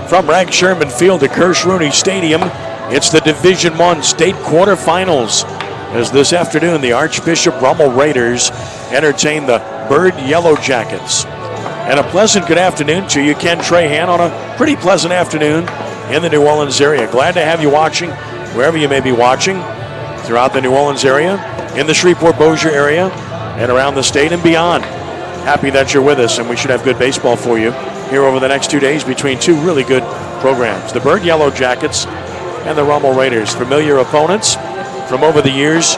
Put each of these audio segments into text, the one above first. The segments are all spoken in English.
From Rag Sherman Field to Kirsch-Rooney Stadium, it's the Division I state quarterfinals. As this afternoon, the Archbishop Rummel Raiders entertain the Byrd Yellow Jackets. And a pleasant good afternoon to you, Ken Trahan, on a pretty pleasant afternoon in the New Orleans area. Glad to have you watching wherever you may be watching throughout the New Orleans area, in the Shreveport-Bossier area, and around the state and beyond. Happy that you're with us, and we should have good baseball for you here over the next 2 days between two really good programs. The Byrd Yellow Jackets and the Rummel Raiders, familiar opponents from over the years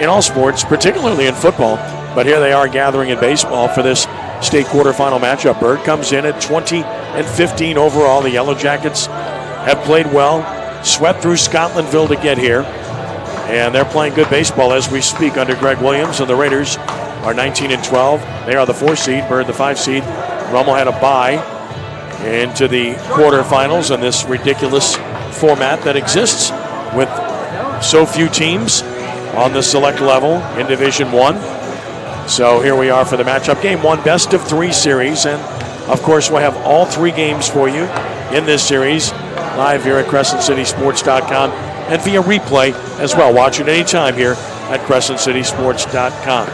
in all sports, particularly in football. But here they are gathering in baseball for this state quarterfinal matchup. Byrd comes in at 20-15 overall. The Yellow Jackets have played well, swept through Scotlandville to get here, and they're playing good baseball as we speak under Greg Williams. And the Raiders are 19-12. They are the 4 seed, Byrd the 5 seed. Rummel had a bye into the quarterfinals in this ridiculous format that exists with so few teams on the select level in Division I. So here we are for the matchup. Game 1, best of 3 series. And, of course, we'll have all 3 games for you in this series live here at CrescentCitySports.com and via replay as well. Watch it anytime here at CrescentCitySports.com.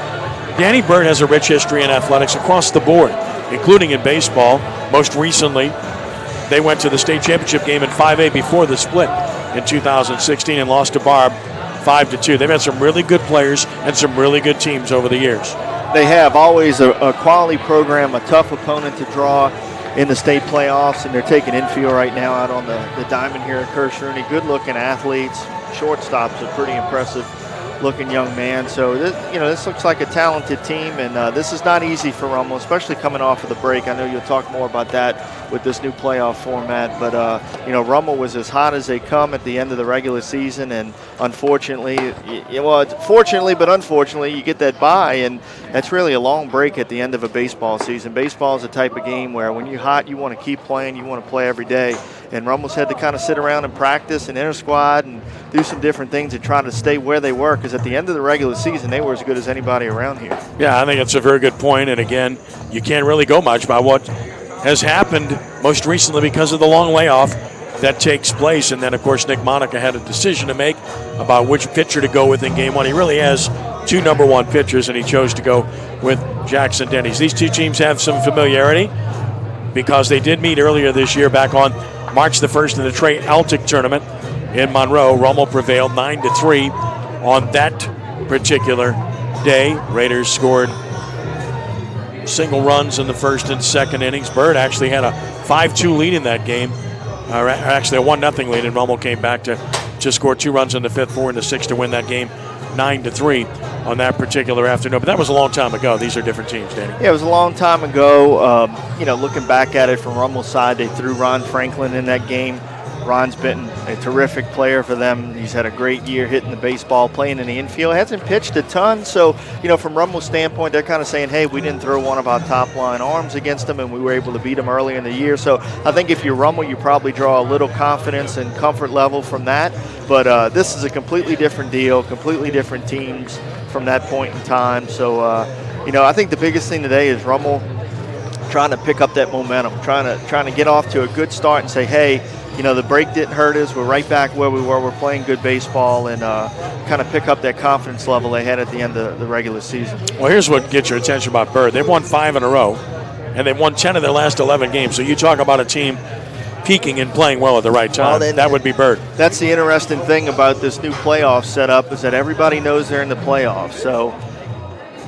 Danny Byrd has a rich history in athletics across the board, including in baseball. Most recently, they went to the state championship game in 5A before the split in 2016 and lost to Barb 5-2. They've had some really good players and some really good teams over the years. They have always a quality program, a tough opponent to draw in the state playoffs, and they're taking infield right now out on the diamond here at Kirsch-Rooney. Good-looking athletes. Shortstop's a pretty impressive-looking young man. So, this looks like a talented team, and this is not easy for Rummel, especially coming off of the break. I know you'll talk more about that with this new playoff format, but, Rummel was as hot as they come at the end of the regular season, and unfortunately, fortunately but unfortunately, you get that bye, and that's really a long break at the end of a baseball season. Baseball is a type of game where when you're hot, you want to keep playing, you want to play every day, and Rummel's had to kind of sit around and practice and inter-squad and do some different things and try to stay where they were, because at the end of the regular season, they were as good as anybody around here. Yeah, I think it's a very good point, and again, you can't really go much by what has happened most recently because of the long layoff that takes place. And then, of course, Nick Monica had a decision to make about which pitcher to go with in Game 1. He really has 2 number 1 pitchers, and he chose to go with Jackson Denny's. These 2 teams have some familiarity because they did meet earlier this year back on March the 1st in the Trey Altic tournament in Monroe. Rummel prevailed 9-3 on that particular day. Raiders scored single runs in the first and second innings. Byrd actually had a 5-2 lead in that game. Actually a 1-0 lead, and Rummel came back to score 2 runs in the 5th, 4 in the 6th to win that game 9-3 on that particular afternoon. But that was a long time ago. These are different teams, Danny. Yeah, it was a long time ago. Looking back at it from Rummel's side, they threw Ron Franklin in that game. Ron's been a terrific player for them. He's had a great year hitting the baseball, playing in the infield. Hasn't pitched a ton, so, from Rummel's standpoint, they're kind of saying, hey, we didn't throw one of our top-line arms against them, and we were able to beat them early in the year. So I think if you're Rummel, you probably draw a little confidence and comfort level from that. But this is a completely different deal, completely different teams from that point in time. So, I think the biggest thing today is Rummel trying to pick up that momentum, trying to get off to a good start and say, hey, the break didn't hurt us. We're right back where we were. We're playing good baseball, and kind of pick up that confidence level they had at the end of the regular season. Well, here's what gets your attention about Byrd. They've won 5 in a row, and they've won 10 of their last 11 games. So you talk about a team peaking and playing well at the right time. Well, that would be Byrd. That's the interesting thing about this new playoff setup, is that everybody knows they're in the playoffs. So,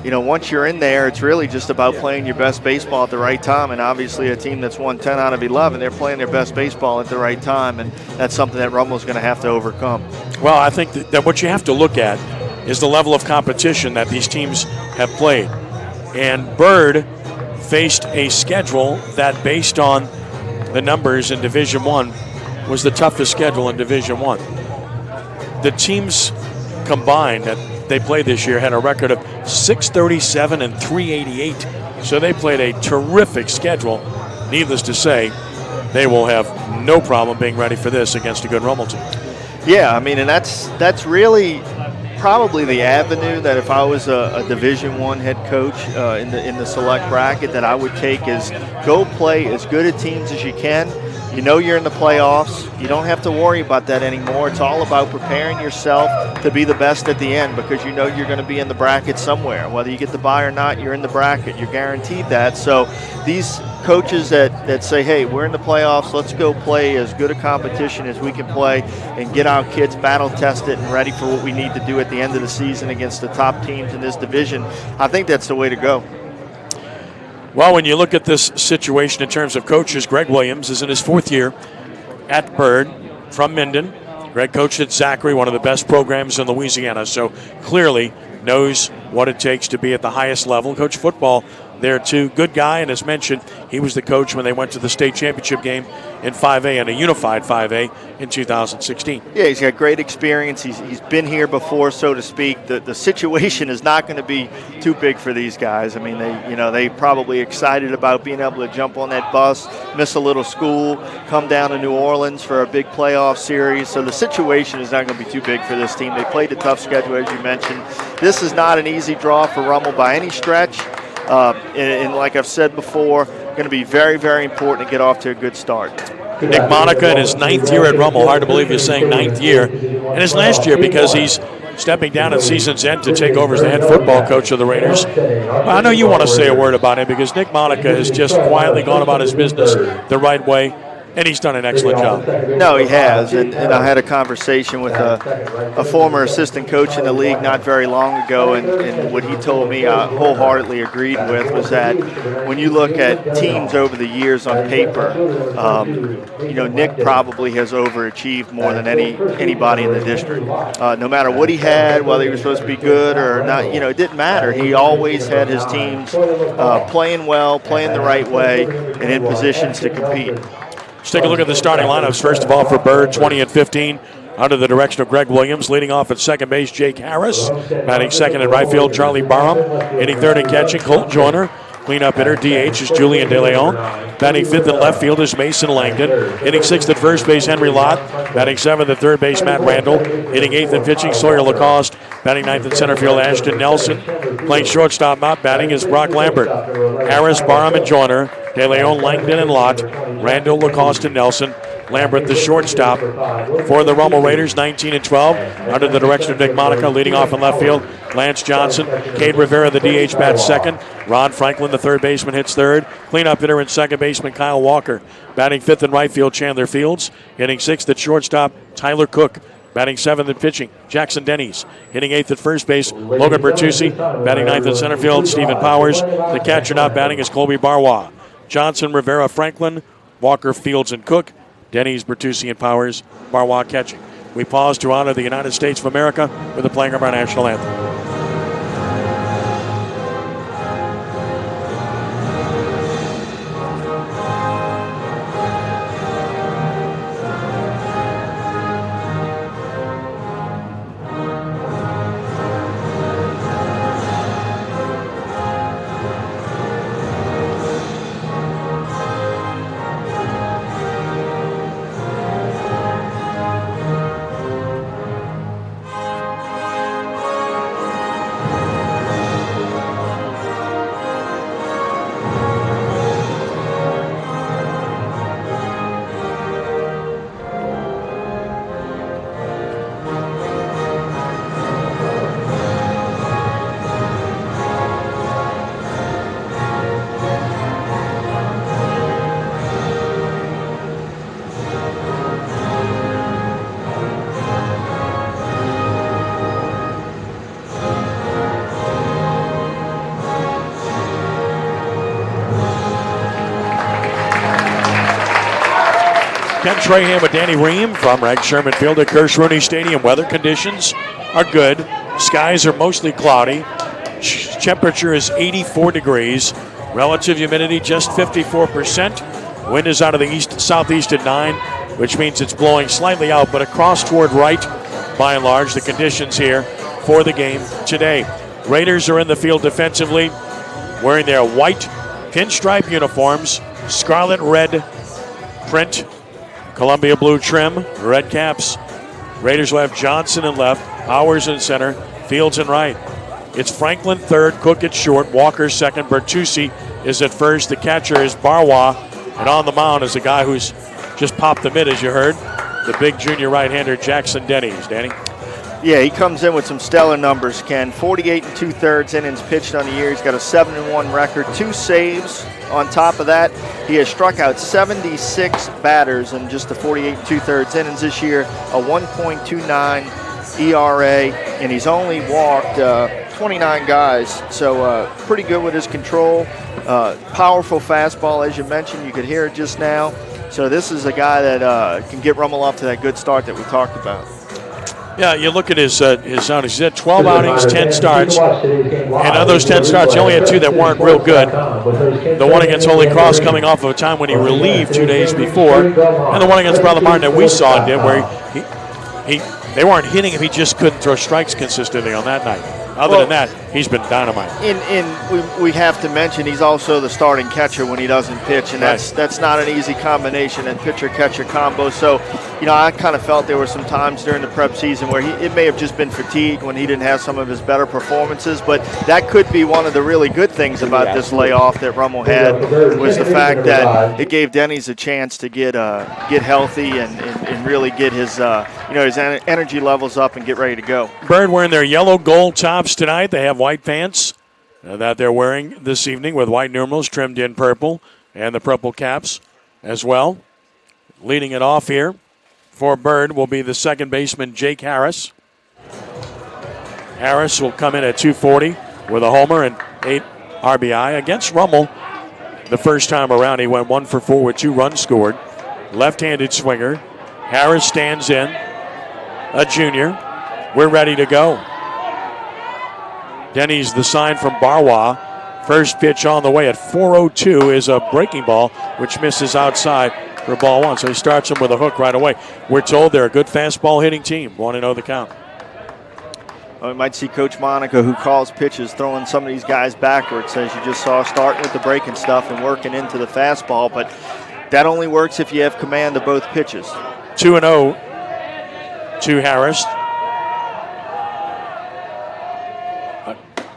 once you're in there, it's really just about playing your best baseball at the right time. And obviously a team that's won 10 out of 11, they're playing their best baseball at the right time. And that's something that Rummel's going to have to overcome. Well, I think that what you have to look at is the level of competition that these teams have played. And Byrd faced a schedule that, based on the numbers in Division I, was the toughest schedule in Division I. The teams combined that they played this year had a record of 637 and 388. So they played a terrific schedule. Needless to say, they will have no problem being ready for this against a good Rummel team. Yeah, and that's really probably the avenue that if I was a Division I head coach in the select bracket that I would take, is go play as good a teams as you can. You know you're in the playoffs. You don't have to worry about that anymore. It's all about preparing yourself to be the best at the end because you know you're going to be in the bracket somewhere. Whether you get the bye or not, you're in the bracket. You're guaranteed that. So these coaches that say, hey, we're in the playoffs, let's go play as good a competition as we can play and get our kids battle tested and ready for what we need to do at the end of the season against the top teams in this division. I think that's the way to go. Well, when you look at this situation in terms of coaches, Greg Williams is in his 4th year at Byrd from Minden. Greg coached at Zachary, one of the best programs in Louisiana, so clearly knows what it takes to be at the highest level. Coach football there too. Good guy, and as mentioned, he was the coach when they went to the state championship game in 5A and a unified 5A in 2016. Yeah, he's got great experience. He's been here before, so to speak. The situation is not going to be too big for these guys. I mean, they probably excited about being able to jump on that bus, miss a little school, come down to New Orleans for a big playoff series. So the situation is not going to be too big for this team. They played a tough schedule, as you mentioned. This is not an easy draw for Rummel by any stretch. And like I've said before, going to be very, very important to get off to a good start. Nick Monica in his 9th year at Rummel. Hard to believe he's saying 9th year. And his last year because he's stepping down at season's end to take over as the head football coach of the Raiders. I know you want to say a word about him because Nick Monica has just quietly gone about his business the right way. And he's done an excellent job. No, he has. And I had a conversation with a former assistant coach in the league not very long ago, and what he told me I wholeheartily agreed with was that when you look at teams over the years on paper, Nick probably has overachieved more than anybody in the district. No matter what he had, whether he was supposed to be good or not, it didn't matter. He always had his teams playing well, playing the right way, and in positions to compete. Let's take a look at the starting lineups. First of all, for Byrd, 20 and 15, under the direction of Greg Williams. Leading off at second base, Jake Harris. Batting second in right field, Charlie Barham. Hitting third and catching, Colt Joyner. Cleanup hitter, DH, is Julian De Leon. Batting fifth in left field is Mason Langdon. Hitting sixth at first base, Henry Lott. Batting seventh at third base, Matt Randall. Hitting eighth and pitching, Sawyer Lacoste. Batting ninth in center field, Ashton Nelson. Playing shortstop, not batting, is Brock Lambert. Harris, Barham, and Joyner. De Leon, Langdon, and Lott. Randall, Lacoste, and Nelson. Lambert, the shortstop for the Rummel Raiders, 19 and 12, under the direction of Nick Monica. Leading off in left field, Lance Johnson. Cade Rivera, the DH, bats second. Ron Franklin, the third baseman, hits third. Cleanup hitter and second baseman, Kyle Walker. Batting fifth in right field, Chandler Fields. Hitting sixth at shortstop, Tyler Cook. Batting seventh in pitching, Jackson Denny's. Hitting eighth at first base, Logan Bertuzzi. Batting ninth in center field, Stephen Powers. The catcher not batting is Colby Barwa. Johnson, Rivera, Franklin, Walker, Fields, and Cook. Denny's, Bertuzzi, and Powers. Barwa catching. We pause to honor the United States of America with the playing of our national anthem. Ken Trahan with Danny Ream from Reg Sherman Field at Kirsch-Rooney Stadium. Weather conditions are good. Skies are mostly cloudy. Temperature is 84 degrees. Relative humidity just 54%. Wind is out of the southeast at 9, which means it's blowing slightly out, but across toward right by and large. The conditions here for the game today. Raiders are in the field defensively, wearing their white pinstripe uniforms, scarlet red print, Columbia blue trim, red caps. Raiders will have Johnson in left, Powers in center, Fields in right. It's Franklin third, Cook at short, Walker second, Bertuzzi is at first. The catcher is Barwa, and on the mound is a guy who's just popped the mid, as you heard. The big junior right-hander, Jackson Denny's. Danny? Yeah, he comes in with some stellar numbers, Ken. 48 2/3 innings pitched on the year. He's got a 7-1 record, 2 saves. On top of that, he has struck out 76 batters in just the 48 2/3 innings this year, a 1.29 ERA, and he's only walked 29 guys. So pretty good with his control. Powerful fastball, as you mentioned. You could hear it just now. So this is a guy that can get Rummel off to that good start that we talked about. Yeah, you look at his outings. He's had 12 outings, 10 starts. And of those 10 starts, he only had 2 that weren't real good. The one against Holy Cross coming off of a time when he relieved 2 days before. And the one against Brother Martin that we saw did, where they weren't hitting him. He just couldn't throw strikes consistently on that night. Other than that, he's been dynamite. We have to mention he's also the starting catcher when he doesn't pitch, and that's not an easy combination, and pitcher-catcher combo. So, I kind of felt there were some times during the prep season where it may have just been fatigue when he didn't have some of his better performances, but that could be one of the really good things about this layoff that Rummel had, was the fact that it gave Denny's a chance to get healthy and really get his his energy levels up and get ready to go. Byrd wearing their yellow gold tops tonight. They have white pants that they're wearing this evening with white numerals trimmed in purple, and the purple caps as well. Leading it off here for Byrd will be the second baseman, Jake Harris. Harris will come in at 240 with a homer and 8 RBI. Against Rummel, the first time around, he went 1 for 4 with 2 runs scored. Left-handed swinger. Harris stands in, a junior. We're ready to go. Denny's the sign from Barwa. First pitch on the way at 4:02 is a breaking ball, which misses outside for ball 1. So he starts him with a hook right away. We're told they're a good fastball hitting team. 1-0 the count. Well, we might see Coach Monica, who calls pitches, throwing some of these guys backwards, as you just saw, starting with the breaking stuff and working into the fastball. But that only works if you have command of both pitches. 2-0 to Harris.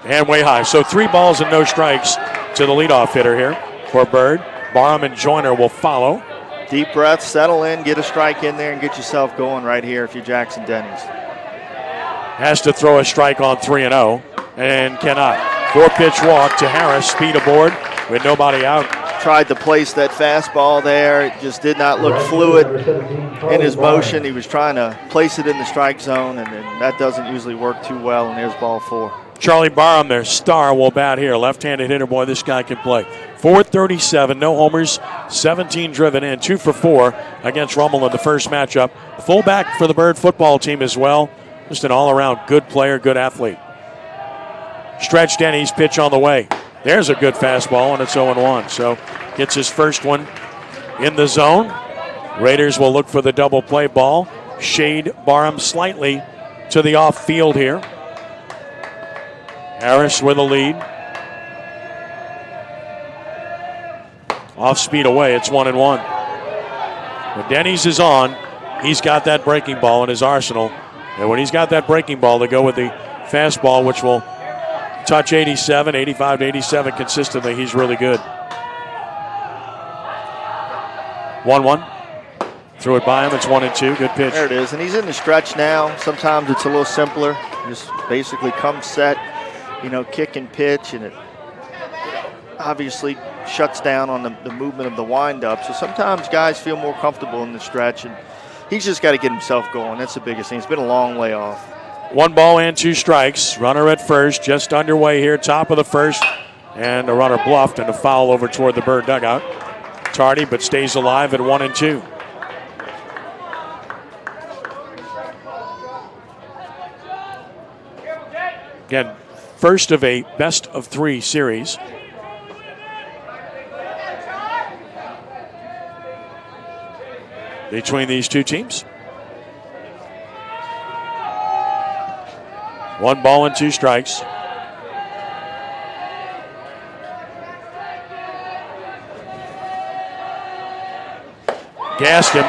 And way high. So 3 balls and no strikes to the leadoff hitter here for Byrd. Barham and Joyner will follow. Deep breath, settle in, get a strike in there, and get yourself going right here if you're Jackson Denny's. Has to throw a strike on 3-0 and cannot. 4-pitch walk to Harris. Speed aboard with nobody out. Tried to place that fastball there. It just did not look fluid in his motion. He was trying to place it in the strike zone, and that doesn't usually work too well, and there's ball 4. Charlie Barham, their star, will bat here. Left-handed hitter, boy, this guy can play. 437, no homers, 17 driven in, 2 for 4 against Rummel in the first matchup. Fullback for the Byrd football team as well. Just an all-around good player, good athlete. Stretch Denny's pitch on the way. There's a good fastball, and it's 0-1. So gets his first one in the zone. Raiders will look for the double play ball. Shade Barham slightly to the off field here. Harris with a lead. Off speed away, it's 1-1. When Denny's is on, he's got that breaking ball in his arsenal. And when he's got that breaking ball to go with the fastball, which will touch 87, 85 to 87 consistently, he's really good. 1-1. Threw it by him, it's 1-2, good pitch. There it is, and he's in the stretch now. Sometimes it's a little simpler. Just basically come set, kick and pitch, and it obviously shuts down on the movement of the windup. So sometimes guys feel more comfortable in the stretch, and he's just got to get himself going. That's the biggest thing. It's been a long layoff. 1 ball and 2 strikes. Runner at first, just underway here, top of the first. And the runner bluffed and a foul over toward the Byrd dugout. Tardy, but stays alive at 1-2. Again, first of a best of 3 series. Between these two teams. 1 ball and 2 strikes. Gassed him.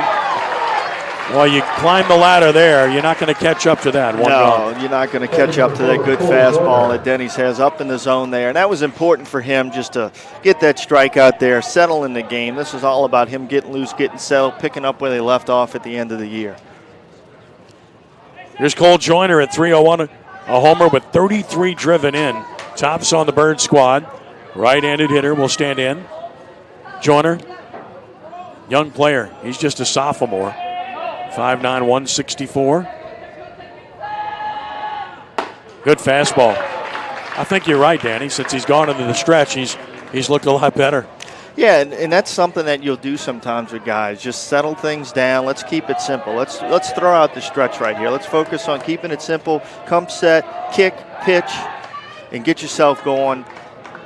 Well, you climb the ladder there. You're not going to catch up to that. No, you're not going to catch up to that good fastball that Denny's has up in the zone there. And that was important for him just to get that strike out there, settle in the game. This is all about him getting loose, getting settled, picking up where they left off at the end of the year. Here's Cole Joyner at 301, a homer with 33 driven in. Tops on the Byrd squad. Right-handed hitter will stand in. Joyner, young player. He's just a sophomore. 5'9", 164. Good fastball. I think you're right, Danny. Since he's gone into the stretch, he's looked a lot better. Yeah, and that's something that you'll do sometimes with guys. Just settle things down. Let's keep it simple. Let's throw out the stretch right here. Let's focus on keeping it simple. Come set, kick, pitch, and get yourself going.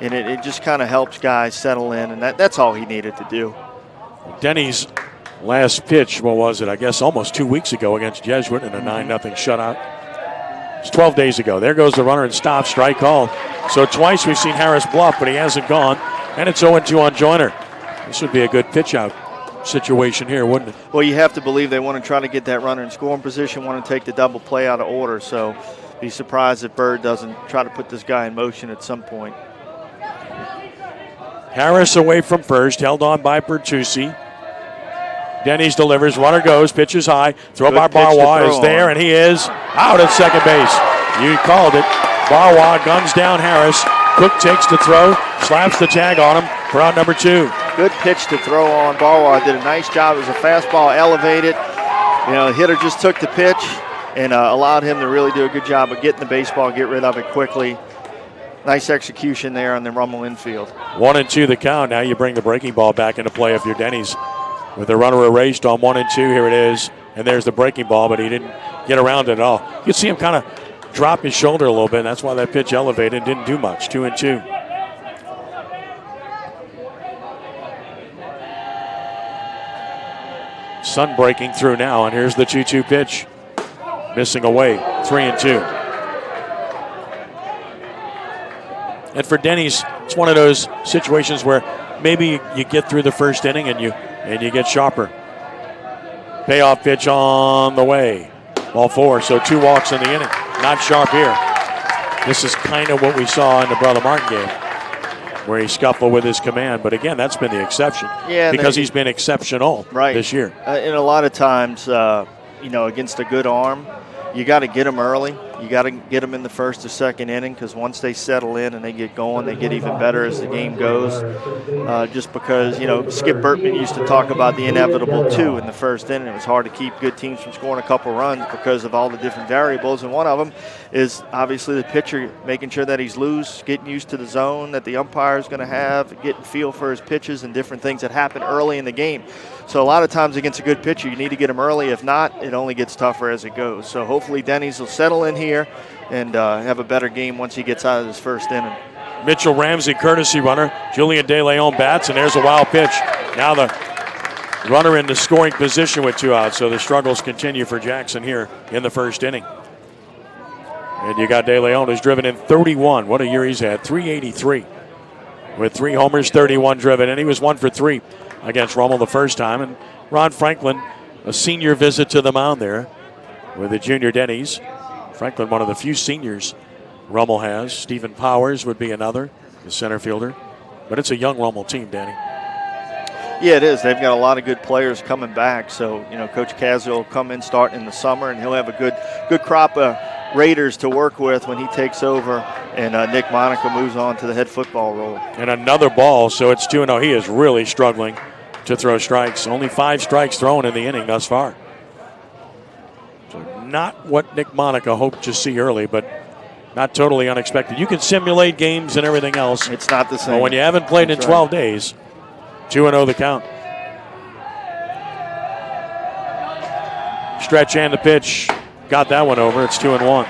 And it just kind of helps guys settle in, and that's all he needed to do. Denny's last pitch, what was it? I guess almost 2 weeks ago against Jesuit in a 9-0 shutout. It's 12 days ago. There goes the runner and stop, strike called. So twice we've seen Harris bluff, but he hasn't gone. And it's 0-2 on Joyner. This would be a good pitch out situation here, wouldn't it? Well, you have to believe they want to try to get that runner in scoring position, want to take the double play out of order. So be surprised if Byrd doesn't try to put this guy in motion at some point. Harris away from first, held on by Bertuzzi. Denny's delivers, runner goes, pitches high. Throw by Barwa is there, and he is out at second base. You called it. Barwa guns down Harris. Cook takes the throw, slaps the tag on him for out number 2. Good pitch to throw on. Barwa did a nice job. It was a fastball elevated. You know, the hitter just took the pitch and allowed him to really do a good job of getting the baseball, get rid of it quickly. Nice execution there on the Rummel infield. 1-2 the count. Now you bring the breaking ball back into play if you're Denny's. With the runner erased on 1-2, here it is. And there's the breaking ball, but he didn't get around it at all. You can see him kind of drop his shoulder a little bit. That's why that pitch elevated and didn't do much. 2-2. Sun breaking through now, and here's the 2-2 pitch. Missing away. 3-2. And for Denny's, it's one of those situations where maybe you get through the first inning and you get sharper. Payoff pitch on the way. Ball 4, so 2 walks in the inning. Not sharp here. This is kind of what we saw in the Brother Martin game, where he scuffled with his command. But again, that's been the exception. Yeah, because he's been exceptional this year. And a lot of times, against a good arm, you got to get them early. You got to get them in the first or second inning, because once they settle in and they get going, they get even better as the game goes. Just because, Skip Burtman used to talk about the inevitable 2 in the first inning. It was hard to keep good teams from scoring a couple runs because of all the different variables, and one of them is obviously the pitcher making sure that he's loose, getting used to the zone that the umpire is going to have, getting feel for his pitches and different things that happen early in the game. So a lot of times against a good pitcher, you need to get him early. If not, it only gets tougher as it goes. So hopefully Denny's will settle in here and have a better game once he gets out of this first inning. Mitchell Ramsey, courtesy runner. Julian De Leon bats, and there's a wild pitch. Now the runner in the scoring position with 2 outs, so the struggles continue for Jackson here in the first inning. And you got De Leon, who's driven in 31. What a year he's had, 383. With 3 homers, 31 driven, and he was 1 for 3 against Rummel the first time. And Ron Franklin, a senior visit to the mound there with the junior Denny's. Franklin, one of the few seniors Rummel has. Stephen Powers would be another, the center fielder. But it's a young Rummel team, Danny. Yeah, it is. They've got a lot of good players coming back. So, Coach Casio will come in starting in the summer, and he'll have a good crop of Raiders to work with when he takes over, and Nick Monica moves on to the head football role. And another ball, so it's 2-0. He is really struggling to throw strikes. Only 5 strikes thrown in the inning thus far. So not what Nick Monica hoped to see early, but not totally unexpected. You can simulate games and everything else. It's not the same. But when you haven't played in 12 days, 2-0 the count. Stretch and the pitch. Got that one over. It's 2-1.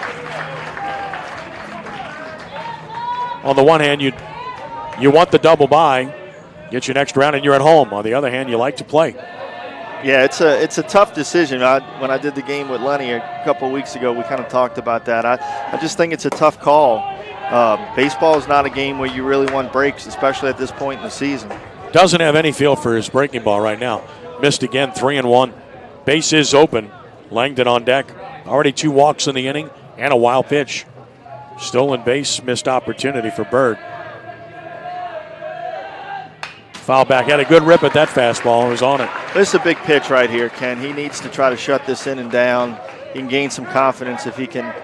On the one hand, you want the double bye, get you next round, and you're at home. On the other hand, you like to play. Yeah, it's a tough decision. When I did the game with Lenny a couple of weeks ago, we kind of talked about that. I just think it's a tough call. Baseball is not a game where you really want breaks, especially at this point in the season. Doesn't have any feel for his breaking ball right now. Missed again, 3-1. Base is open. Langdon on deck. Already 2 walks in the inning and a wild pitch. Stolen base, missed opportunity for Byrd. Foul back. Had a good rip at that fastball and was on it. This is a big pitch right here, Ken. He needs to try to shut this inning down. He can gain some confidence if he can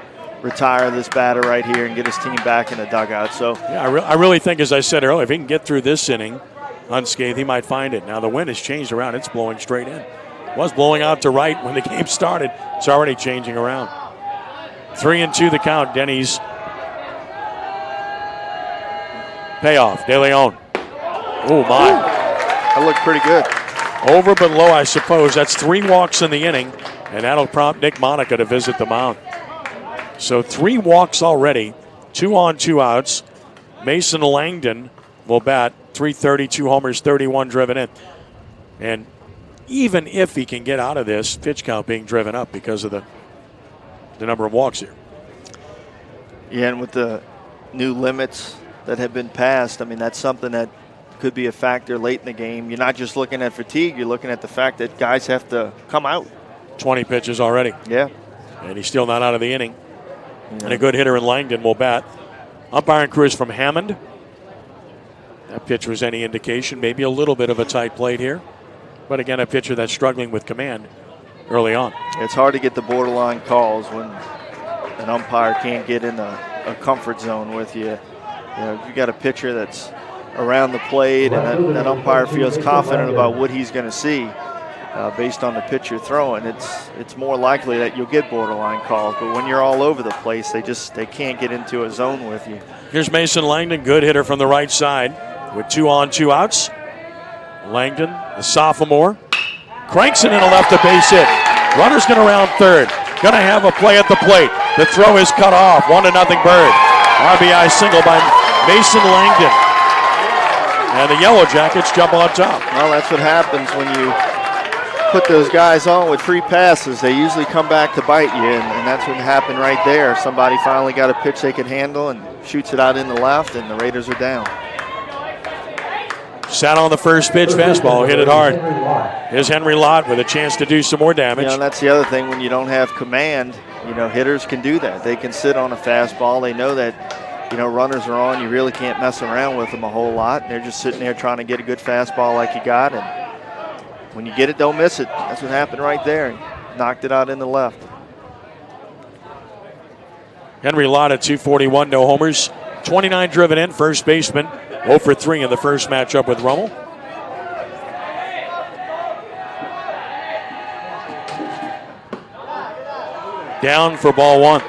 retire this batter right here and get his team back in the dugout. So yeah, I really think, as I said earlier, if he can get through this inning unscathed, he might find it. Now the wind has changed around. It's blowing straight in. It was blowing out to right when the game started. It's already changing around. 3-2 the count. Denny's payoff. De Leon. Oh, my. That looked pretty good. Over but low, I suppose. That's 3 walks in the inning, and that'll prompt Nick Monica to visit the mound. So 3 walks already, 2 on, 2 outs. Mason Langdon will bat, .330, 2 homers, 31 driven in. And even if he can get out of this, pitch count being driven up because of the number of walks here. Yeah, and with the new limits that have been passed, I mean, that's something that could be a factor late in the game. You're not just looking at fatigue, you're looking at the fact that guys have to come out. 20 pitches already. Yeah. And he's still not out of the inning. Yeah. And a good hitter in Langdon will bat. Umpiring crew is from Hammond. That pitch was any indication, maybe a little bit of a tight plate here. But again, a pitcher that's struggling with command early on. It's hard to get the borderline calls when an umpire can't get in a comfort zone with you. You know, if you got a pitcher that's around the plate and that umpire feels confident about what he's going to see based on the pitch you're throwing, it's more likely that you'll get borderline calls. But when you're all over the place, they can't get into a zone with you. Here's Mason Langdon, good hitter from the right side with 2 on, 2 outs. Langdon, the sophomore, cranks it in a left to base hit. Runner's going to round third. Going to have a play at the plate. The throw is cut off. 1-0 Byrd. RBI single by Mason Langdon. And the Yellow Jackets jump on top. Well, that's what happens when you put those guys on with free passes. They usually come back to bite you, and that's what happened right there. Somebody finally got a pitch they could handle and shoots it out in the left, and the Raiders are down. Sat on the first pitch fastball, hit it hard. Here's Henry Lott with a chance to do some more damage. You know, that's the other thing when you don't have command. You know, hitters can do that. They can sit on a fastball. They know that, you know, runners are on. You really can't mess around with them a whole lot. They're just sitting there trying to get a good fastball like you got, and when you get it, don't miss it. That's what happened right there. Knocked it out in the left. Henry Lott at 241, no homers. 29 driven in, first baseman. 0 for 3 in the first matchup with Rummel. Down for ball 1.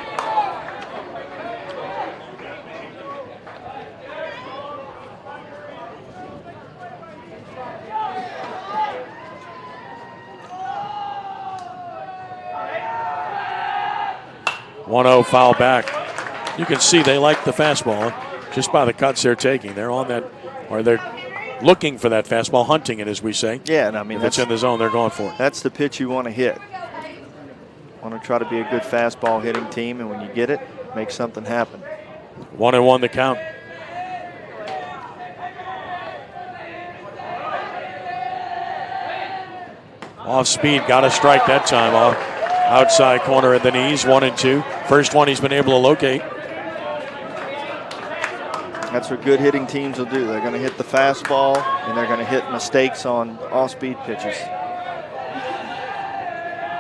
Foul back. You can see they like the fastball just by the cuts they're taking. They're on that, or they're looking for that fastball, hunting it, as we say. Yeah, and I mean, if it's in the zone, they're going for it. That's the pitch you want to hit. Want to try to be a good fastball hitting team, and when you get it, make something happen. 1-1 the count. Off speed, got a strike that time off. Outside corner of the knees, 1-2. First one he's been able to locate. That's what good hitting teams will do. They're going to hit the fastball, and they're going to hit mistakes on off-speed pitches.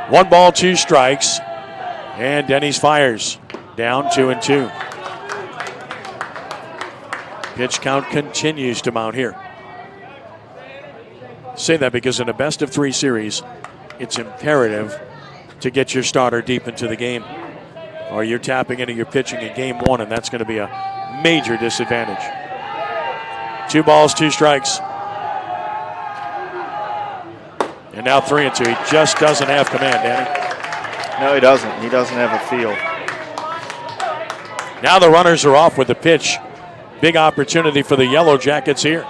1 ball, 2 strikes, and Denny's fires. Down 2-2. Pitch count continues to mount here. Say that because in a best-of-3 series, it's imperative to get your starter deep into the game, or you're tapping into your pitching in game 1, and that's going to be a major disadvantage. 2 balls, 2 strikes. And now 3-2. He just doesn't have command, Danny. No, he doesn't. He doesn't have a feel. Now the runners are off with the pitch. Big opportunity for the Yellow Jackets here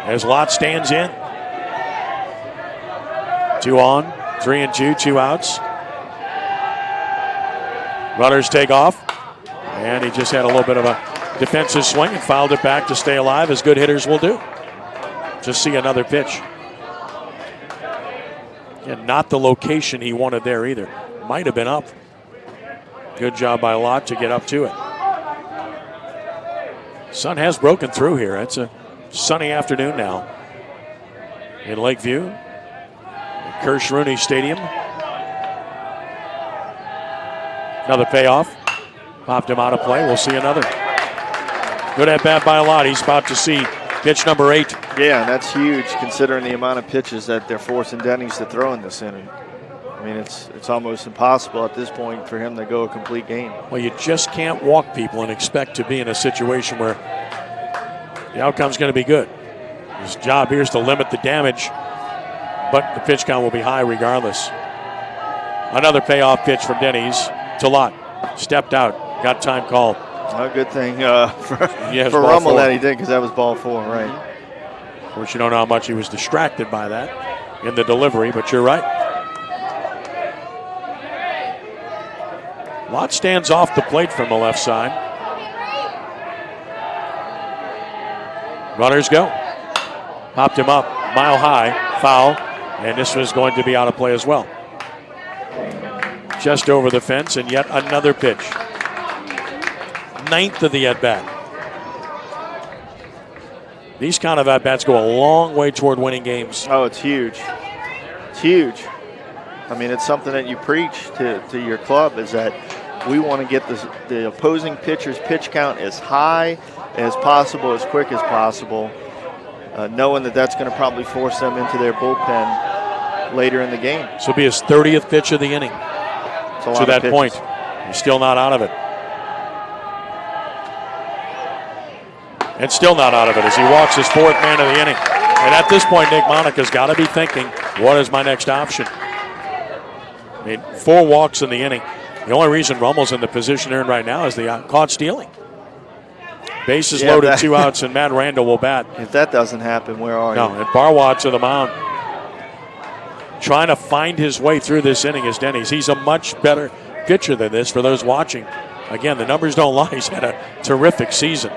as Lott stands in. 2 on, 3-2, 2 outs. Runners take off, and he just had a little bit of a defensive swing and fouled it back to stay alive, as good hitters will do. Just see another pitch. And not the location he wanted there either. Might have been up. Good job by Lott to get up to it. Sun has broken through here. It's a sunny afternoon now in Lakeview, at Kirsch-Rooney Stadium. Another payoff. Popped him out of play. We'll see another. Good at bat by Lott. He's about to see pitch number 8. Yeah, that's huge considering the amount of pitches that they're forcing Denny's to throw in this inning. I mean, it's almost impossible at this point for him to go a complete game. Well, you just can't walk people and expect to be in a situation where the outcome's going to be good. His job here is to limit the damage, but the pitch count will be high regardless. Another payoff pitch from Denny's to Lott. Stepped out, got time called. A good thing for Rummel that he did, because that was ball 4, right? Of course, you don't know how much he was distracted by that in the delivery, but you're right. Lott stands off the plate from the left side. Runners go. Popped him up, mile high, foul, and this was going to be out of play as well. Just over the fence, and yet another pitch. 9th of the at-bat. These kind of at-bats go a long way toward winning games. Oh, it's huge. It's huge. I mean, it's something that you preach to your club, is that we want to get the opposing pitcher's pitch count as high as possible, as quick as possible, knowing that that's going to probably force them into their bullpen later in the game. This will be his 30th pitch of the inning. To that point, he's still not out of it. And still not out of it as he walks his 4th man of the inning. And at this point, Nick Monica's got to be thinking, what is my next option? I mean, 4 walks in the inning. The only reason Rummel's in the position they're in right now is they caught stealing. Bases loaded, 2 outs, and Matt Randall will bat. If that doesn't happen, where are you? No, and Barwa to the mound. Trying to find his way through this inning is Denny's. He's a much better pitcher than this for those watching. Again, the numbers don't lie. He's had a terrific season.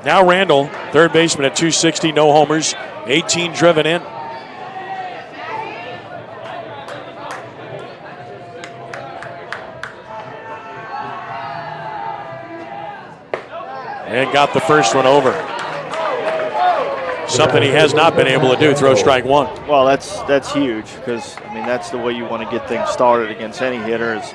Now Randall, third baseman at 260, no homers, 18 driven in. And got the first one over. Something he has not been able to do, throw strike 1. Well, that's huge, because, I mean, that's the way you want to get things started against any hitter, is,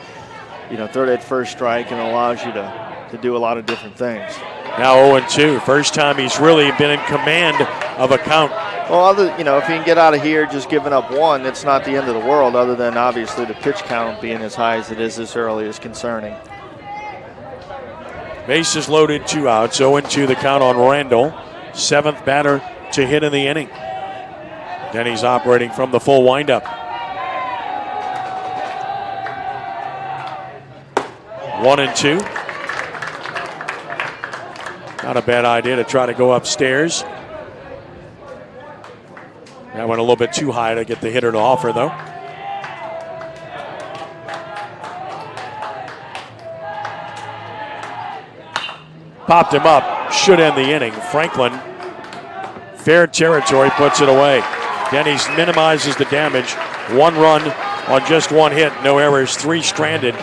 throw that first strike, and it allows you to do a lot of different things. Now 0-2. First time he's really been in command of a count. Well, if he can get out of here just giving up 1, it's not the end of the world, other than obviously the pitch count being as high as it is this early is concerning. Bases loaded, 2 outs. 0-2 the count on Randall. 7th batter to hit in the inning. Then he's operating from the full windup. 1-2. Not a bad idea to try to go upstairs. That went a little bit too high to get the hitter to offer, though. Popped him up. Should end the inning. Franklin, fair territory, puts it away. Denny's minimizes the damage. 1 run on just 1 hit. No errors. 3 stranded.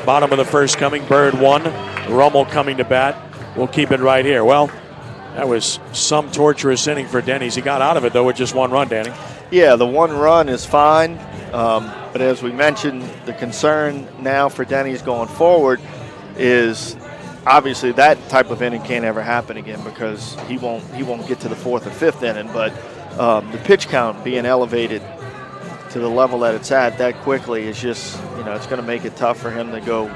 Bottom of the first coming. Byrd 1. Rummel coming to bat. We'll keep it right here. Well, that was some torturous inning for Denny's. He got out of it, though, with just 1 run, Danny. Yeah, the 1 run is fine. But as we mentioned, the concern now for Denny's going forward is obviously that type of inning can't ever happen again, because he won't get to the 4th or 5th inning. But the pitch count being elevated to the level that it's at that quickly is just, it's going to make it tough for him to go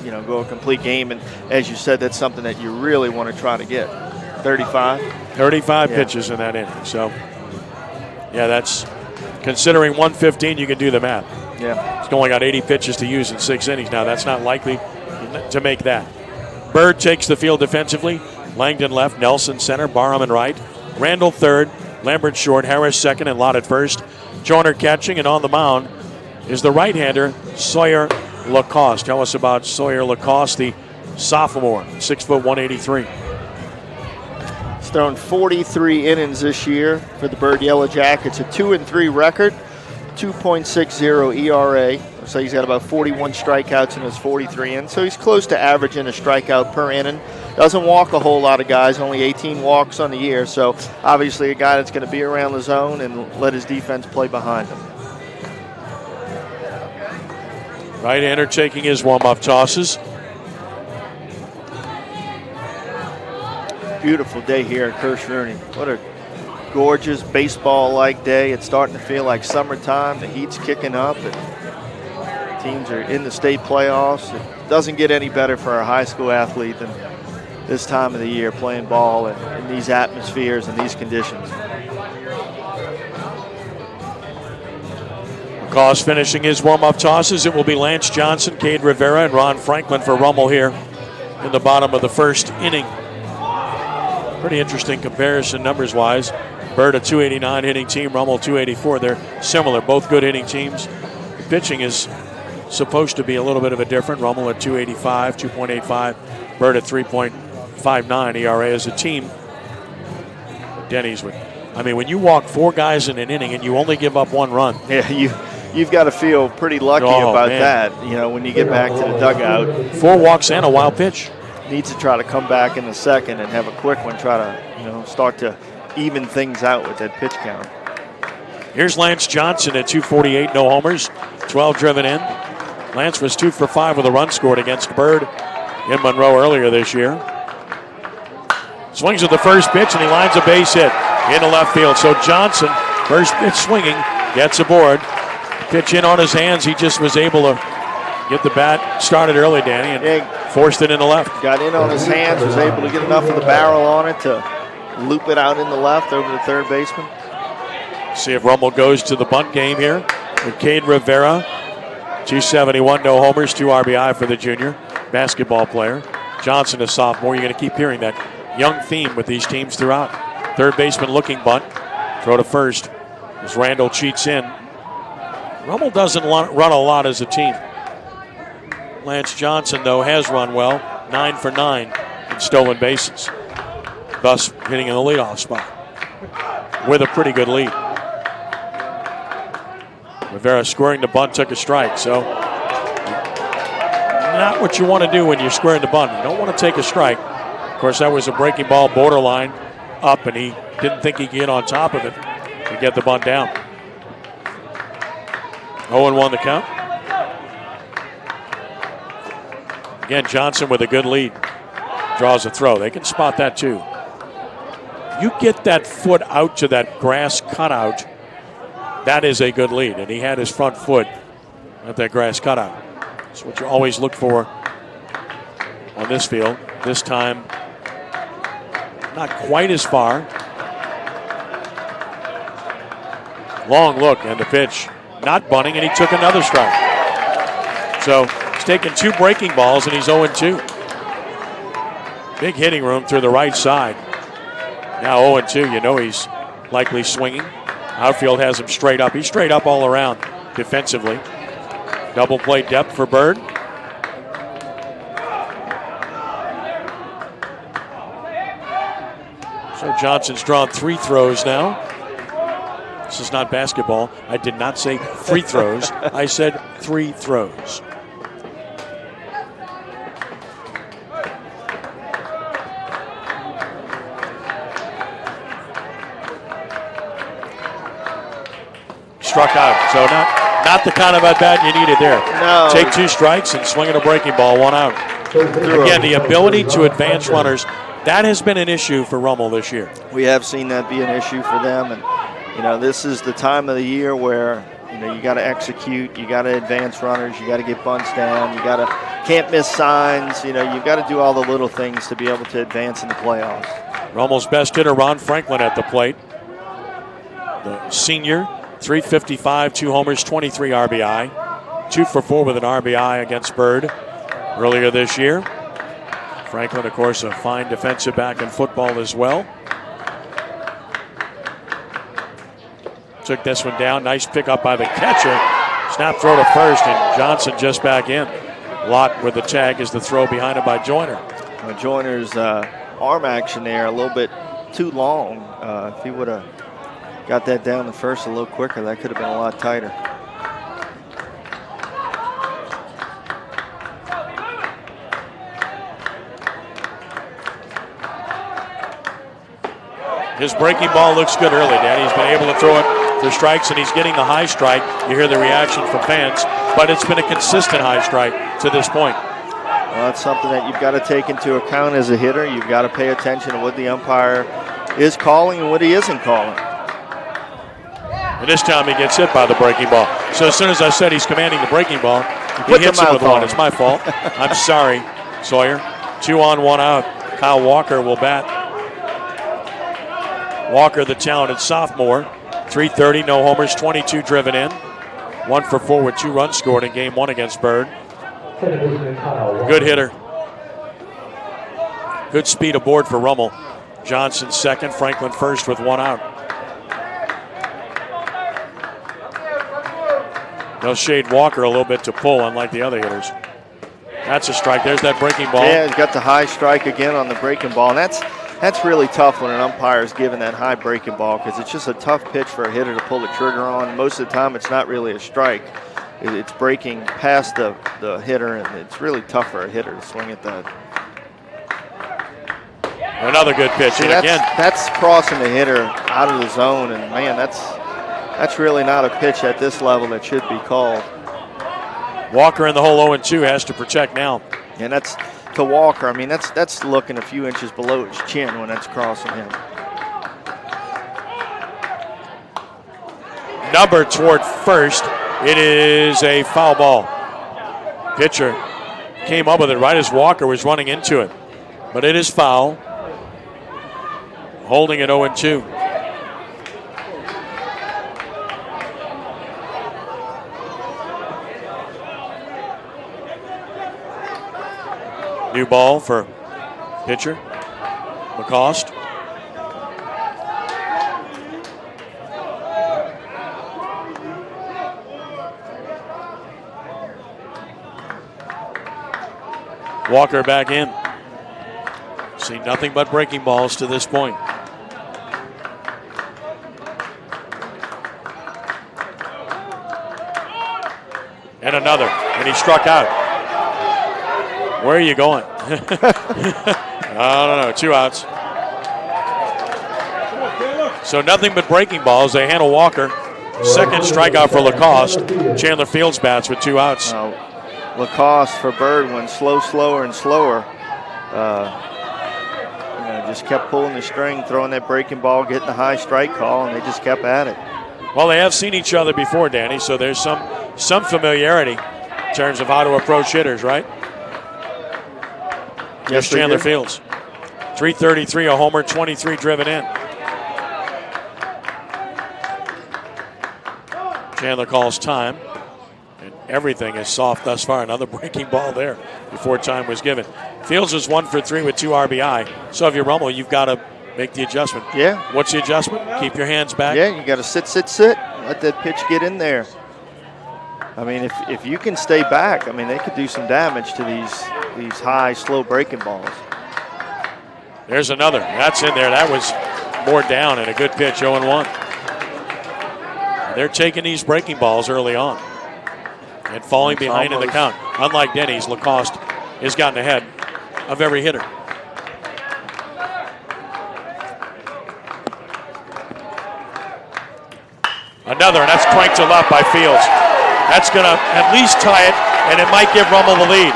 a complete game. And as you said, that's something that you really want to try to get. 35 pitches in that inning. So, yeah, that's considering 115, you can do the math. Yeah. He's only got 80 pitches to use in 6 innings. Now, that's not likely to make that. Byrd takes the field defensively. Langdon left, Nelson center, Barham in right. Randall third, Lambert short, Harris second, and Lott at first. Joyner catching, and on the mound is the right-hander, Sawyer Lacoste. Tell us about Sawyer Lacoste, the sophomore, 6'1", 183. He's thrown 43 innings this year for the Byrd Yellow Jackets, a 2-3 record, 2.60 ERA. So he's got about 41 strikeouts in his 43 innings. So he's close to averaging a strikeout per inning. Doesn't walk a whole lot of guys, only 18 walks on the year. So obviously a guy that's going to be around the zone and let his defense play behind him. Right-hander taking his warm-up tosses. Beautiful day here at Crescent. What a gorgeous baseball-like day. It's starting to feel like summertime. The heat's kicking up, and teams are in the state playoffs. It doesn't get any better for a high school athlete than this time of the year playing ball in these atmospheres and these conditions. McCaw's finishing his warm-up tosses. It will be Lance Johnson, Cade Rivera, and Ron Franklin for Rummel here in the bottom of the first inning. Pretty interesting comparison numbers-wise. Byrd a 289 hitting team, Rummel 284. They're similar, both good hitting teams. The pitching is supposed to be a little bit of a different. Rummel at 285, 2.85. Byrd at 3.59 ERA as a team. Denny's with. I mean, when you walk 4 guys in an inning and you only give up 1 run. Yeah, you've got to feel pretty lucky about that. You know, when you get back to the dugout. 4 walks and a wild pitch. Needs to try to come back in the second and have a quick one. Try to, start to even things out with that pitch count. Here's Lance Johnson at 248, no homers, 12 driven in. Lance was 2 for 5 with a run scored against Byrd in Monroe earlier this year. Swings at the first pitch and he lines a base hit into left field. So Johnson, first pitch swinging, gets aboard. Pitch in on his hands. He just was able to get the bat started early, Danny, and forced it into left. Got in on his hands, was able to get enough of the barrel on it to loop it out in the left over the third baseman. See if Rummel goes to the bunt game here with Cade Rivera. 271, no homers, 2 RBI for the junior basketball player. Johnson, a sophomore. You're going to keep hearing that young theme with these teams throughout. Third baseman looking bunt. Throw to first as Randall cheats in. Rummel doesn't run a lot as a team. Lance Johnson, though, has run well, 9 for 9 in stolen bases, thus hitting in the leadoff spot with a pretty good lead. Rivera squaring the bunt, took a strike, so not what you want to do when you're squaring the bunt. You don't want to take a strike. Of course, that was a breaking ball borderline up, and he didn't think he could get on top of it to get the bunt down. 0-1 the count. Again, Johnson with a good lead. Draws a throw. They can spot that too. You get that foot out to that grass cutout, that is a good lead. And he had his front foot at that grass cutout. That's what you always look for on this field. This time, not quite as far. Long look and the pitch. Not bunting, and he took another strike. So he's taken 2 breaking balls, and he's 0-2. Big hitting room through the right side. Now 0-2, you know he's likely swinging. Outfield has him straight up. He's straight up all around defensively. Double play depth for Byrd. So Johnson's drawn 3 throws now. This is not basketball. I did not say free throws. I said 3 throws. Struck out. So not the kind of at bat you needed there. No. Take 2 strikes and swing at a breaking ball, 1 out. Again, the ability to advance runners, that has been an issue for Rummel this year. We have seen that be an issue for them, and this is the time of the year where you got to execute, you got to advance runners, you got to get bunts down, can't miss signs. You've got to do all the little things to be able to advance in the playoffs. Rummel's best hitter, Ron Franklin, at the plate. The senior, 355, 2 homers, 23 RBI, 2 for 4 with an RBI against Byrd earlier this year. Franklin, of course, a fine defensive back in football as well. Took this one down. Nice pickup by the catcher. Snap throw to first, and Johnson just back in. Lott with the tag as the throw behind him by Joyner. Joyner's arm action there a little bit too long. If he would have got that down to first a little quicker, that could have been a lot tighter. His breaking ball looks good early, Danny. He's been able to throw it for strikes, and he's getting the high strike. You hear the reaction from fans, but it's been a consistent high strike to this point. Well, that's something that you've got to take into account as a hitter. You've got to pay attention to what the umpire is calling and what he isn't calling. And this time he gets hit by the breaking ball. So as soon as I said he's commanding the breaking ball, he hits him with one. It's my fault. I'm sorry, Sawyer. 2 on, 1 out. Kyle Walker will bat. Walker, the talented sophomore, 330, no homers, 22 driven in. 1 for 4 with 2 runs scored in game 1 against Byrd. Good hitter. Good speed aboard for Rummel. Johnson second, Franklin first with 1 out. They'll shade Walker a little bit to pull, unlike the other hitters. That's a strike. There's that breaking ball. Yeah, he's got the high strike again on the breaking ball. And that's really tough when an umpire is giving that high breaking ball, because it's just a tough pitch for a hitter to pull the trigger on. Most of the time, it's not really a strike. It's breaking past the hitter, and it's really tough for a hitter to swing at that. Another good pitch. See, that's crossing the hitter out of the zone, and man, that's really not a pitch at this level that should be called. Walker in the hole 0-2 has to protect now. And that's to Walker. I mean, that's looking a few inches below his chin when that's crossing him. Number toward first. It is a foul ball. Pitcher came up with it right as Walker was running into it. But it is foul. Holding it 0-2. New ball for pitcher McCost. Walker back in. See nothing but breaking balls to this point. And another, and he struck out. Where are you going? I don't know, 2 outs. So nothing but breaking balls. They handle Walker. Second strikeout for Lacoste. Chandler Fields bats with 2 outs. Lacoste for Byrd went slower and slower. Just kept pulling the string, throwing that breaking ball, getting the high strike call, and they just kept at it. Well, they have seen each other before, Danny, so there's some familiarity in terms of how to approach hitters, right? Yes, Chandler Fields. 333, a homer, 23 driven in. Chandler calls time, and everything is soft thus far. Another breaking ball there before time was given. Fields was 1 for 3 with 2 RBI. So if you're Rummel, you've got to make the adjustment. Yeah. What's the adjustment? Keep your hands back. Yeah, you got to sit. Let that pitch get in there. I mean, if you can stay back, I mean, they could do some damage to these high, slow breaking balls. There's another. That's in there. That was more down and a good pitch, 0-1. They're taking these breaking balls early on and falling behind in the count. Unlike Denny's, Lacoste has gotten ahead of every hitter. Another, and that's cranked to left by Fields. That's going to at least tie it, and it might give Rummel the lead.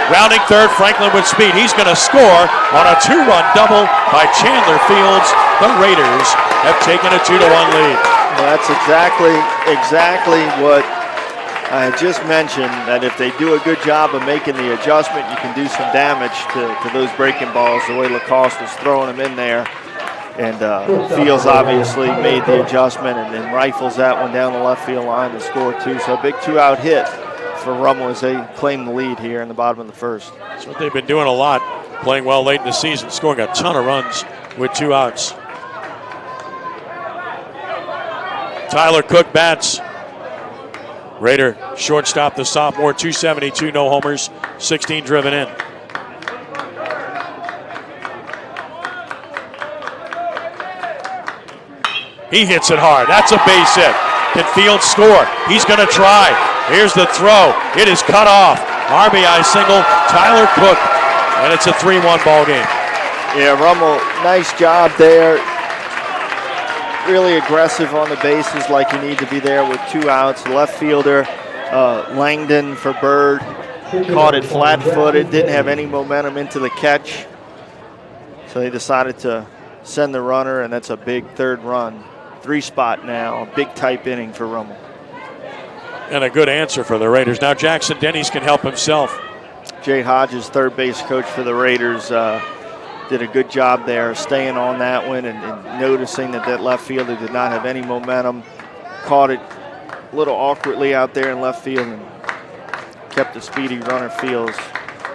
Rounding third, Franklin with speed. He's going to score on a 2-run double by Chandler Fields. The Raiders have taken a 2-1 lead. Well, that's exactly what I had just mentioned, that if they do a good job of making the adjustment, you can do some damage to those breaking balls, the way Lacoste was throwing them in there. And Fields obviously made the adjustment and then rifles that one down the left field line to score 2. So a big 2-out hit for Rummel as they claim the lead here in the bottom of the first. That's what they've been doing a lot, playing well late in the season, scoring a ton of runs with 2 outs. Tyler Cook bats. Raider shortstop, the sophomore, 272, no homers, 16 driven in. He hits it hard. That's a base hit. Can Fields score? He's going to try. Here's the throw. It is cut off. RBI single, Tyler Cook, and it's a 3-1 ball game. Yeah, Rummel, nice job there. Really aggressive on the bases like you need to be there with 2 outs. Left fielder, Langdon for Byrd, caught it flat-footed, didn't have any momentum into the catch. So they decided to send the runner, and that's a big 3rd run. 3-spot now, a big type inning for Rummel. And a good answer for the Raiders. Now Jackson Denny's can help himself. Jay Hodges, third base coach for the Raiders, did a good job there staying on that one and noticing that left fielder did not have any momentum. Caught it a little awkwardly out there in left field and kept the speedy runner Fields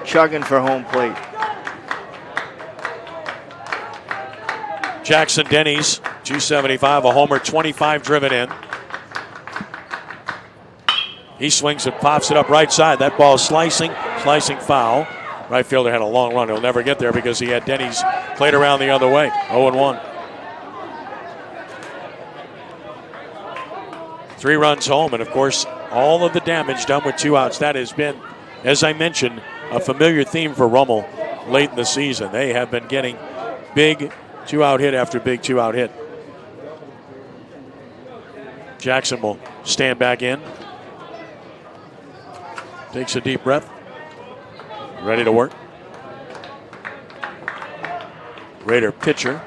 chugging for home plate. Jackson Denny's, 275, a homer, 25 driven in. He swings and pops it up right side. That ball is slicing foul. Right fielder had a long run. He'll never get there because he had Denny's played around the other way. 0-1. 3 runs home, and of course, all of the damage done with 2 outs. That has been, as I mentioned, a familiar theme for Rummel late in the season. They have been getting big 2-out hit after big 2-out hit. Jackson will stand back in. Takes a deep breath. Ready to work. Raider pitcher.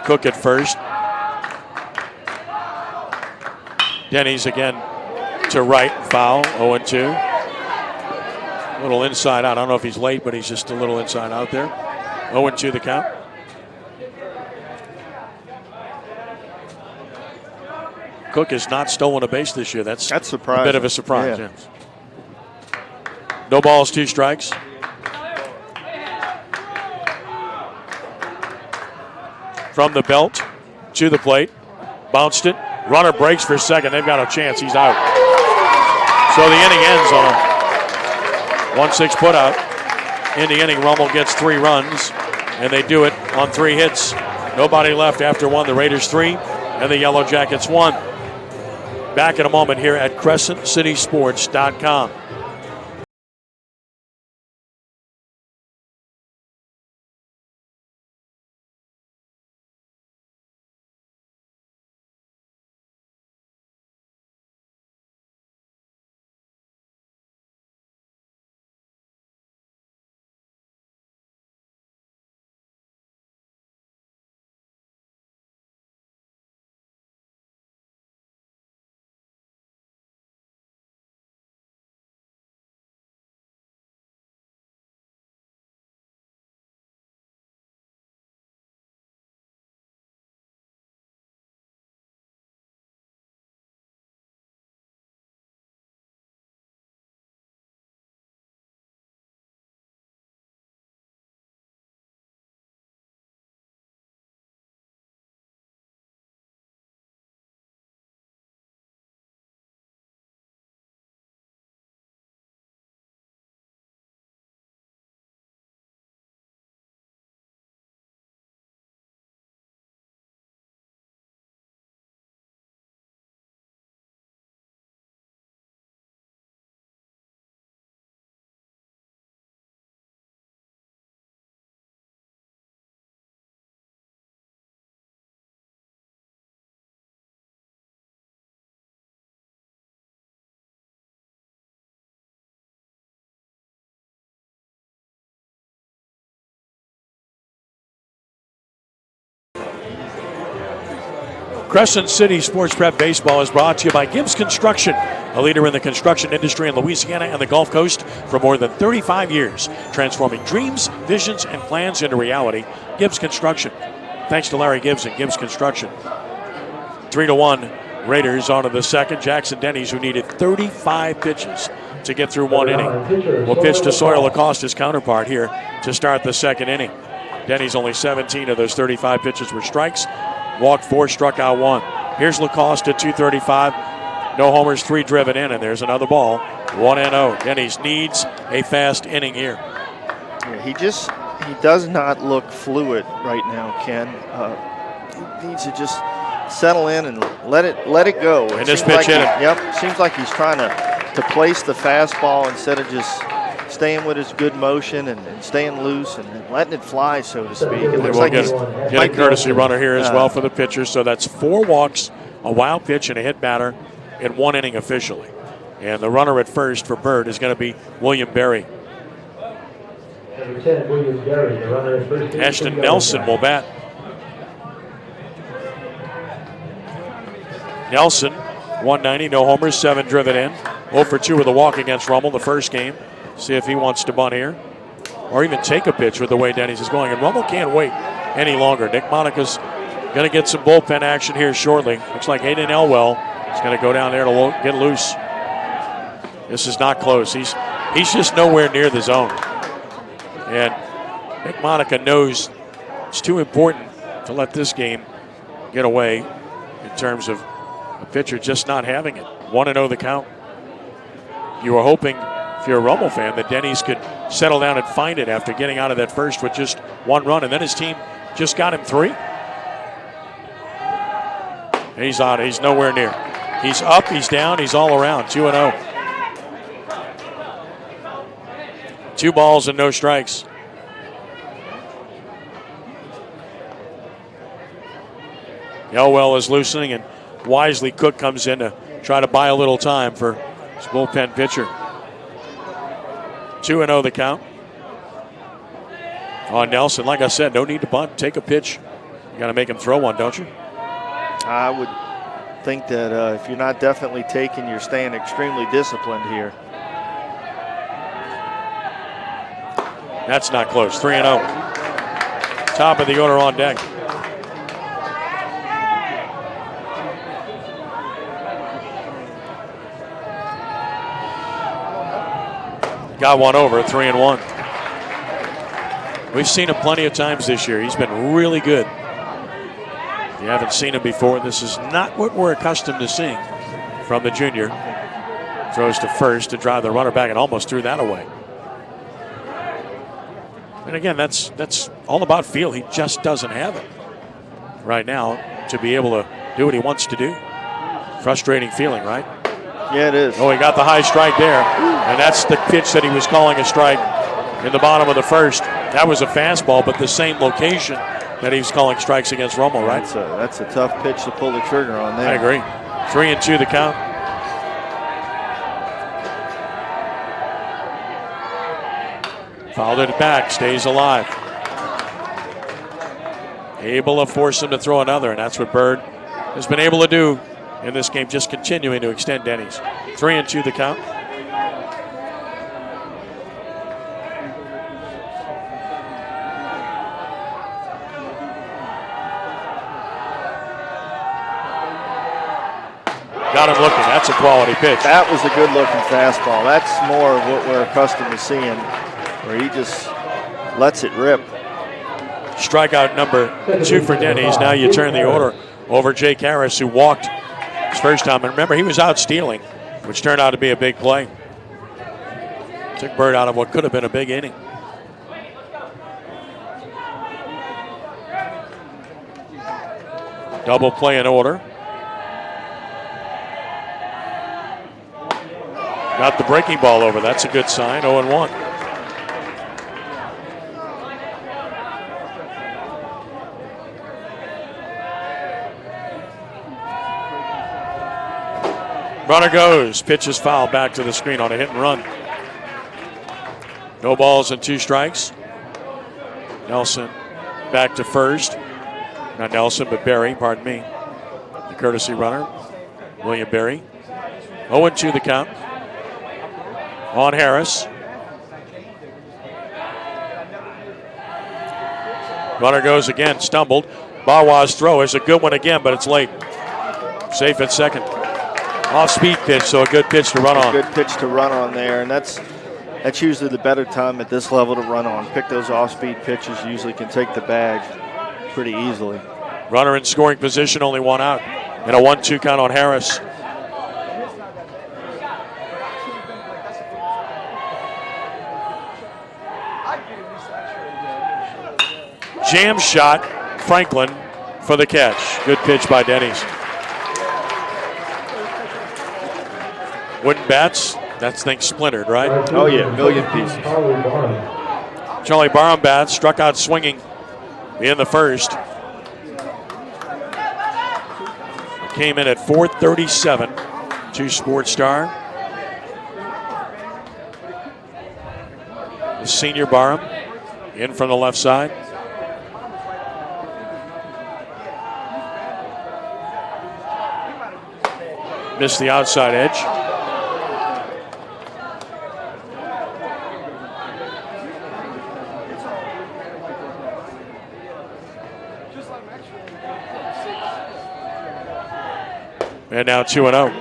Cook at first. Denny's again to right. Foul. 0-2. A little inside out. I don't know if he's late, but he's just a little inside out there. 0-2 the count. Cook has not stolen a base this year. That's surprising. A bit of a surprise. Yeah. Yes. No balls, 2 strikes. From the belt to the plate. Bounced it. Runner breaks for second. They've got a chance. He's out. So the inning ends on a 1-6 putout. In the inning, Rummel gets 3 runs, and they do it on 3 hits. Nobody left after 1. The Raiders 3, and the Yellow Jackets 1. Back in a moment here at CrescentCitySports.com. Crescent City Sports Prep Baseball is brought to you by Gibbs Construction, a leader in the construction industry in Louisiana and the Gulf Coast for more than 35 years, transforming dreams, visions, and plans into reality. Gibbs Construction. Thanks to Larry Gibbs and Gibbs Construction. 3-1 Raiders on to the second. Jackson Denny's, who needed 35 pitches to get through 1 inning, will pitch to Sawyer Lacoste, his counterpart, here to start the second inning. Denny's only 17 of those 35 pitches were strikes. Walked 4, struck out 1. Here's Lacoste at 235. No homers, 3 driven in, and there's another ball. 1-0. Denny's needs a fast inning here. Yeah, he does not look fluid right now, Ken. He needs to just settle in and let it go. And this pitch hit him. Yep, seems like he's trying to place the fastball instead of just staying with his good motion and staying loose and letting it fly, so to speak. It looks like get a courtesy runner here as well for the pitcher. So that's 4 walks, a wild pitch, and a hit batter in 1 inning officially. And the runner at first for Byrd is going to be William Berry. Ashton Nelson will bat. Nelson, 190, no homers, 7 driven in. 0 for 2 with a walk against Rummel the first game. See if he wants to bunt here or even take a pitch with the way Denny's is going. And Rummel can't wait any longer. Nick Monica's going to get some bullpen action here shortly. Looks like Hayden Elwell is going to go down there to get loose. This is not close. He's just nowhere near the zone. And Nick Monica knows it's too important to let this game get away in terms of a pitcher just not having it. 1-0 the count. You were hoping, if you're a Rummel fan, that Denny's could settle down and find it after getting out of that first with just 1 run, and then his team just got him 3. And he's out. He's nowhere near. He's up, he's down, he's all around. 2-0. 2 balls and no strikes. Elwell is loosening, and wisely Cook comes in to try to buy a little time for his bullpen pitcher. 2-0 the count on Nelson. Like I said, no need to bunt. Take a pitch. You got to make him throw one, don't you? I would think that if you're not definitely taking, you're staying extremely disciplined here. That's not close. 3-0. Top of the order on deck. Got one over, 3-1. We've seen him plenty of times this year. He's been really good. If you haven't seen him before, this is not what we're accustomed to seeing from the junior. Throws to first to drive the runner back and almost threw that away. And again, that's all about feel. He just doesn't have it right now to be able to do what he wants to do. Frustrating feeling, right? Yeah, it is. Oh, he got the high strike there. And that's the pitch that he was calling a strike in the bottom of the first. That was a fastball, but the same location that he was calling strikes against Rummel, right? That's a tough pitch to pull the trigger on there. I agree. 3-2 the count. Fouled it back, stays alive. Able to force him to throw another, and that's what Byrd has been able to do in this game, just continuing to extend Denny's. 3-2 the count. Got him looking. That's a quality pitch. That was a good-looking fastball. That's more of what we're accustomed to seeing, where he just lets it rip. Strikeout number 2 for Denny's. Now you turn the order over Jake Harris, who walked his first time. And remember, he was out stealing, which turned out to be a big play. Took Byrd out of what could have been a big inning. Double play in order. Got the breaking ball over. That's a good sign. 0-1. Runner goes. Pitch is foul back to the screen on a hit and run. No balls and 2 strikes. Nelson back to first. Not Nelson, but Berry, pardon me. The courtesy runner, William Berry. 0-2 the count on Harris. Runner goes again, stumbled. Bawa's throw is a good one again, but it's late. Safe at second. Off-speed pitch, so a good pitch to run on. Good pitch to run on there, and that's usually the better time at this level to run on. Pick those off-speed pitches, usually can take the bag pretty easily. Runner in scoring position, only 1 out. And a 1-2 count on Harris. Jam shot, Franklin for the catch. Good pitch by Denny's. Wooden bats, that thing splintered, right? Oh yeah, million pieces. Charlie Barham bats, struck out swinging in the first. Came in at 437 to Sports Star. The senior Barham in from the left side. Missed the outside edge. And now 2-0.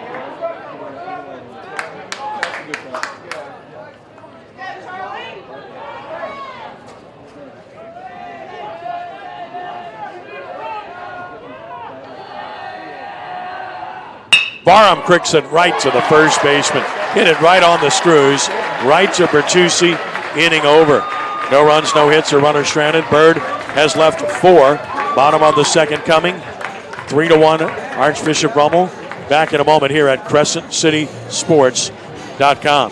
Barham cricks it right to the first baseman. Hit it right on the screws. Right to Bertuzzi. Inning over. No runs, no hits, or runner stranded. Byrd has left 4. Bottom of the second coming. 3-1 Archbishop Rummel. Back in a moment here at CrescentCitySports.com.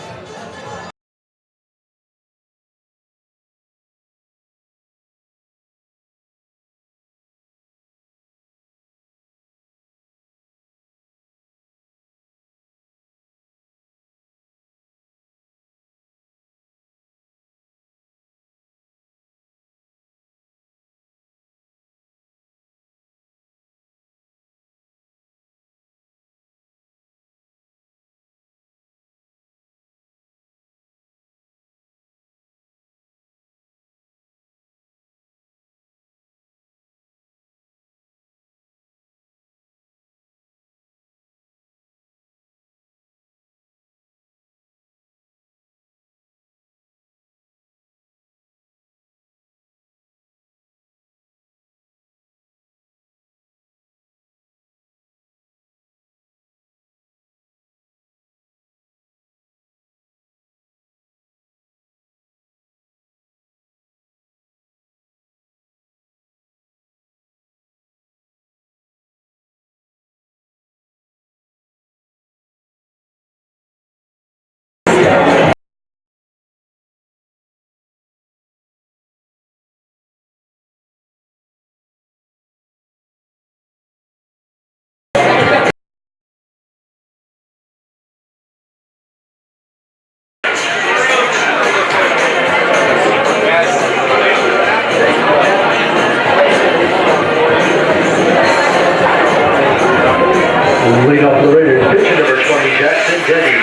Lead off the Raiders, pitcher number 20, Jackson Denny.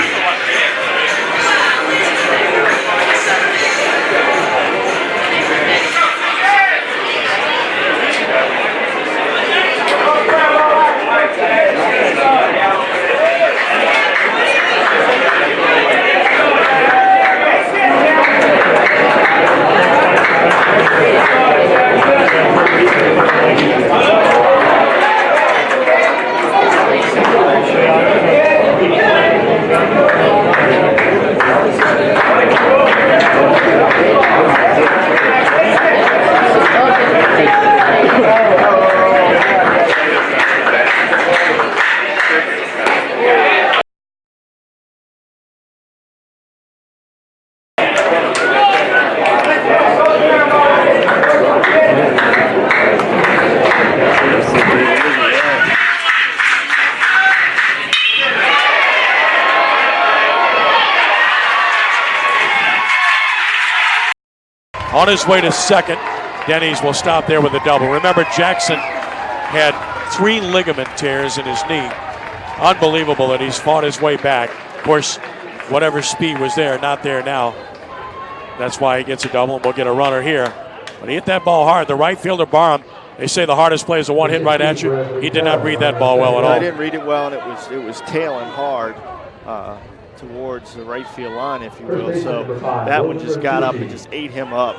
On his way to second, Denny's will stop there with a double. Remember, Jackson had 3 ligament tears in his knee. Unbelievable that he's fought his way back. Of course, whatever speed was there, not there now. That's why he gets a double, and we'll get a runner here. But he hit that ball hard. The right fielder, Barham, they say the hardest play is the one hit right at you. He did not read that ball well at all. I didn't read it well, and it was tailing hard towards the right field line, if you will. So that one just got up and just ate him up.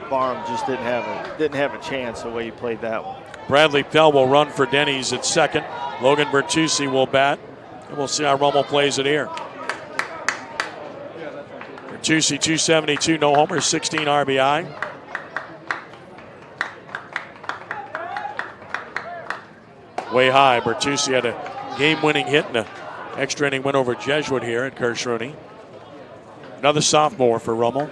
Barham just didn't have a chance the way he played that one. Bradley Pell will run for Denny's at second. Logan Bertuzzi will bat, and we'll see how Rummel plays it here. Bertuzzi, 272, no homers, 16 RBI. way high. Bertucci had a game-winning hit and an extra inning win over Jesuit here at Kershrooney. Another sophomore for Rummel.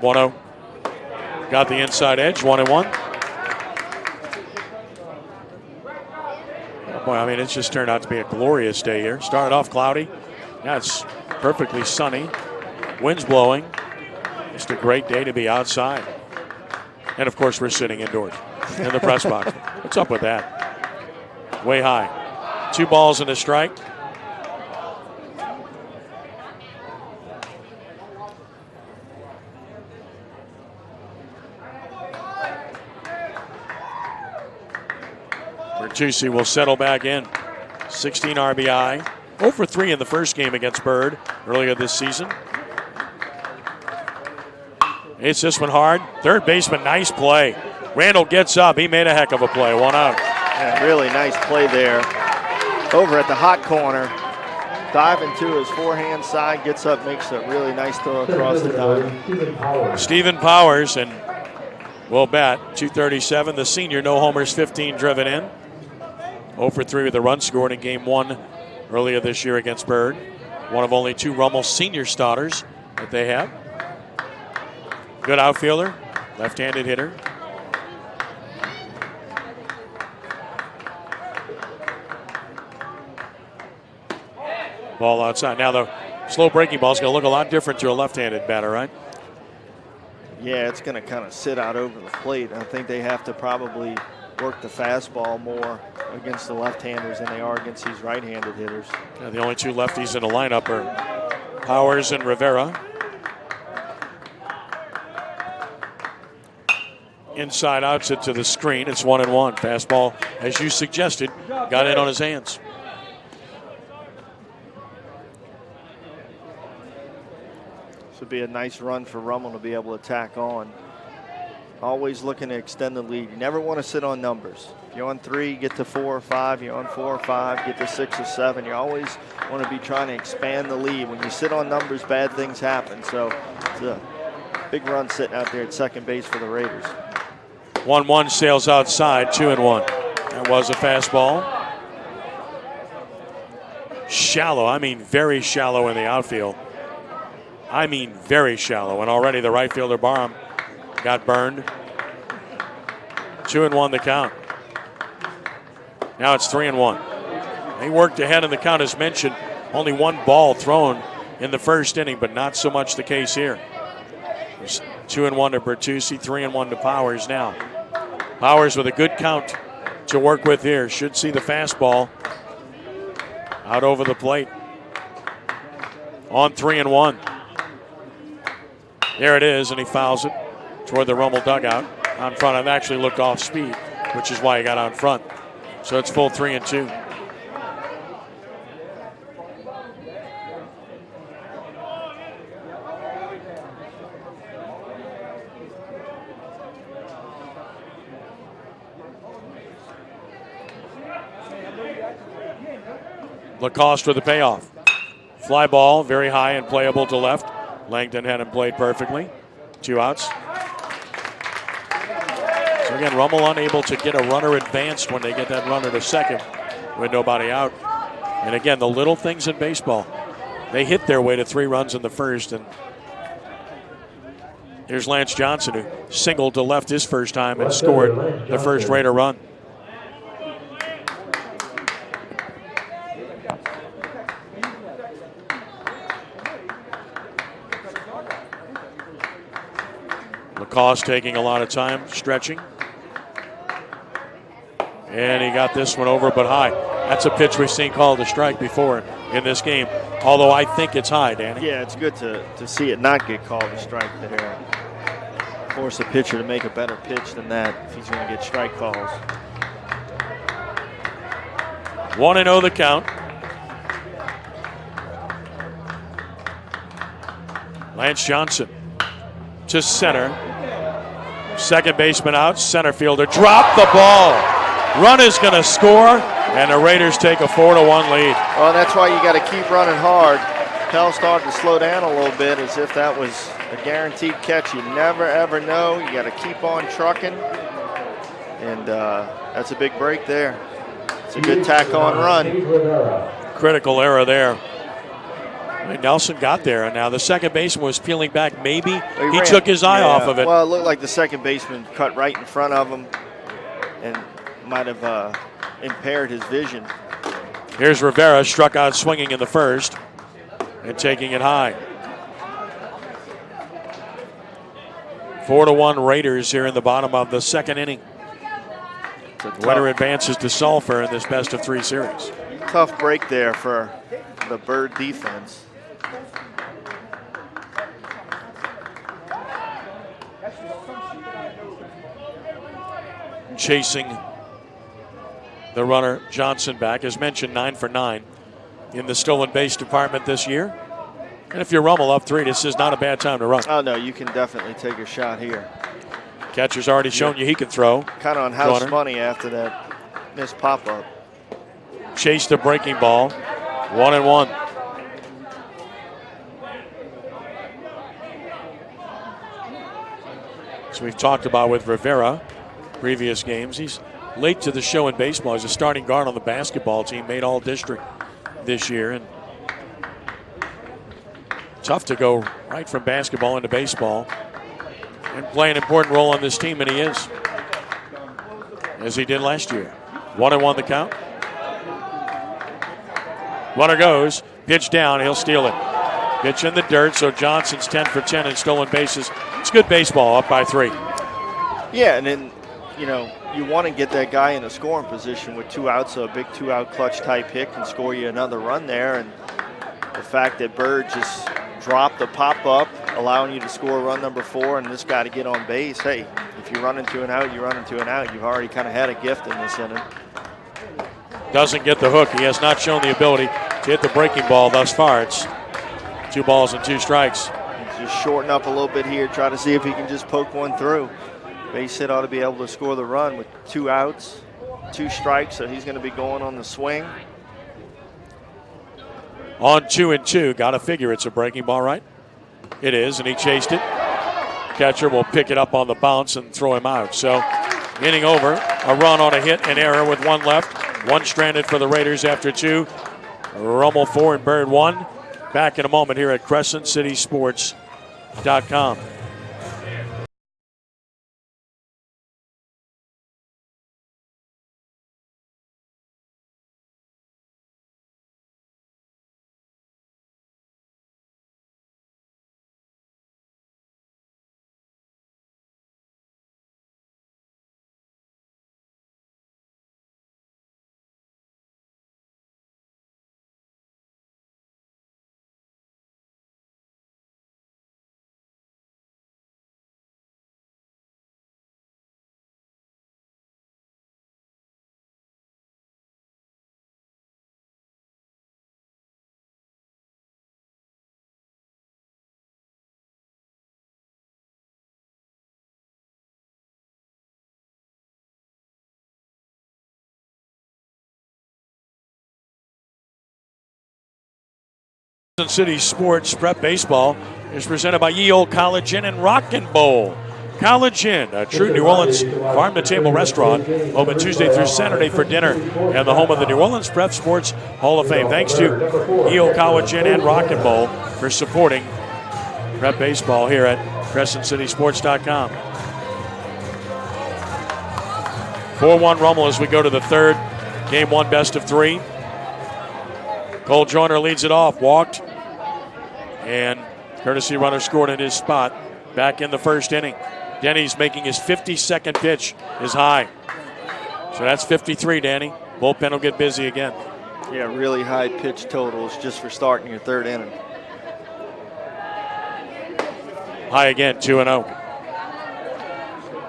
One-0. Got the inside edge, 1-1. Oh boy, I mean, it's just turned out to be a glorious day here. Started off cloudy. Now it's perfectly sunny. Wind's blowing. Just a great day to be outside. And of course, we're sitting indoors in the press box. What's up with that? Way high. 2 balls and a strike. Bertucci will settle back in. 16 RBI. 0 for 3 in the first game against Byrd earlier this season. Hits this one hard. Third baseman, nice play. Randall gets up. He made a heck of a play. 1 out. Yeah, really nice play there. Over at the hot corner. Diving to his forehand side. Gets up, makes a really nice throw across the diamond. Stephen Powers and will bat. 237. The senior, no homers, 15 driven in. 0 for 3 with a run scored in game 1 earlier this year against Byrd. One of only 2 Rummel senior starters that they have. Good outfielder, left-handed hitter. Ball outside. Now the slow breaking ball is going to look a lot different to a left-handed batter, right? Yeah, it's going to kind of sit out over the plate. I think they have to probably work the fastball more against the left-handers than they are against these right-handed hitters. Yeah, the only 2 lefties in the lineup are Powers and Rivera. Inside outs it to the screen. It's 1-1. Fastball, as you suggested, got in on his hands. This would be a nice run for Rummel to be able to tack on. Always looking to extend the lead. You never want to sit on numbers. If you're on 3, get to 4 or 5. You're on 4 or 5, get to 6 or 7. You always want to be trying to expand the lead. When you sit on numbers, bad things happen. So it's a big run sitting out there at second base for the Raiders. 1-1 sails outside, 2-1. That was a fastball. Shallow, I mean very shallow in the outfield. I mean very shallow. And already the right fielder Barham got burned. 2-1 the count. Now it's 3-1. They worked ahead in the count as mentioned. Only 1 ball thrown in the first inning, but not so much the case here. It's 2-1 to Bertucci, 3-1 to Powers now. Powers with a good count to work with here. Should see the fastball out over the plate. On 3-1. There it is, and he fouls it toward the Rummel dugout. Out front, I've actually looked off speed, which is why he got out front. So it's full 3-2. Lacoste with the payoff. Fly ball, very high and playable to left. Langdon had him played perfectly. 2 outs. So again, Rummel unable to get a runner advanced when they get that runner to second with nobody out. And again, the little things in baseball. They hit their way to 3 runs in the first. And here's Lance Johnson, who singled to left his first time and scored the first Raider run. Lacoste taking a lot of time, stretching. And he got this one over but high. That's a pitch we've seen called a strike before in this game, although I think it's high, Danny. Yeah, it's good to see it not get called a strike there. Force a pitcher to make a better pitch than that if he's going to get strike calls. 1-0 the count. Lance Johnson to center. Second baseman out, center fielder dropped the ball. Run is going to score. And the Raiders take a 4-1 lead. Well, that's why you got to keep running hard. Pell started to slow down a little bit as if that was a guaranteed catch. You never, ever know. You got to keep on trucking. And that's a big break there. It's a good tack-on run. Critical error there. Nelson got there, and now the second baseman was peeling back. Maybe he took his eye off of it. Well, it looked like the second baseman cut right in front of him and might have impaired his vision. Here's Rivera, struck out swinging in the first and taking it high. 4-1 Raiders here in the bottom of the second inning. The winner advances to Sulphur in this best-of-3 series. Tough break there for the Byrd defense. Chasing the runner Johnson back. As mentioned, 9 for 9 in the stolen base department this year. And if you're Rummel up 3, this is not a bad time to run. Oh, no, you can definitely take a shot here. Catcher's already shown you he can throw. Kind of on house money after that missed pop-up. Chase the breaking ball. 1-1. So we've talked about with Rivera previous games. He's late to the show in baseball. He's a starting guard on the basketball team, made all district this year. And tough to go right from basketball into baseball and play an important role on this team, and he is, as he did last year. 1-1 the count. Runner goes, pitch down, he'll steal it. Pitch in the dirt, so Johnson's 10 for 10 in stolen bases. It's good baseball, up by 3. Yeah, and then, you know, you want to get that guy in a scoring position with 2 outs, so a big 2-out clutch type hit can score you another run there. And the fact that Byrd just dropped the pop-up, allowing you to score run number 4, and this guy to get on base, hey, if you run into an out, you run into an out. You've already kind of had a gift in this inning. Doesn't get the hook. He has not shown the ability to hit the breaking ball thus far. It's 2 balls and 2 strikes. Just shorten up a little bit here, try to see if he can just poke one through. Base hit ought to be able to score the run with 2 outs, 2 strikes, so he's going to be going on the swing. On 2-2, got to figure it's a breaking ball, right? It is, and he chased it. Catcher will pick it up on the bounce and throw him out. So, inning over, a run on a hit, an error with 1 left. 1 stranded for the Raiders after 2. Rummel 4 and Byrd 1. Back in a moment here at CrescentCitySports.com. Crescent City Sports Prep Baseball is presented by Ye Olde College Inn and Rockin' Bowl. College Inn, a true New Orleans farm-to-table restaurant, open Tuesday through Saturday for dinner, and the home of the New Orleans Prep Sports Hall of Fame. Thanks to Ye Olde College Inn and Rockin' Bowl for supporting prep baseball here at CrescentCitySports.com. 4-1 Rummel as we go to the third. Game 1, best of 3. Cole Joyner leads it off, walked, and courtesy runner scored in his spot back in the first inning. Denny's making his 52nd pitch is high. So that's 53, Danny. Bullpen will get busy again. Yeah, really high pitch totals just for starting your third inning. High again, 2-0.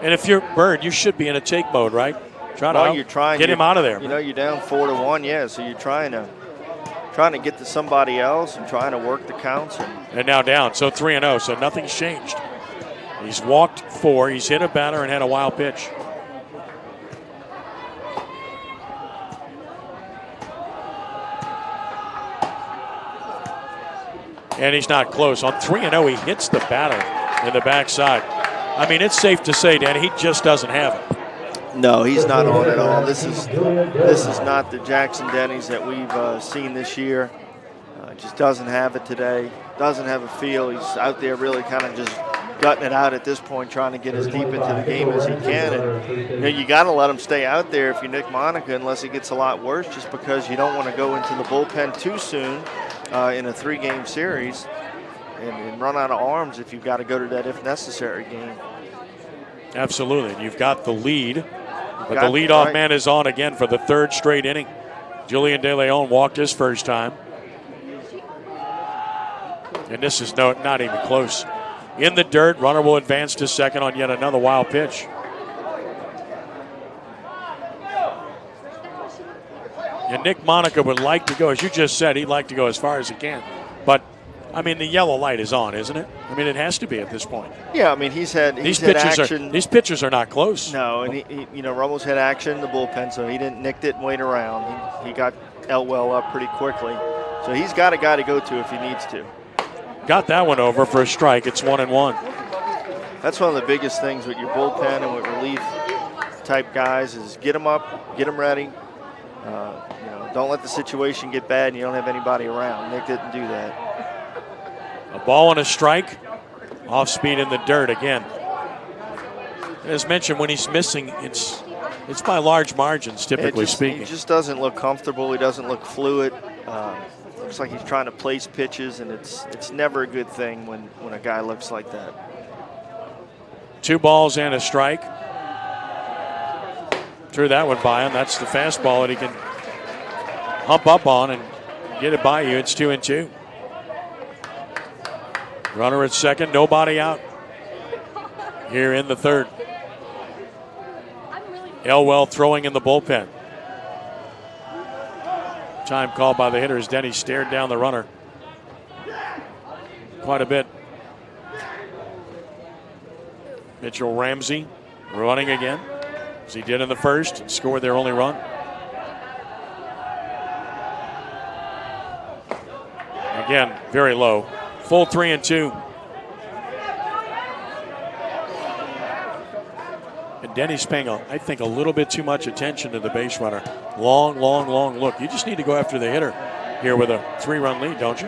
And if you're Byrd, you should be in a take mode, right? Get him out of there. You know, you're down 4-1, yeah, so you're trying to get to somebody else and trying to work the counts. And now down, so 3-0, so nothing's changed. He's walked 4, he's hit a batter and had a wild pitch. And he's not close. On 3-0, he hits the batter in the backside. I mean, it's safe to say, Danny, he just doesn't have it. No, he's not on at all. This is not the Jackson Denny's that we've seen this year. Just doesn't have it today. Doesn't have a feel. He's out there really kind of just gutting it out at this point, trying to get as deep into the game as he can. And you got to let him stay out there if you're Nick Monica, unless it gets a lot worse, just because you don't want to go into the bullpen too soon in a 3-game series and run out of arms if you've got to go to that if necessary game. Absolutely. You've got the lead, but the leadoff man is on again for the 3rd straight inning. Julian De Leon walked his first time. And this is not even close. In the dirt, runner will advance to second on yet another wild pitch. And Nick Monica would like to go, as you just said, he'd like to go as far as he can. But, I mean, the yellow light is on, isn't it? I mean, it has to be at this point. Yeah, I mean, he's had action. These pitchers are not close. No, and he Rummel's had action in the bullpen, so he didn't nicked it and wait around. He got Elwell up pretty quickly. So he's got a guy to go to if he needs to. Got that one over for a strike. It's 1-1. That's one of the biggest things with your bullpen and with relief type guys is get them up, get them ready. Don't let the situation get bad and you don't have anybody around. Nick didn't do that. A ball and a strike. Off speed in the dirt again. As mentioned, when he's missing, it's by large margins, typically speaking. He just doesn't look comfortable. He doesn't look fluid. Looks like he's trying to place pitches, and it's never a good thing when a guy looks like that. 2 balls and a strike. Threw that one by him. That's the fastball that he can hump up on and get it by you. It's 2-2. Runner at second, nobody out here in the 3rd. Elwell throwing in the bullpen. Time called by the hitters. Denny stared down the runner quite a bit. Mitchell Ramsey running again, as he did in the first, and scored their only run. Again, very low. Full 3-2. And Denny's paying, I think, a little bit too much attention to the base runner. Long look. You just need to go after the hitter here with a 3-run lead, don't you?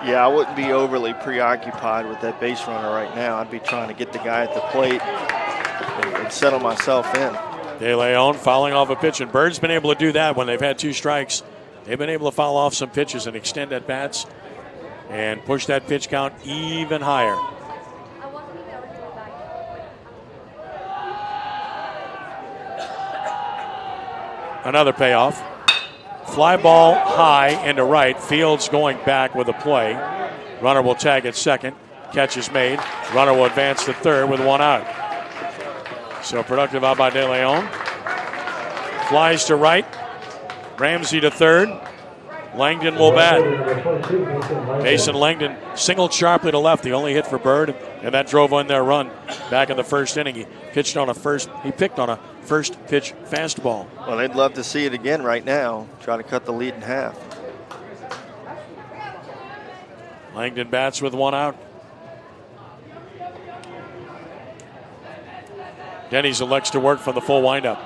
Yeah, I wouldn't be overly preoccupied with that base runner right now. I'd be trying to get the guy at the plate and settle myself in. De Leon fouling off a pitch, and Byrd's been able to do that when they've had 2 strikes. They've been able to foul off some pitches and extend at bats and push that pitch count even higher. Another payoff. Fly ball high into right. Fields going back with a play. Runner will tag at second. Catch is made. Runner will advance to third with 1 out. So productive out by De Leon. Flies to right. Ramsey to third. Langdon will bat. Mason Langdon singled sharply to left. The only hit for Byrd, and that drove on their run back in the first inning. He picked on a first pitch fastball. Well, they'd love to see it again right now. Try to cut the lead in half. Langdon bats with 1 out. Denny's elects to work from the full windup.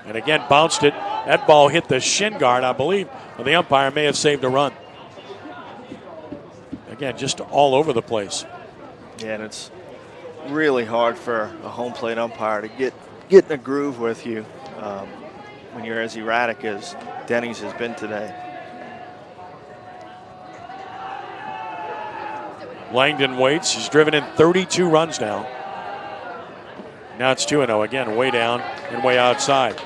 And again, bounced it. That ball hit the shin guard, I believe. And the umpire may have saved a run. Again, just all over the place. Yeah, and it's really hard for a home plate umpire to get in a groove with you when you're as erratic as Denny's has been today. Langdon waits. He's driven in 32 runs now. Now it's 2-0 again, way down and way outside.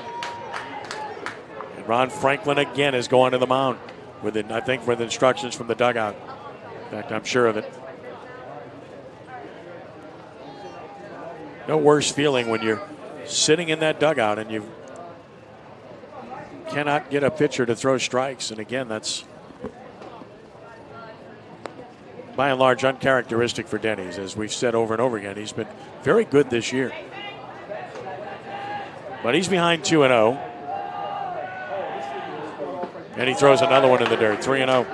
And Ron Franklin again is going to the mound with instructions from the dugout. In fact, I'm sure of it. No worse feeling when you're sitting in that dugout and you cannot get a pitcher to throw strikes. And again, that's by and large uncharacteristic for Denny's. As we've said over and over again, he's been very good this year. But he's behind 2-0. And he throws another one in the dirt, 3-0.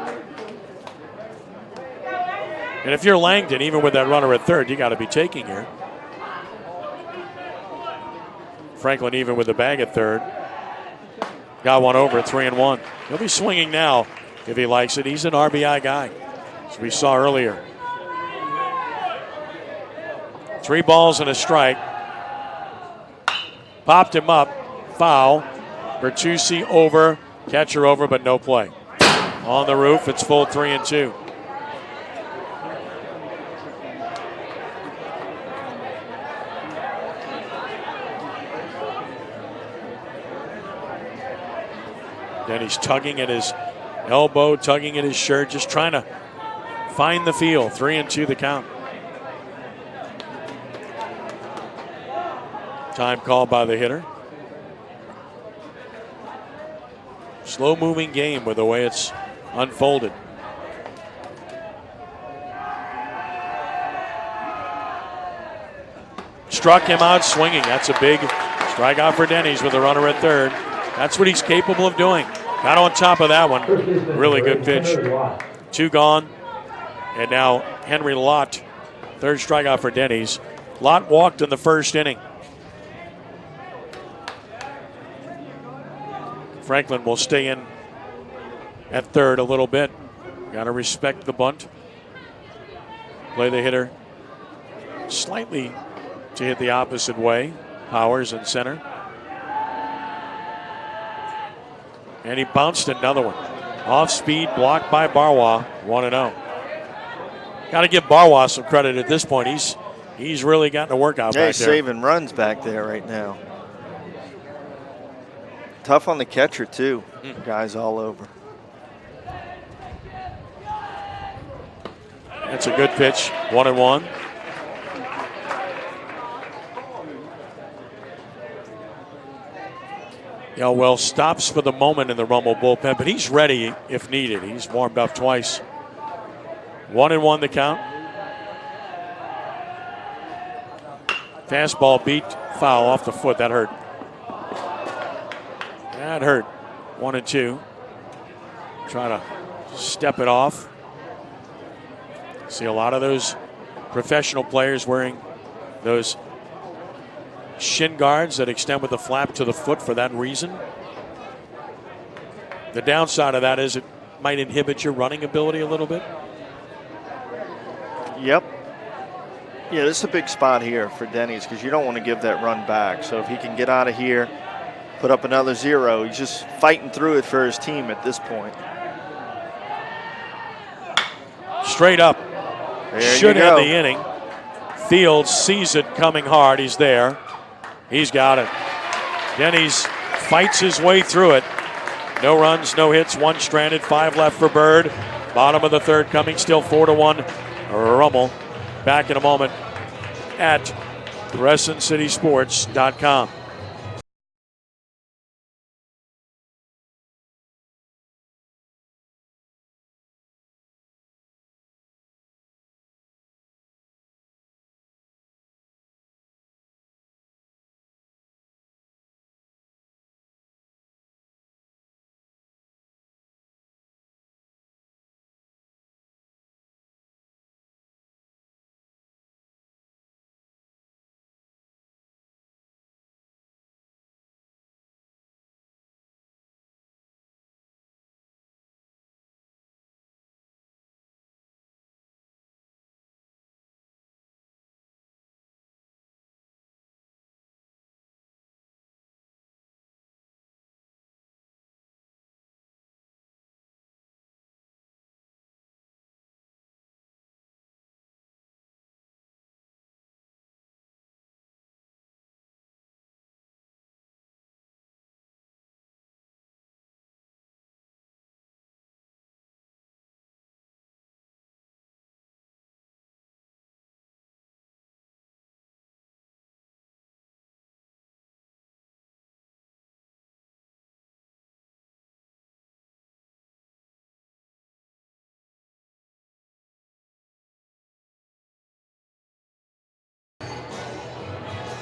And if you're Langdon, even with that runner at third, you got to be taking here. Franklin even with the bag at third. Got one over at 3-1. He'll be swinging now if he likes it. He's an RBI guy, as we saw earlier. 3 balls and a strike. Popped him up. Foul. Bertucci over. Catcher over, but no play. On the roof, it's full 3-2. Then he's tugging at his elbow, tugging at his shirt, just trying to find the feel. 3-2 the count. Time called by the hitter. Slow moving game with the way it's unfolded. Struck him out swinging. That's a big strikeout for Denny's with a runner at third. That's what he's capable of doing. Got on top of that one. Really good pitch. 2 gone. And now Henry Lott, third strikeout for Denny's. Lott walked in the first inning. Franklin will stay in at third a little bit. Got to respect the bunt. Play the hitter slightly to hit the opposite way. Powers in center. And he bounced another one. Off speed, blocked by Barwa. 1-0. Got to give Barwa some credit at this point. He's really gotten a workout back there. He's saving runs back there right now. Tough on the catcher, too. Guys all over. That's a good pitch. 1-1. Well, stops for the moment in the Rummel bullpen, but he's ready if needed. He's warmed up twice. 1-1 the count. Fastball beat, foul off the foot. That hurt. That hurt. 1-2. Trying to step it off. See a lot of those professional players wearing those shin guards that extend with the flap to the foot for that reason. The downside of that is it might inhibit your running ability a little bit. Yep. Yeah, this is a big spot here for Denny's because you don't want to give that run back. So if he can get out of here, put up another 0, he's just fighting through it for his team at this point. Straight up. There Should you end go. the inning. Fields sees it coming hard. He's there. He's got it. Denny's fights his way through it. No runs, no hits, 1 stranded, 5 left for Byrd. Bottom of the third coming, still 4-1. Rummel back in a moment at CrescentCitySports.com.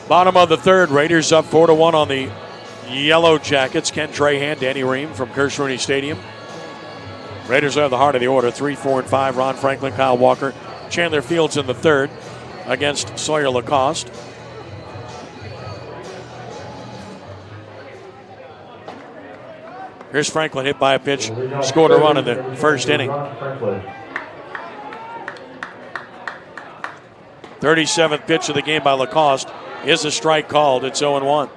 Bottom of the third, Raiders up 4-1 on the Yellow Jackets. Ken Trahan, Danny Ream from Kirsch-Rooney Stadium. Raiders are at the heart of the order. 3, 4, and 5. Ron Franklin, Kyle Walker, Chandler Fields in the third against Sawyer Lacoste. Here's Franklin, hit by a pitch, scored a run in the first inning. 37th pitch of the game by Lacoste is a strike called. It's 0-1.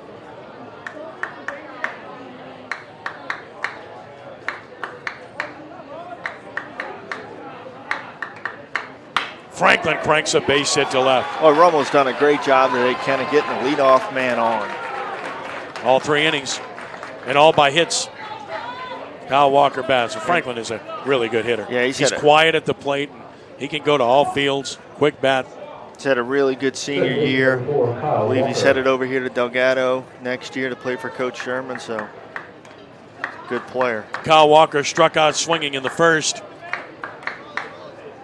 Franklin cranks a base hit to left. Well, Rummel's done a great job today kind of getting the leadoff man on. All 3 innings, and all by hits. Kyle Walker bats. So Franklin is a really good hitter. Yeah, he's quiet at the plate. He can go to all fields. Quick bat. He's had a really good senior year. I believe he's headed over here to Delgado next year to play for Coach Sherman, so good player. Kyle Walker struck out swinging in the first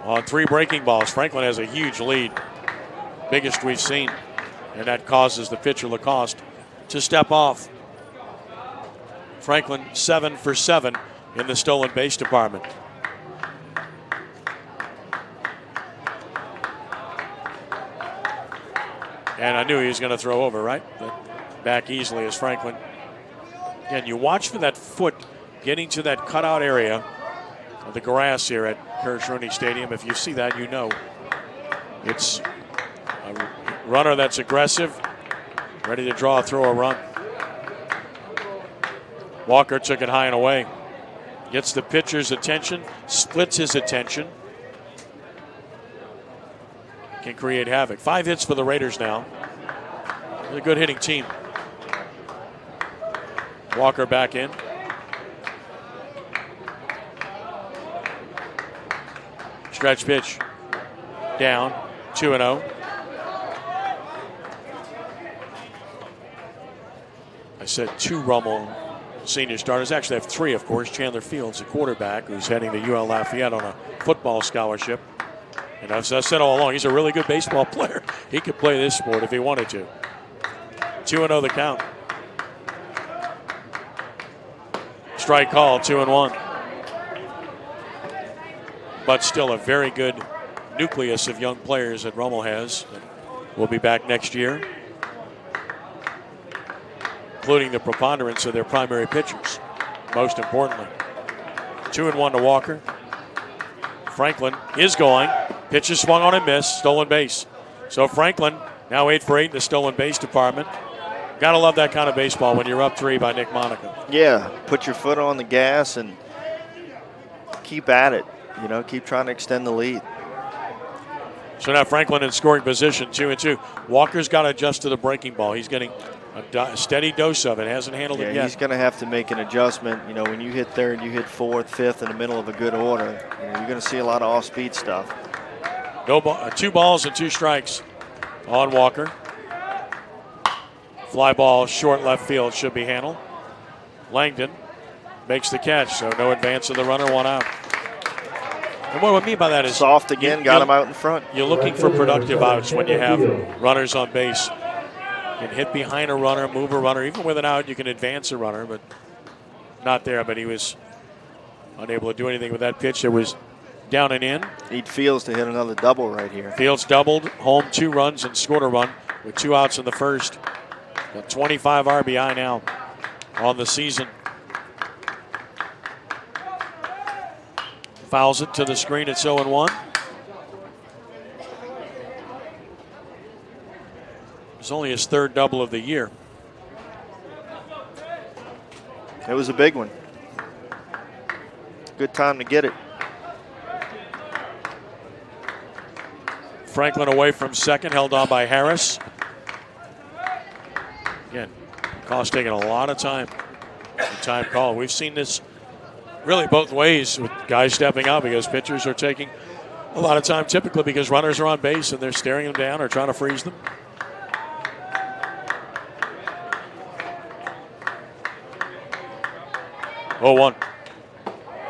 on 3 breaking balls. Franklin has a huge lead, biggest we've seen, and that causes the pitcher Lacoste to step off. Franklin 7 for 7 in the stolen base department. And I knew he was going to throw over, right? But back easily as Franklin. Again, you watch for that foot getting to that cutout area of the grass here at Kirsch-Rooney Stadium. If you see that, you know it's a runner that's aggressive, ready to draw, throw a run. Walker took it high and away. Gets the pitcher's attention, splits his attention. Can create havoc. 5 hits for the Raiders now. They're a good hitting team. Walker back in. Stretch pitch. Down. 2-0. I said 2 Rummel senior starters. Actually, I have 3, of course. Chandler Fields, a quarterback who's heading to UL Lafayette on a football scholarship. And as I said all along, he's a really good baseball player. He could play this sport if he wanted to. 2-0 the count. Strike call, 2-1. But still a very good nucleus of young players that Rummel has. Will be back next year, including the preponderance of their primary pitchers, most importantly. 2-1 to Walker. Franklin is going. Pitch is swung on and missed. Stolen base. So Franklin now 8 for 8 in the stolen base department. Got to love that kind of baseball when you're up 3 by Nick Monica. Yeah, put your foot on the gas and keep at it. You know, keep trying to extend the lead. So now Franklin in scoring position, 2-2. Walker's got to adjust to the breaking ball. He's getting a steady dose of it. Hasn't handled it yet. He's going to have to make an adjustment. You know, when you hit third, you hit fourth, fifth in the middle of a good order. You know, you're going to see a lot of off-speed stuff. 2 balls and 2 strikes on Walker. Fly ball, short left field, should be handled. Langdon makes the catch, so no advance of the runner, 1 out. And what I mean by that is soft again, got him out in front. You're looking for productive outs when you have runners on base. You can hit behind a runner, move a runner. Even with an out, you can advance a runner, but not there. But he was unable to do anything with that pitch. It was down and in. Need Fields to hit another double right here. Fields doubled, home 2 runs, and scored a run with 2 outs in the first. Got 25 RBI now on the season. Fouls it to the screen. It's 0-1. It's only his 3rd double of the year. It was a big one. Good time to get it. Franklin away from second, held on by Harris. Again, Cost taking a lot of time. Time call. We've seen this really both ways with guys stepping out because pitchers are taking a lot of time typically because runners are on base and they're staring them down or trying to freeze them. Oh, 1.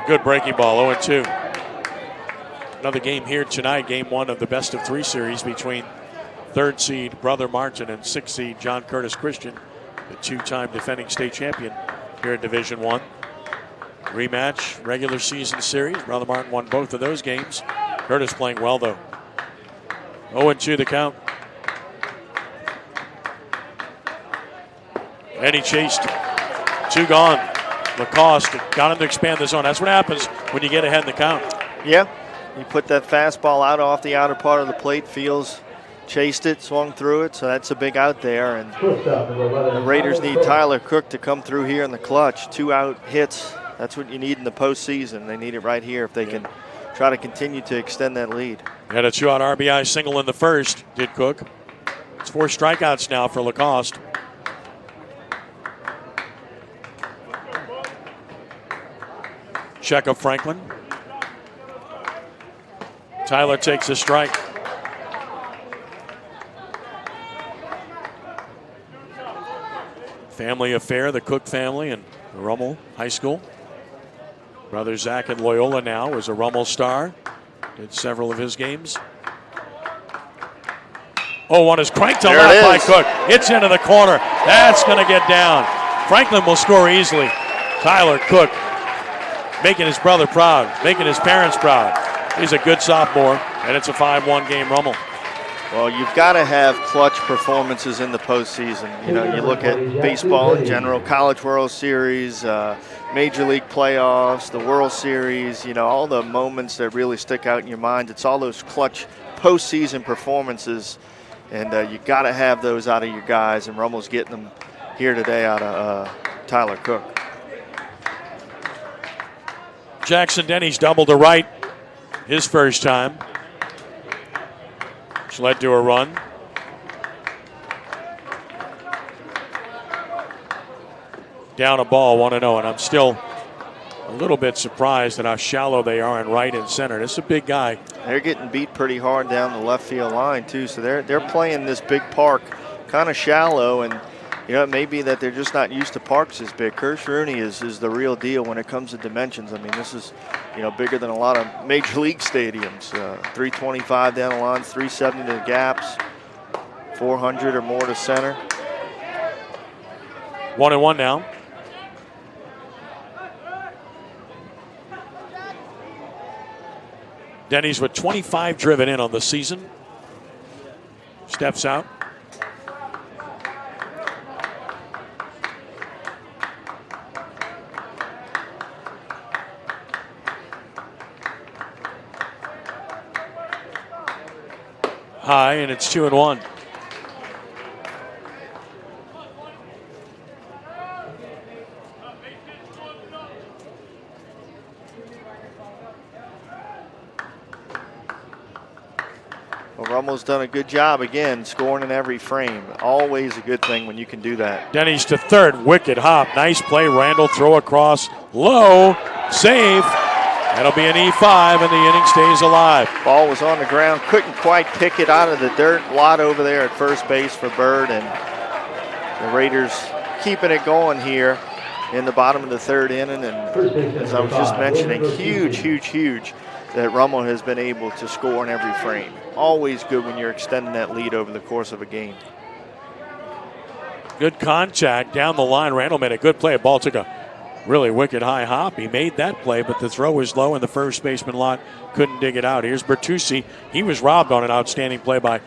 Good breaking ball, 0-2. Another game here tonight, game 1 of the best of 3 series between 3rd seed Brother Martin and 6th seed John Curtis Christian, the 2-time defending state champion here in Division 1. Rematch, regular season series. Brother Martin won both of those games. Curtis playing well, though. 0-2 the count. And he chased. 2 gone. Lacoste got him to expand the zone. That's what happens when you get ahead in the count. Yeah, you put that fastball out off the outer part of the plate. Fields chased it, swung through it, so that's a big out there. And the Raiders need Tyler Cook to come through here in the clutch. 2 out hits. That's what you need in the postseason. They need it right here if they can try to continue to extend that lead. Had a 2-out RBI single in the first, did Cook. It's 4 strikeouts now for Lacoste. Check of Franklin. Tyler takes a strike. Family affair, the Cook family and Rummel High School. Brother Zach at Loyola now is a Rummel star. Did several of his games. 0-1 is cranked to left by Cook. It's into the corner. That's going to get down. Franklin will score easily. Tyler Cook making his brother proud, making his parents proud. He's a good sophomore, and it's a 5-1 game Rummel. Well, you've got to have clutch performances in the postseason. You know, you look at baseball in general, College World Series, Major League playoffs, the World Series, you know, all the moments that really stick out in your mind. It's all those clutch postseason performances, and you got to have those out of your guys, and Rummel's getting them here today out of Tyler Cook. Jackson Denny's double to right his first time, which led to a run. Down a ball, 1-0, and I'm still a little bit surprised at how shallow they are in right and center. This is a big guy. They're getting beat pretty hard down the left field line too, so they're playing this big park kind of shallow, and you know, it may be that they're just not used to parks this big. Kirsch-Rooney is the real deal when it comes to dimensions. I mean, this is, you know, bigger than a lot of major league stadiums. 325 down the lines, 370 to the gaps, 400 or more to center. 1-1 now. Denny's with 25 driven in on the season. Steps out. High, and it's 2-1. Well, Rummel's done a good job again, scoring in every frame. Always a good thing when you can do that. Denny's to third, wicked hop. Nice play, Randall throw across, low, save. That'll be an E5, and the inning stays alive. Ball was on the ground, couldn't quite pick it out of the dirt lot over there at first base for Byrd, and the Raiders keeping it going here in the bottom of the third inning. And as I was just mentioning, huge that Rummel has been able to score in every frame. Always good when you're extending that lead over the course of a game. Good contact down the line. Randall made a good play. Ball took a really wicked high hop. He made that play, but the throw was low and the first baseman lot couldn't dig it out. Here's Bertucci. He was robbed on an outstanding play by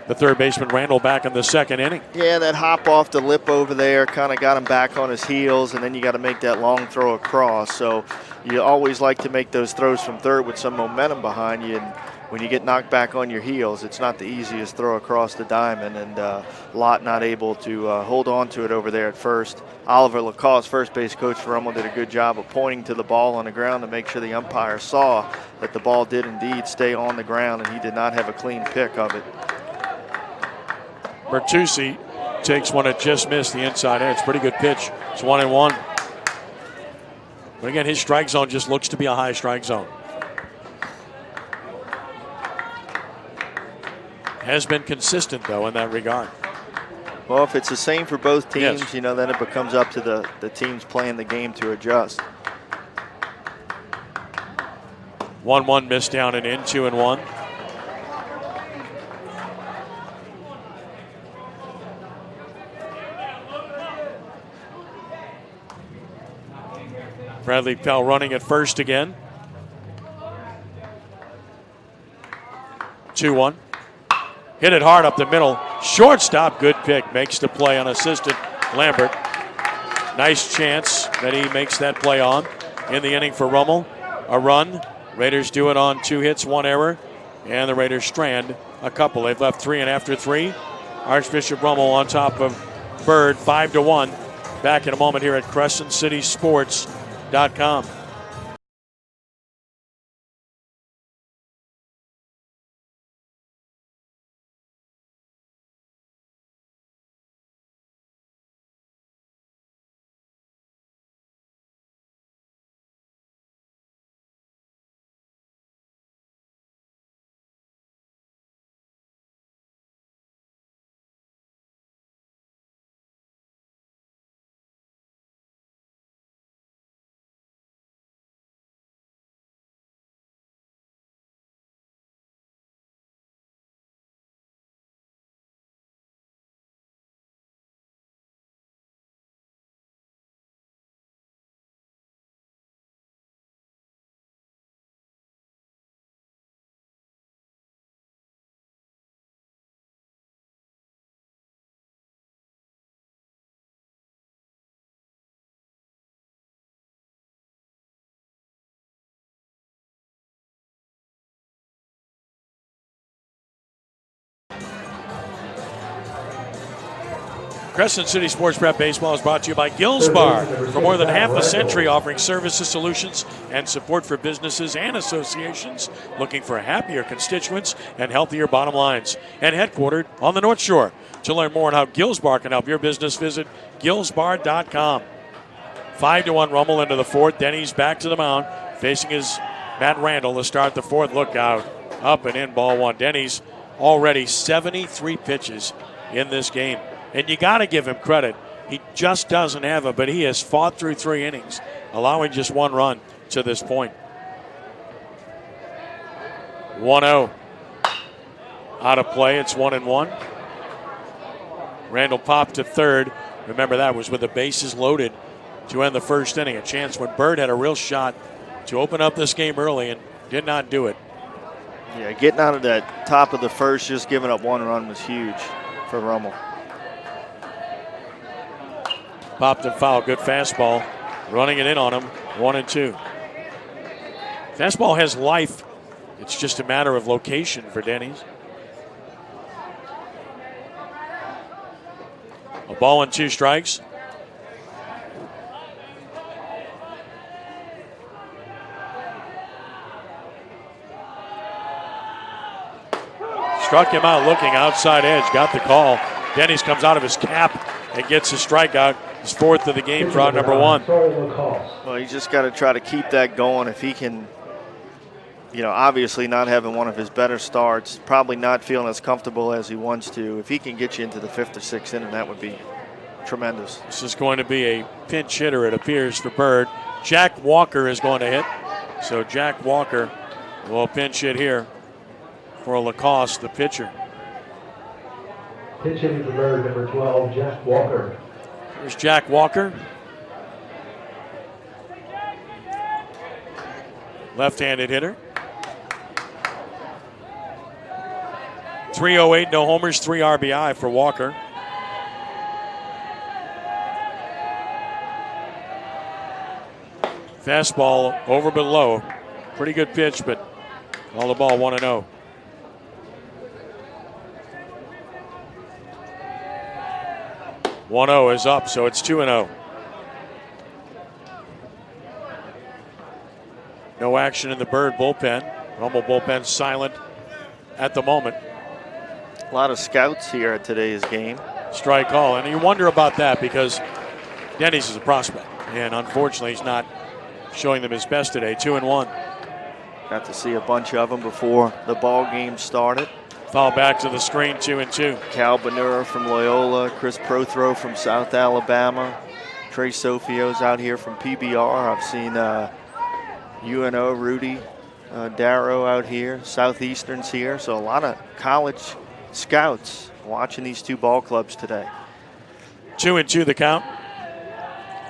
the third baseman Randall back in the second inning. Yeah, that hop off the lip over there kind of got him back on his heels, and then you got to make that long throw across. So you always like to make those throws from third with some momentum behind you, and when you get knocked back on your heels, it's not the easiest throw across the diamond, and Lott not able to hold on to it over there at first. Oliver Lacoste, first base coach for Rummel, did a good job of pointing to the ball on the ground to make sure the umpire saw that the ball did indeed stay on the ground, and he did not have a clean pick of it. Bertucci takes one that just missed the inside edge. Pretty good pitch. It's 1-1. But again, his strike zone just looks to be a high strike zone. Has been consistent, though, in that regard. Well, if it's the same for both teams, yes, you know, then it becomes up to the teams playing the game to adjust. 1-1 missed down and in, 2-1. Bradley Pell running at first again. 2-1. Hit it hard up the middle. Shortstop, good pick. Makes the play unassisted. Lambert. Nice chance that he makes that play on in the inning for Rummel. A run. Raiders do it on 2 hits, 1 error. And the Raiders strand a couple. They've left 3, and after 3, Archbishop Rummel on top of Byrd, 5-1. Back in a moment here at CrescentCitySports.com. Crescent City Sports Prep Baseball is brought to you by Gills Bar. For more than half a century, offering services, solutions, and support for businesses and associations looking for happier constituents and healthier bottom lines. And headquartered on the North Shore. To learn more on how Gills Bar can help your business, visit gillsbar.com. 5-1 Rummel into the 4th. Denny's back to the mound, facing his Matt Randall to start the 4th. Look out. Up and in, ball 1. Denny's already 73 pitches in this game. And you got to give him credit. He just doesn't have it, but he has fought through 3 innings, allowing just 1 run to this point. 1-0. Out of play, it's 1-1. Randall popped to 3rd. Remember, that was with the bases loaded to end the 1st inning. A chance when Byrd had a real shot to open up this game early and did not do it. Yeah, getting out of that top of the 1st, just giving up 1 run was huge for Rummel. Popped and foul, good fastball. Running it in on him, 1-2. Fastball has life. It's just a matter of location for Denny's. A ball and 2 strikes. Struck him out looking outside edge, got the call. Denny's comes out of his cap and gets a strikeout. His 4th of the game for out number 1. Well, he's just got to try to keep that going. If he can, obviously not having one of his better starts, probably not feeling as comfortable as he wants to. If he can get you into the 5th or 6th inning, that would be tremendous. This is going to be a pinch hitter, it appears, for Byrd. Jack Walker is going to hit. So Jack Walker will pinch hit here for Lacoste, the pitcher. Pitch hitting for Byrd, number 12, Jack Walker. There's Jack Walker. Left-handed hitter. 308, no homers, 3 RBI for Walker. Fastball over but low. Pretty good pitch, but all the ball 1-0. One-0 is up, so it's 2-0. No action in the Byrd bullpen. Rummel bullpen silent at the moment. A lot of scouts here at today's game. Strike call, and you wonder about that because Denny's is a prospect, and unfortunately he's not showing them his best today. 2-1. Got to see a bunch of them before the ball game started. Foul back to the screen, 2-2. Cal Benura from Loyola, Chris Prothro from South Alabama, Trey Sofio's out here from PBR. I've seen UNO, Rudy, Darrow out here, Southeastern's here. So a lot of college scouts watching these 2 ball clubs today. 2-2 the count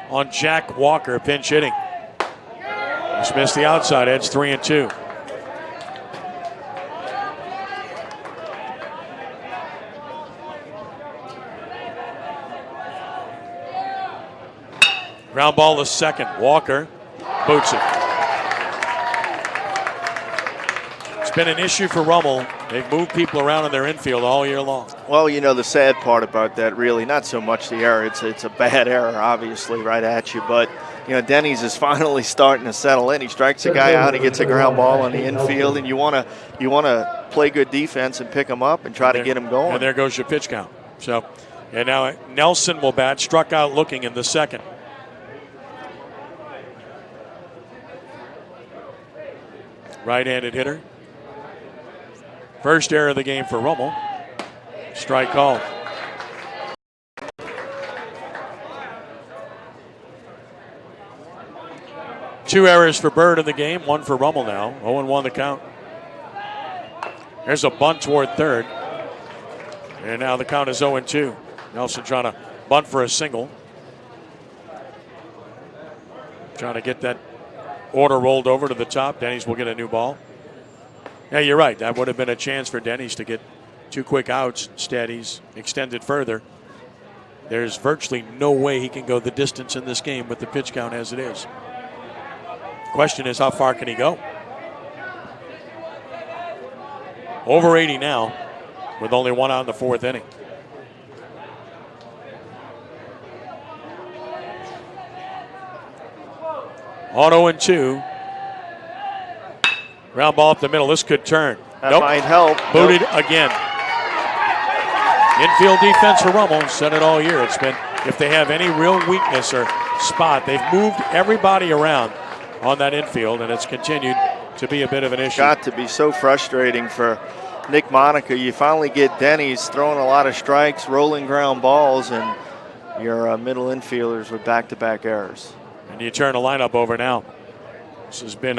on Jack Walker, pinch hitting. Just missed the outside edge, 3-2. Ground ball to second. Walker boots it. It's been an issue for Rummel. They've moved people around in their infield all year long. Well, you know, the sad part about that, really, not so much the error. It's a bad error, obviously, right at you. But, you know, Denny's is finally starting to settle in. He strikes a guy out. He gets a ground ball on the infield. And you want to play good defense and pick him up and try to get him going. And there goes your pitch count. So, and now Nelson will bat. Struck out looking in the second. Right-handed hitter. First error of the game for Rummel. Strike called. Two errors for Byrd in the game, one for Rummel now. 0-1 the count. There's a bunt toward third. And now the count is 0-2. Nelson trying to bunt for a single. Trying to get that order rolled over to the top. Denny's will get a new ball. Yeah, you're right. That would have been a chance for Denny's to get 2 quick outs. Instead, he's extended further. There's virtually no way he can go the distance in this game with the pitch count as it is. Question is, how far can he go? Over 80 now, with only 1 out in the 4th inning. On 0-2. Ground ball up the middle. This could turn. That might help. Booted again. Infield defense for Rummel. Said it all year. It's been, if they have any real weakness or spot, they've moved everybody around on that infield, and it's continued to be a bit of an issue. Got to be so frustrating for Nick Monica. You finally get Denny's throwing a lot of strikes, rolling ground balls, and your middle infielders with back-to-back errors. And you turn the lineup over now. This has been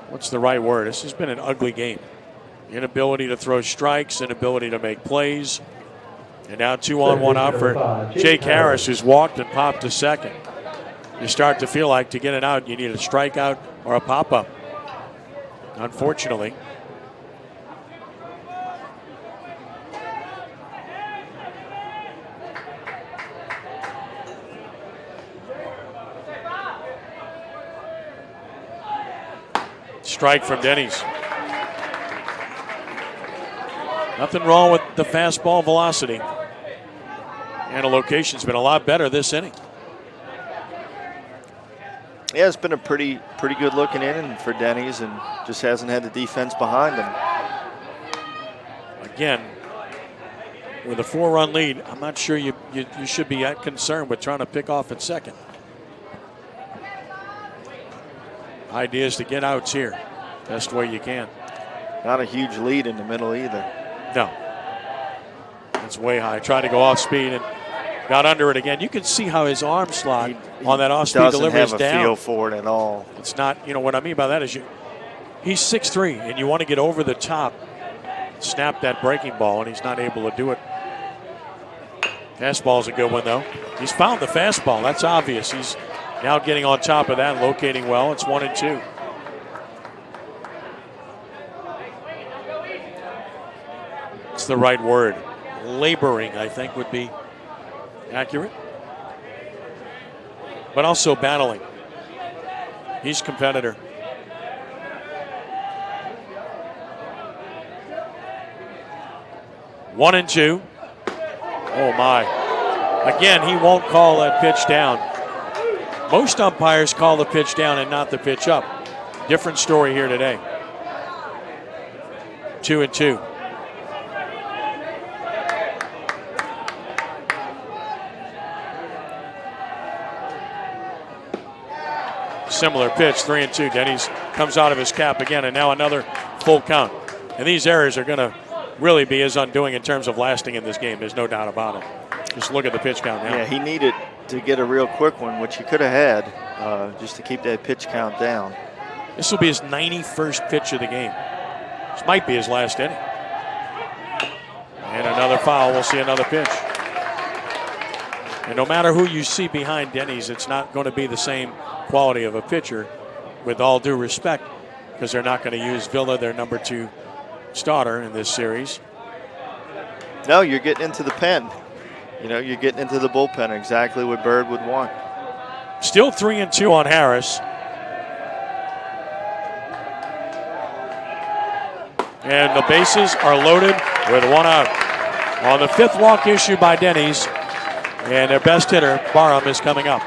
what's the right word? This has been an ugly game. Inability to throw strikes, inability to make plays. And now 2-on-1 out for Jake Harris, who's walked and popped to second. You start to feel like to get it out, you need a strikeout or a pop-up. Unfortunately. Strike from Denny's. Nothing wrong with the fastball velocity. And the location's been a lot better this inning. Yeah, it's been a pretty good looking inning for Denny's, and just hasn't had the defense behind him. Again, with a 4-run lead, I'm not sure you should be that concerned with trying to pick off at second. Idea is to get outs here, best way you can. Not a huge lead in the middle either. No, it's way high. Tried to go off speed and got under it again. You can see how his arm slot on that off-speed delivery is down. Doesn't have a feel for it at all. It's not, what I mean by that is he's 6'3", and you want to get over the top, snap that breaking ball, and he's not able to do it. Fastball's a good one, though. He's found the fastball. That's obvious. He's now getting on top of that, locating well. It's 1-2. It's the right word. Laboring, I think, would be accurate. But also battling. He's competitor. One and two. Oh my. Again, he won't call that pitch down. Most umpires call the pitch down and not the pitch up. Different story here today. 2-2. Similar pitch, 3-2. Denny's comes out of his cap again, and now another full count. And these errors are going to really be his undoing in terms of lasting in this game. There's no doubt about it. Just look at the pitch count now. Yeah, he needed to get a real quick one, which he could have had, just to keep that pitch count down. This will be his 91st pitch of the game. This might be his last inning. And another foul. We'll see another pitch. And no matter who you see behind Denny's, it's not going to be the same quality of a pitcher, with all due respect, because they're not going to use Villa, their number 2 starter in this series. No, you're getting into the pen. You're getting into the bullpen, exactly what Byrd would want. Still 3-2 on Harris. And the bases are loaded with one out. On the 5th walk issued by Denny's, and their best hitter, Barham, is coming up.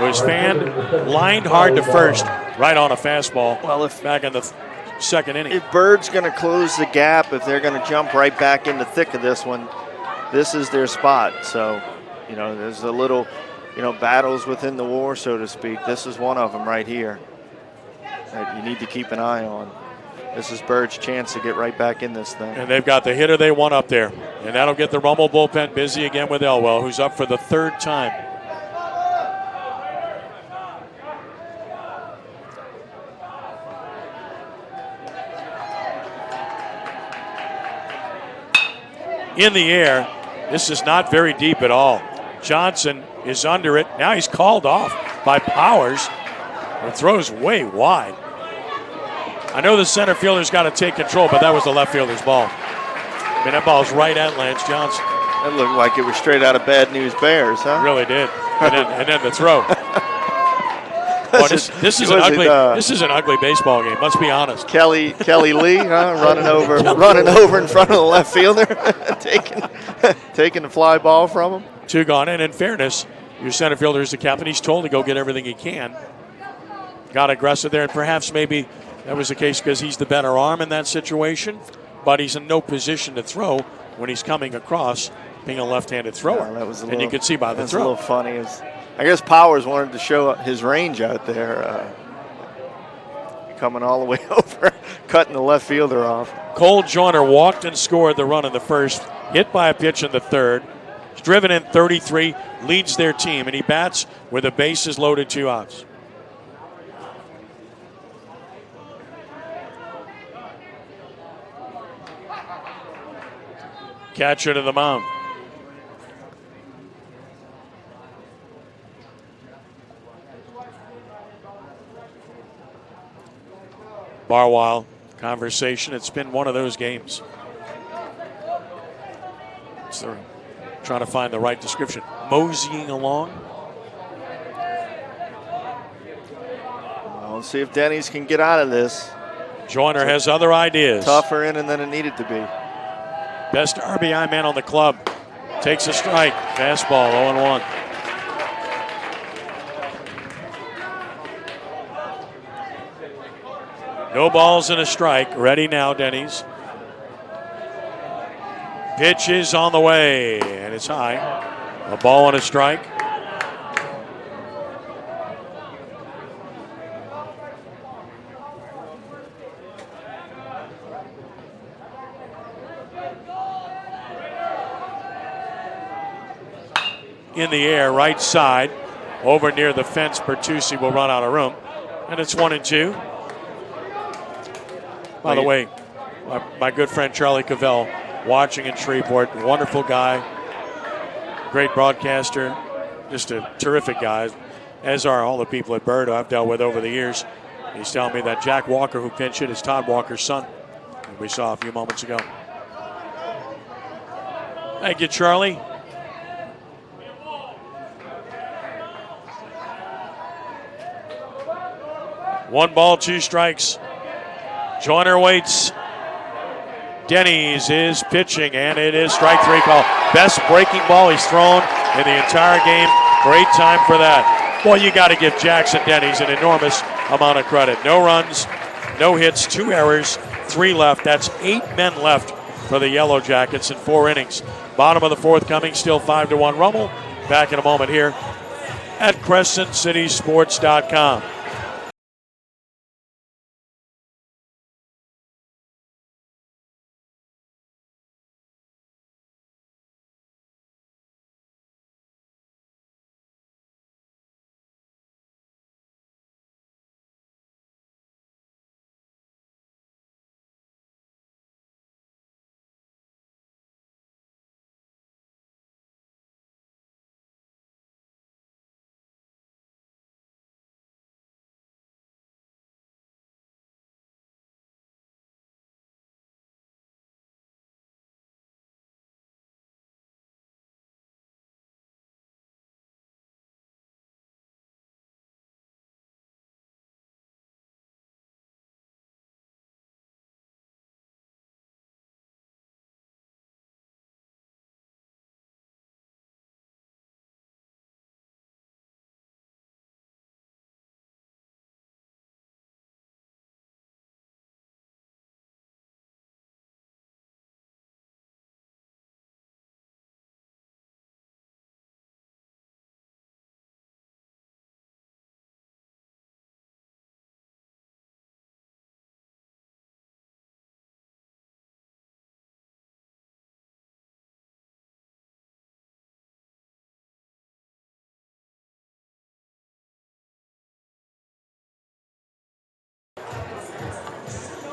Was fanned, lined hard to first, right on a fastball. Well, back in the second inning. If Byrd's going to close the gap, if they're going to jump right back in the thick of this one, this is their spot. So, there's a little, battles within the war, so to speak. This is one of them right here that you need to keep an eye on. This is Byrd's chance to get right back in this thing. And they've got the hitter they want up there. And that'll get the Rummel bullpen busy again with Elwell, who's up for the 3rd time. In the air, this is not very deep at all. Johnson is under it. Now he's called off by Powers. It throws way wide. I know the center fielder's got to take control, but that was the left fielder's ball. I mean, that ball's right at Lance Johnson. That looked like it was straight out of Bad News Bears, huh? It really did. And then the throw. Boy, this is an ugly baseball game. Let's be honest. Kelly Lee, huh? running over in front of the left fielder, taking the fly ball from him. 2 gone. And in fairness, your center fielder is the captain. He's told to go get everything he can. Got aggressive there, and perhaps maybe that was the case because he's the better arm in that situation, but he's in no position to throw when he's coming across, being a left-handed thrower. You can see by the throw. A little funny. I guess Powers wanted to show his range out there, coming all the way over, cutting the left fielder off. Cole Joyner walked and scored the run in the 1st, hit by a pitch in the 3rd. He's driven in 33, leads their team, and he bats with the bases loaded, 2 outs. Catcher to the mound. Barwile, conversation. It's been one of those games. So trying to find the right description. Moseying along. Well, let's see if Denny's can get out of this. Joyner has other ideas. Tougher inning than it needed to be. Best RBI man on the club. Takes a strike. Fastball, 0-1. No balls and a strike. Ready now, Denny's. Pitch is on the way, and it's high. A ball and a strike. In the air, right side, over near the fence. Bertucci will run out of room, and it's 1-2. By the way, my good friend Charlie Cavell, watching in Shreveport, wonderful guy, great broadcaster, just a terrific guy, as are all the people at Byrd who I've dealt with over the years. He's telling me that Jack Walker, who pinch hit, is Todd Walker's son, who we saw a few moments ago. Thank you, Charlie. One ball, 2 strikes. Joyner waits. Denny's is pitching, and it is strike 3 call. Best breaking ball he's thrown in the entire game. Great time for that. Boy, you got to give Jackson Denny's an enormous amount of credit. No runs, no hits, 2 errors, 3 left. That's 8 men left for the Yellow Jackets in 4 innings. Bottom of the 4th coming, still 5-1 Rummel. Back in a moment here at CrescentCitySports.com.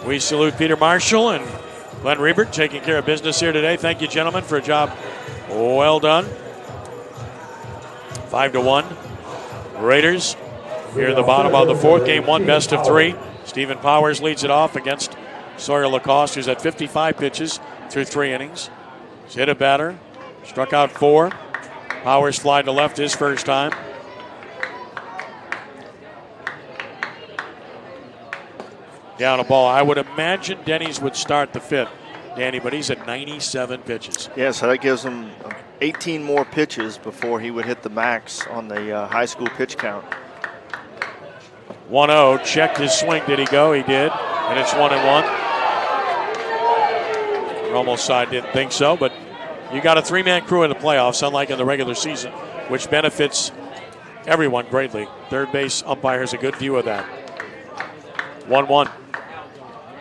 We salute Peter Marshall and Glenn Riebert taking care of business here today. Thank you, gentlemen, for a job well done. 5-1. Raiders here in the bottom of the fourth. Game 1, best of 3. Stephen Powers leads it off against Sawyer Lacoste, who's at 55 pitches through 3 innings. He's hit a batter, struck out 4. Powers fly to left his first time. Down a ball. I would imagine Denny's would start the 5th, Danny, but he's at 97 pitches. Yeah, so that gives him 18 more pitches before he would hit the max on the high school pitch count. 1-0, checked his swing. Did he go? He did, and it's 1-1. Rummel's side didn't think so, but you got a 3-man crew in the playoffs, unlike in the regular season, which benefits everyone greatly. Third base umpire has a good view of that. 1-1.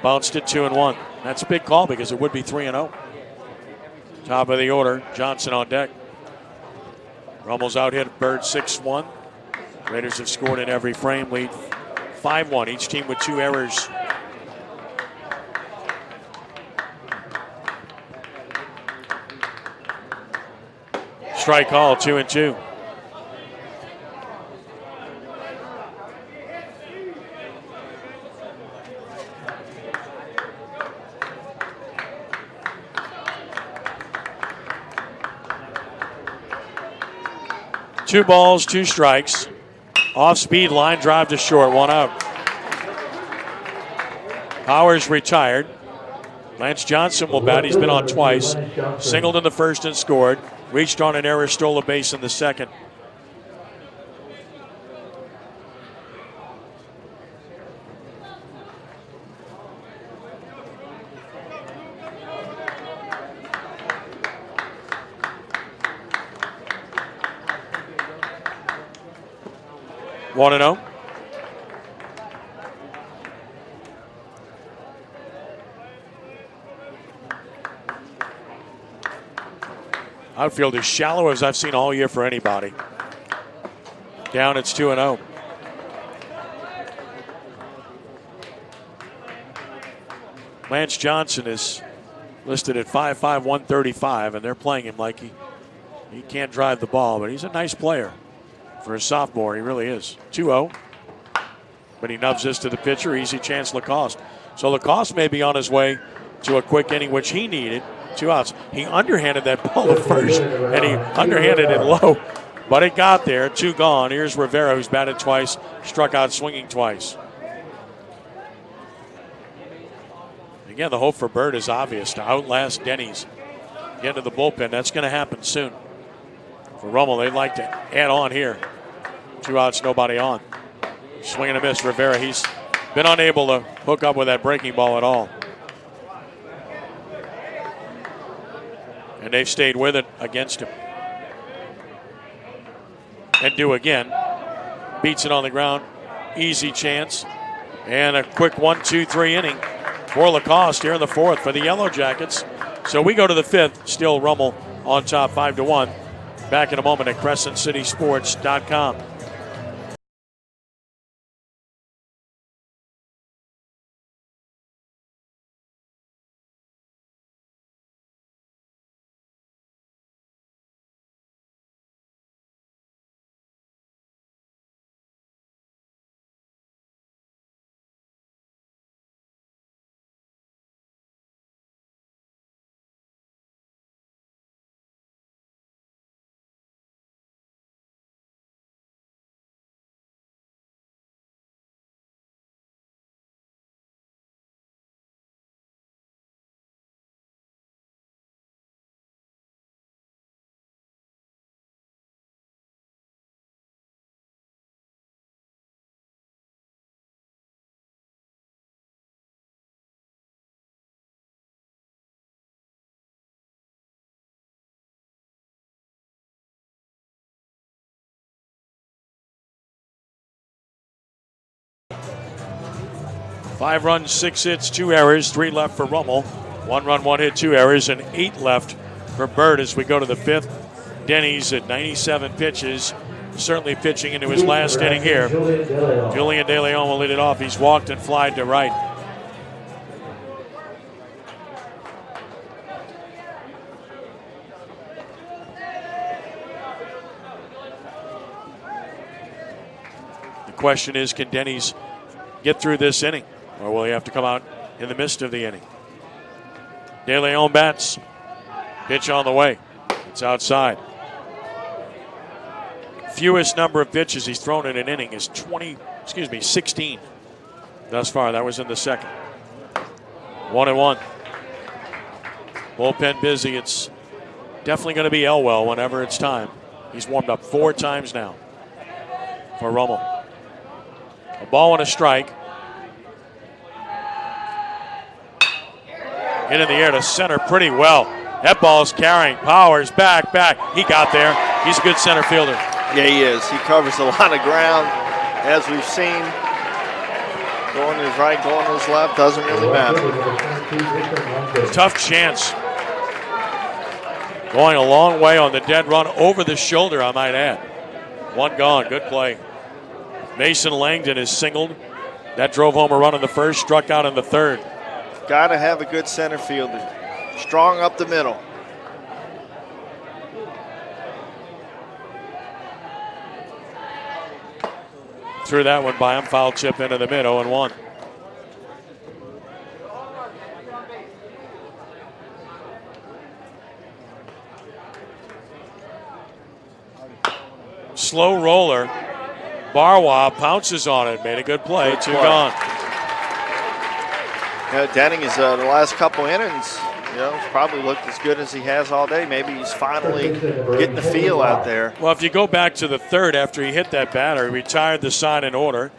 Bounced it 2-1. That's a big call because it would be 3-0. Top of the order, Johnson on deck. Rummel's out hit Byrd 6-1. Raiders have scored in every frame, lead 5-1. Each team with 2 errors. Strike call, 2-2. Two balls, 2 strikes. Off speed, line drive to short, 1 out. Powers retired. Lance Johnson will bat. He's been on twice. Singled in the first and scored. Reached on an error, stole a base in the second. One and 0. Outfield is shallow as I've seen all year for anybody. Down, it's 2-0. Lance Johnson is listed at 5'5", 135, and they're playing him like he can't drive the ball, but he's a nice player. For a sophomore, he really is. 2-0. But he nubs this to the pitcher. Easy chance, Lacoste. So Lacoste may be on his way to a quick inning, which he needed. 2 outs. He underhanded that ball at first, and he underhanded it low. But it got there. 2 gone. Here's Rivera, who's batted twice, struck out swinging twice. Again, the hope for Byrd is obvious, to outlast Denny's. Get to the bullpen. That's going to happen soon. For Rummel, they'd like to add on here. 2 outs, nobody on. Swing and a miss. Rivera, he's been unable to hook up with that breaking ball at all. And they've stayed with it against him. And do again. Beats it on the ground. Easy chance. And a quick 1-2-3 inning for Lacoste here in the 4th for the Yellow Jackets. So we go to the 5th. Still Rummel on top 5-1. Back in a moment at CrescentCitySports.com. Five runs, 6 hits, 2 errors, 3 left for Rummel. 1 run, 1 hit, 2 errors, and 8 left for Byrd as we go to the 5th. Denny's at 97 pitches, certainly pitching into his last inning here. Julian De Leon will lead it off. He's walked and flied to right. question is, can Denny's get through this inning, or will he have to come out in the midst of the inning? De Leon bats. Pitch on the way. It's outside. Fewest number of pitches he's thrown in an inning is 16 thus far. That was in the second. 1-1. Bullpen busy. It's definitely going to be Elwell whenever it's time. He's warmed up 4 times now for Rummel. A ball and a strike. Hit in the air to center pretty well. That ball's carrying. Powers back. He got there. He's a good center fielder. Yeah, he is. He covers a lot of ground, as we've seen. Going to his right, going to his left, doesn't really matter. Tough chance. Going a long way on the dead run, over the shoulder, I might add. 1 gone. Good play. Mason Langdon is singled. That drove home a run in the first, struck out in the third. Got to have a good center fielder. Strong up the middle. Threw that one by him. Foul chip into the mid. 0-1. Slow roller. Barwa pounces on it. Made a good play. Good 2 play. gone. Denning is the last couple innings. It's probably looked as good as he has all day. Maybe he's finally getting the feel out there. Well, if you go back to the third after he hit that batter, he retired the side in order.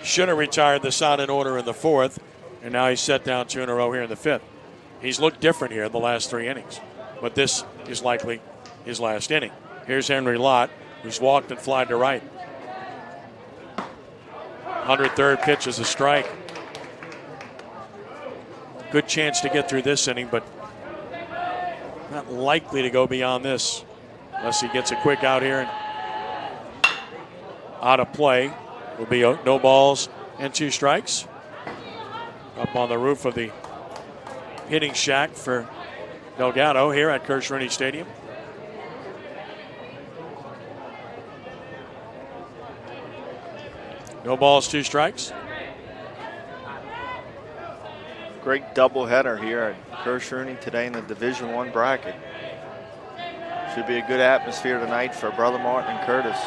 Should have retired the side in order in the fourth, and now he's set down 2 in a row here in the fifth. He's looked different here in the last 3 innings, but this is likely his last inning. Here's Henry Lott, who's walked and flied to right. 103rd pitch is a strike. Good chance to get through this inning, but not likely to go beyond this unless he gets a quick out here and out of play. Will be no balls and 2 strikes. Up on the roof of the hitting shack for Delgado here at Crescent Stadium. No balls, 2 strikes. Great doubleheader here at Crescent today in the Division I bracket. Should be a good atmosphere tonight for Brother Martin and Curtis.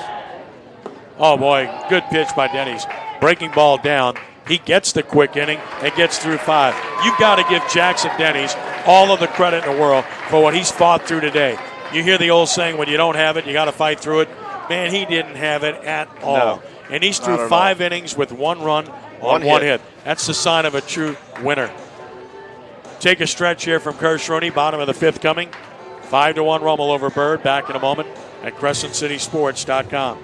Oh boy, good pitch by Denny's. Breaking ball down. He gets the quick inning and gets through 5. You've got to give Jackson Denny's all of the credit in the world for what he's fought through today. You hear the old saying, when you don't have it, you got to fight through it. Man, he didn't have it at all. No, and he's through 5 innings with 1 run on 1 hit. That's the sign of a true winner. Take a stretch here from Crescent, bottom of the 5th coming. 5-1 Rummel over Byrd. Back in a moment at CrescentCitySports.com.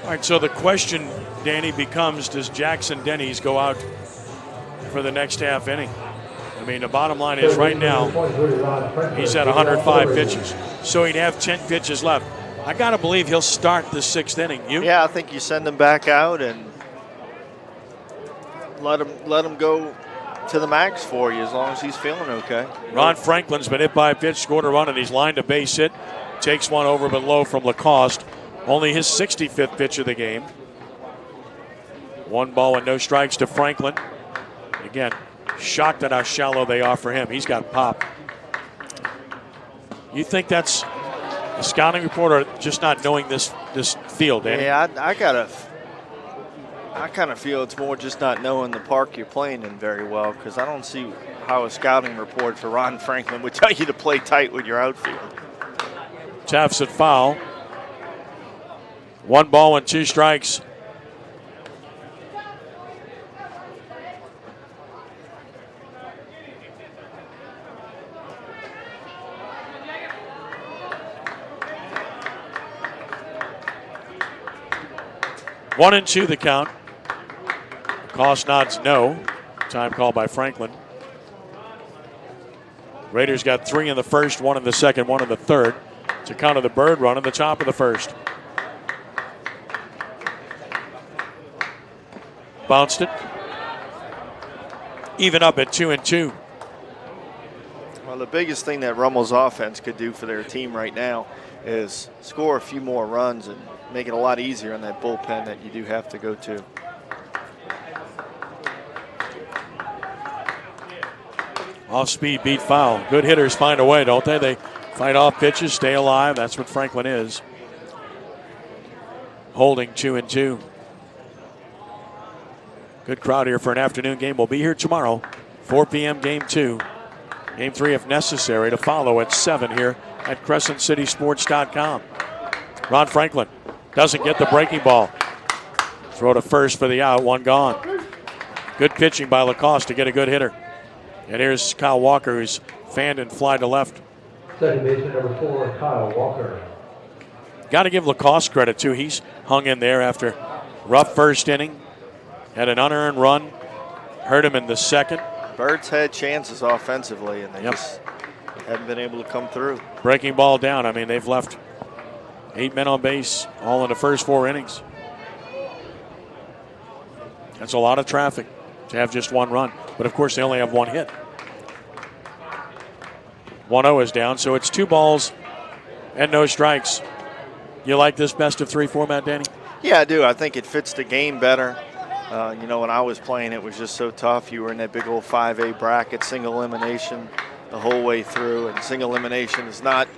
All right, so the question, Danny, becomes, does Jackson Denny's go out for the next half inning? I mean, the bottom line is right now he's at 105 pitches, so he'd have 10 pitches left. I got to believe he'll start the 6th inning. You? Yeah, I think you send him back out and let him go to the max for you as long as he's feeling okay. Ron Franklin's been hit by a pitch, scored a run, and he's lined a base hit. Takes one over but low from Lacoste. Only his 65th pitch of the game. 1 ball and no strikes to Franklin. Again, shocked at how shallow they are for him. He's got pop. You think that's a scouting report or just not knowing this field, Danny? Yeah, I kind of feel it's more just not knowing the park you're playing in very well, because I don't see how a scouting report for Ron Franklin would tell you to play tight with your outfield. Taps at foul. 1 ball and 2 strikes. One and 2 the count. Cost nods no. Time called by Franklin. Raiders got 3 in the first, 1 in the second, 1 in the third. To counter the Byrd run in the top of the first. Bounced it. Even up at 2 and 2. Well, the biggest thing that Rummel's offense could do for their team right now is score a few more runs and make it a lot easier in that bullpen that you do have to go to. Off speed, beat foul. Good hitters find a way, don't they? They fight off pitches, stay alive. That's what Franklin is. Holding 2 and 2. Good crowd here for an afternoon game. We'll be here tomorrow, 4 p.m. game 2. Game 3, if necessary, to follow at 7 here at CrescentCitySports.com. Ron Franklin doesn't get the breaking ball. Throw to first for the out, 1 gone. Good pitching by Lacoste to get a good hitter. And here's Kyle Walker, who's fanned and fly to left. Second baseman number 4, Kyle Walker. Got to give Lacoste credit, too. He's hung in there after rough first inning. Had an unearned run. Hurt him in the second. Bird's had chances offensively, and they just haven't been able to come through. Breaking ball down. I mean, they've left 8 men on base, all in the first 4 innings. That's a lot of traffic to have just 1 run. But, of course, they only have 1 hit. 1-0 is down, so it's 2 balls and no strikes. You like this best of 3 format, Danny? Yeah, I do. I think it fits the game better. You know, when I was playing, it was just so tough. You were in that big old 5A bracket, single elimination the whole way through, and single elimination is not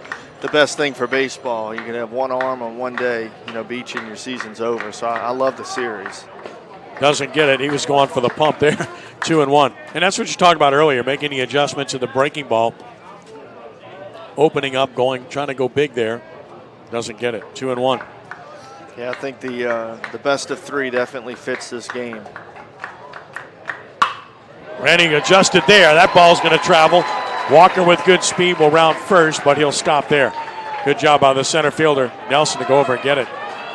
the best thing for baseball. You can have 1 arm on 1 day, you know, beat you and your season's over. So I love the series. Doesn't get it. He was going for the pump there. 2 and 1. And that's what you talked about earlier, making the adjustment to the breaking ball. Opening up, trying to go big there. Doesn't get it. 2 and 1. Yeah, I think the best of 3 definitely fits this game. Ranning adjusted there. That ball's going to travel. Walker with good speed will round first, but he'll stop there. Good job by the center fielder, Nelson, to go over and get it.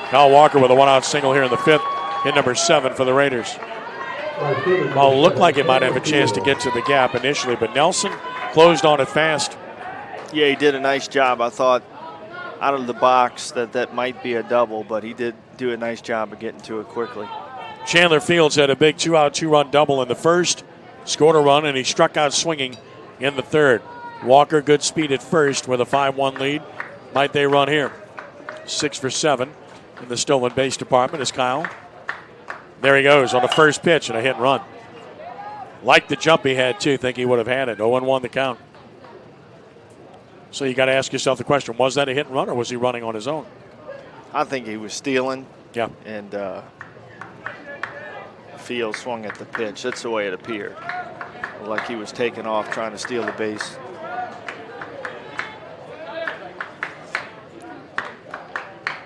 Kyle Walker with a 1-out single here in the 5th. Hit number 7 for the Raiders. Ball looked like it might have a chance to get to the gap initially, but Nelson closed on it fast. Yeah, he did a nice job. I thought out of the box that might be a double, but he did do a nice job of getting to it quickly. Chandler Fields had a big 2-out, 2-run double in the first, scored a run, and he struck out swinging in the third. Walker, good speed at first with a 5-1 lead. Might they run here? 6 for 7 in the stolen base department is Kyle. There he goes on the first pitch and a hit and run. Like the jump he had, too. Think he would have had it. 0-1 the count. So you got to ask yourself the question, was that a hit and run or was he running on his own? I think he was stealing. Yeah. And Fields swung at the pitch. That's the way it appeared. Like he was taking off trying to steal the base.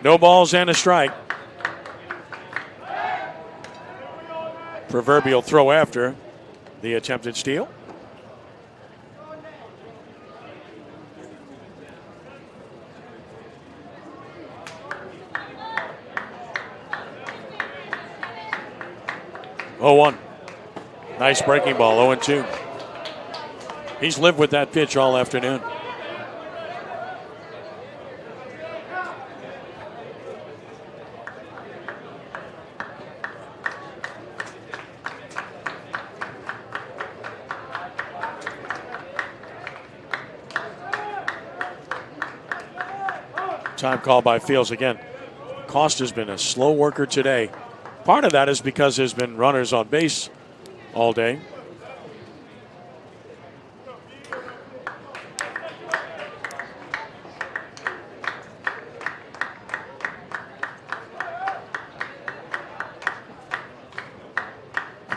No balls and a strike. Proverbial throw after the attempted steal. Oh, 1. Nice breaking ball, 0-2. He's lived with that pitch all afternoon. Time call by Fields again. Costa's been a slow worker today. Part of that is because there's been runners on base all day.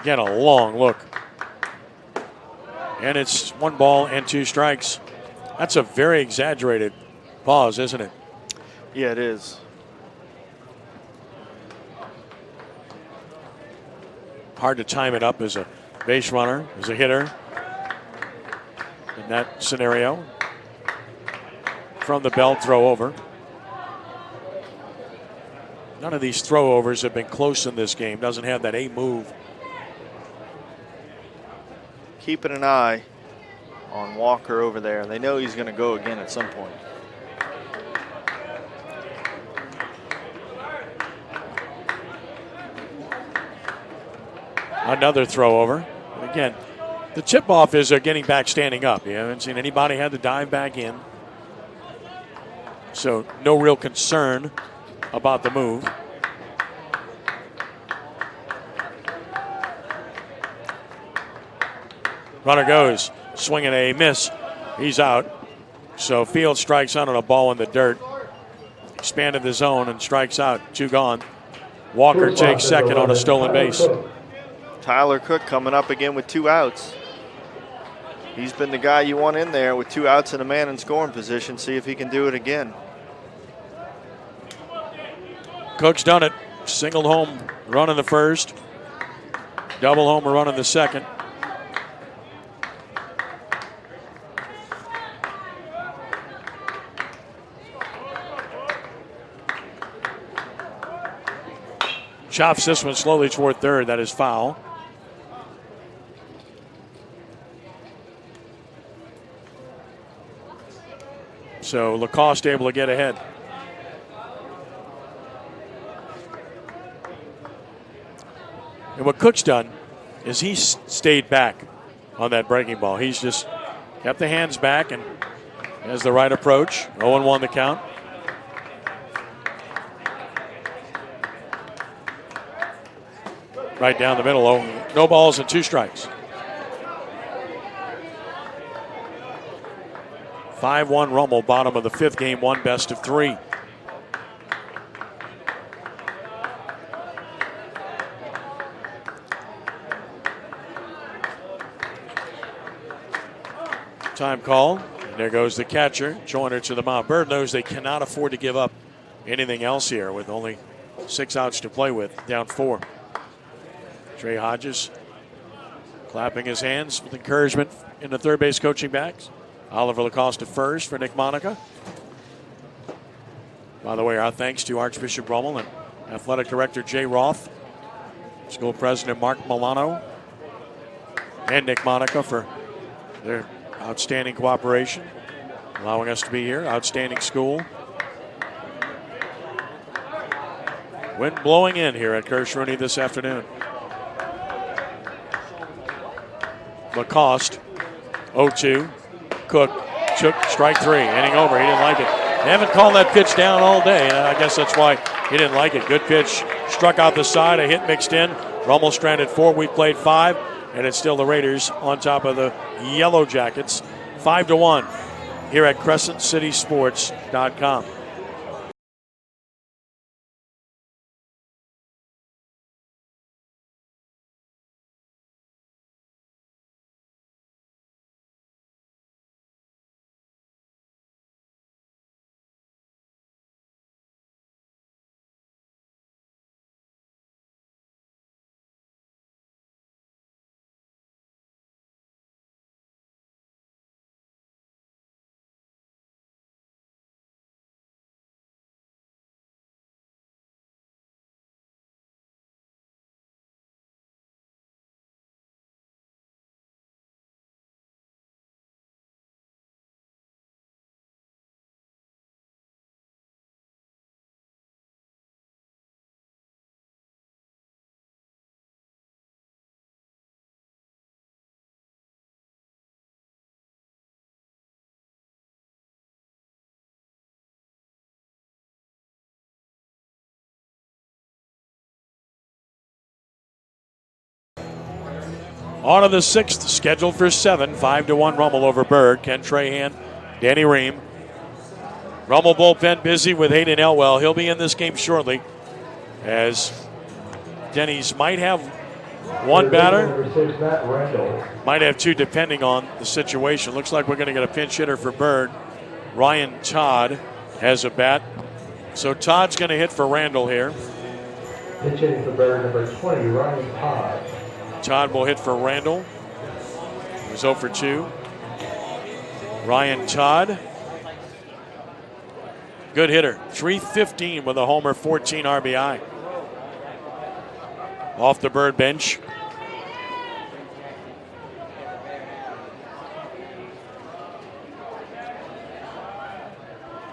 Again, a long look. And it's 1 ball and 2 strikes. That's a very exaggerated pause, isn't it? Yeah, it is. Hard to time it up as a base runner, as a hitter in that scenario. From the belt, throw over. None of these throwovers have been close in this game. Doesn't have that A move. Keeping an eye on Walker over there. They know he's going to go again at some point. Another throw over. And again, the tip-off is getting back standing up. You haven't seen anybody had to dive back in. So no real concern about the move. Runner goes, swinging a miss. He's out. So Field strikes out on a ball in the dirt. Expanded the zone and strikes out. 2 gone. Walker takes second on a stolen base. Tyler Cook coming up again with 2 outs. He's been the guy you want in there with 2 outs and a man in scoring position. See if he can do it again. Cook's done it. Singled home run in the first. Double homer run in the second. Chops this one slowly toward third. That is foul. So Lacoste able to get ahead. And what Cook's done is he's stayed back on that breaking ball. He's just kept the hands back and has the right approach. 0-1 the count. Right down the middle. No balls and 2 strikes. 5-1 Rummel, bottom of the 5th, game 1, best of 3. Time call. And there goes the catcher. Joyner to the mound. Byrd knows they cannot afford to give up anything else here with only 6 outs to play with, down 4. Trey Hodges clapping his hands with encouragement in the third base coaching backs. Oliver Lacoste at first for Nick Monica. By the way, our thanks to Archbishop Rummel and Athletic Director Jay Roth, School President Mark Milano, and Nick Monica for their outstanding cooperation, allowing us to be here. Outstanding school. Wind blowing in here at Kirsch-Rooney this afternoon. Lacoste, 0-2. Cook, took strike 3, inning over. He didn't like it. They haven't called that pitch down all day, and I guess that's why he didn't like it. Good pitch, struck out the side, a hit mixed in. Rummel stranded 4, we played 5, and it's still the Raiders on top of the Yellow Jackets. 5-1 here at CrescentCitySports.com. On to the 6th, scheduled for 7. 5-1 Rummel over Byrd. Ken Trahan, Danny Ream. Rummel bullpen busy with Hayden Elwell. He'll be in this game shortly, as Denny's might have One batter. Number 6, Matt Randall. Might have two depending on the situation. Looks like we're going to get a pinch hitter for Byrd. Ryan Todd has a bat. So Todd's going to hit for Randall here. Pinch hitting for Byrd, number 20, Ryan Todd. Todd will hit for Randall. He was 0 for 2. Ryan Todd. Good hitter. 315 with a homer, 14 RBI. Off the Byrd bench.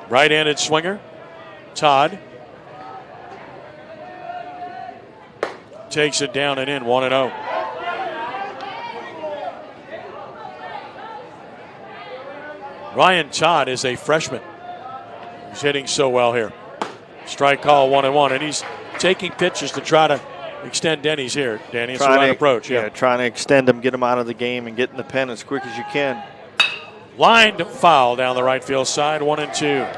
Right-handed swinger, Todd. Takes it down and in, 1-0. Ryan Todd is a freshman. He's hitting so well here. Strike call, 1-1, and he's taking pitches to try to extend Denny's here. Danny, it's the right approach. Yeah, trying to extend him, get him out of the game, and get in the pen as quick as you can. Lined foul down the right field side, 1-2.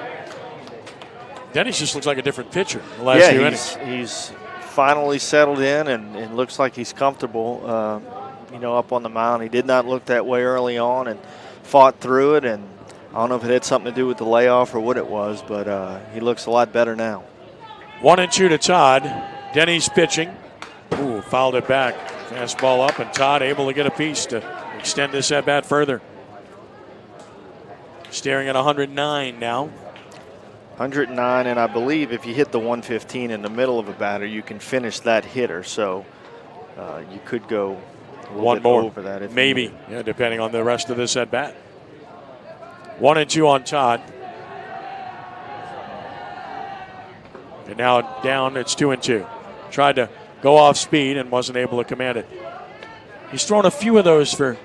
Denny's just looks like a different pitcher the last few innings. He's finally settled in and looks like he's comfortable, up on the mound. He did not look that way early on and fought through it, and I don't know if it had something to do with the layoff or what it was, but he looks a lot better now. 1-2 to Todd. Denny's pitching. Ooh, fouled it back. Fastball up, and Todd able to get a piece to extend this at bat further. Staring at 109 now. 109, and I believe if you hit the 115 in the middle of a batter, you can finish that hitter. So you could go a little bit over that. If maybe, depending on the rest of this at bat. 1-2 on Todd. And now down, it's 2-2. Tried to go off speed and wasn't able to command it. He's thrown a few of those for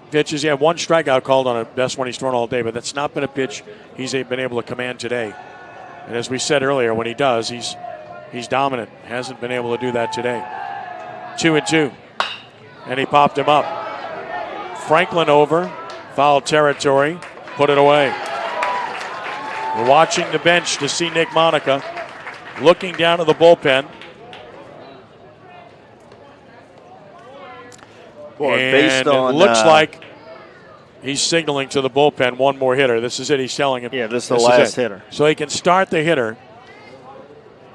pitches. He had one strikeout called on a best one he's thrown all day, but that's not been a pitch he's been able to command today. And as we said earlier, when he does, he's dominant. Hasn't been able to do that today. 2-2. And he popped him up. Franklin over. Foul territory. Put it away. We're watching the bench to see Nick Monica looking down at the bullpen. Boy, and based on, it looks like he's signaling to the bullpen one more hitter. This is it. He's telling him. Yeah, this is the last hitter. So he can start the hitter.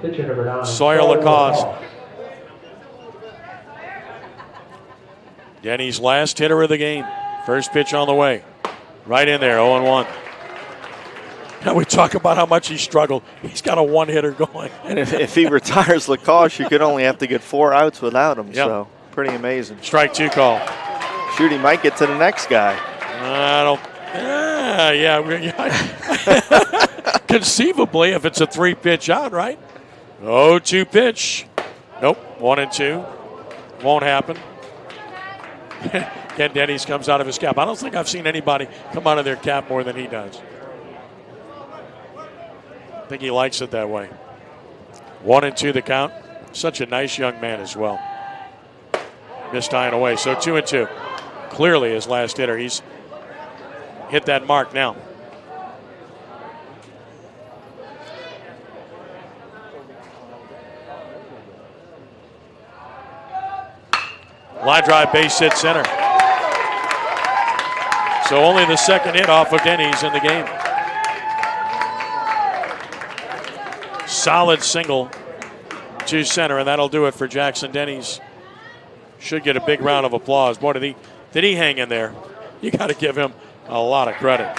Pitcher number 9, Sawyer Lacoste. Denny's last hitter of the game. First pitch on the way. Right in there, 0-1. Now we talk about how much he struggled. He's got a one-hitter going. And if he retires Lacoste, you could only have to get 4 outs without him. Yep. So pretty amazing. Strike 2 call. Shoot, he might get to the next guy. I don't. Conceivably, if it's a 3-pitch out, right? 0-2 pitch. Nope, 1-2. Won't happen. Ken Denny's comes out of his cap. I don't think I've seen anybody come out of their cap more than he does. I think he likes it that way. 1-2 the count. Such a nice young man as well. Missed tying away. So 2-2. Clearly his last hitter. He's hit that mark now. Line drive, base hit center. So only the second hit off of Denny's in the game. Solid single to center, and that'll do it for Jackson Denny's. Should get a big round of applause. Boy, did he hang in there. You got to give him a lot of credit.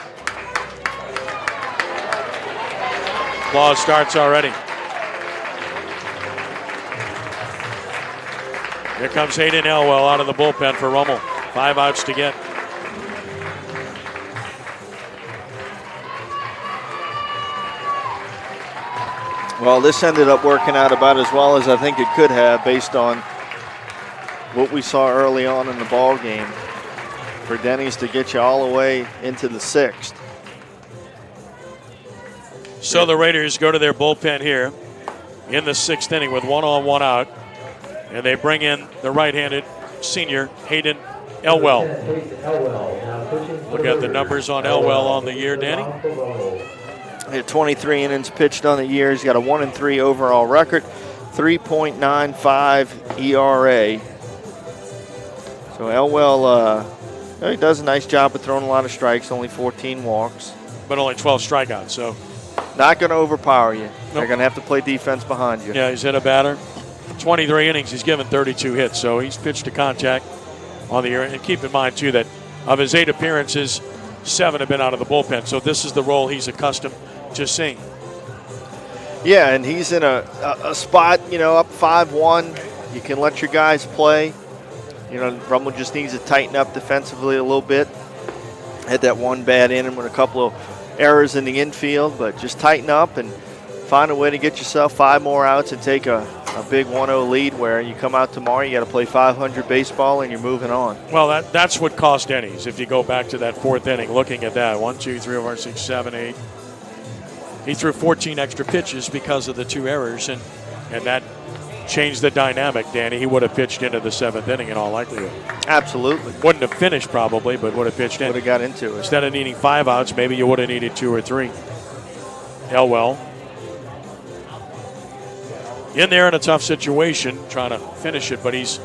Applause starts already. Here comes Hayden Elwell out of the bullpen for Rummel. 5 outs to get. Well, this ended up working out about as well as I think it could have based on what we saw early on in the ball game. For Denny's to get you all the way into the 6th. So the Raiders go to their bullpen here in the 6th inning with 1 on, 1 out. And they bring in the right-handed senior, Hayden Elwell. Look at the numbers on Elwell on the year, Danny. He had 23 innings pitched on the year. He's got a 1-3 overall record. 3.95 ERA. So Elwell, he does a nice job of throwing a lot of strikes, only 14 walks. But only 12 strikeouts, so. Not going to overpower you. Nope. They're going to have to play defense behind you. Yeah, he's hit a batter. 23 innings, he's given 32 hits, so he's pitched to contact on the year. And keep in mind, too, that of his 8 appearances, 7 have been out of the bullpen. So this is the role he's accustomed to seeing. Yeah, and he's in a spot, up 5-1. You can let your guys play. Rummel just needs to tighten up defensively a little bit. Had that one bad inning with a couple of errors in the infield, but just tighten up and find a way to get yourself 5 more outs and take a big 1-0 lead where you come out tomorrow, you got to play 500 baseball and you're moving on. Well, that's what cost innings. If you go back to that 4th inning, looking at that, 1, 2, 3, 4, 6, 7, 8. He threw 14 extra pitches because of the 2 errors, and that changed the dynamic, Danny. He would have pitched into the 7th inning in all likelihood. Absolutely. Wouldn't have finished probably, but would have pitched in. Would have got into it. Instead of needing 5 outs, maybe you would have needed 2 or 3. Elwell in there in a tough situation, trying to finish it, but he's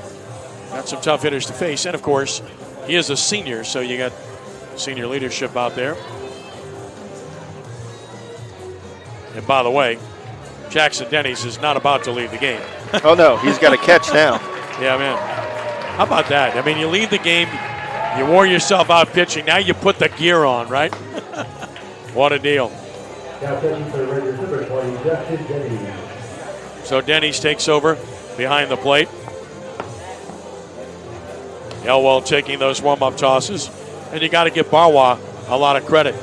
got some tough hitters to face. And, of course, he is a senior, so you got senior leadership out there. And, by the way, Jackson Denny's is not about to leave the game. Oh, no, he's got a catch now. Yeah, man. How about that? I mean, you lead the game, you wore yourself out pitching, now you put the gear on, right? What a deal. Now catching for the Raiders, number 20, Jackson Denny. So Denny's takes over behind the plate. Elwell taking those warm-up tosses. And you got to give Barwa a lot of credit.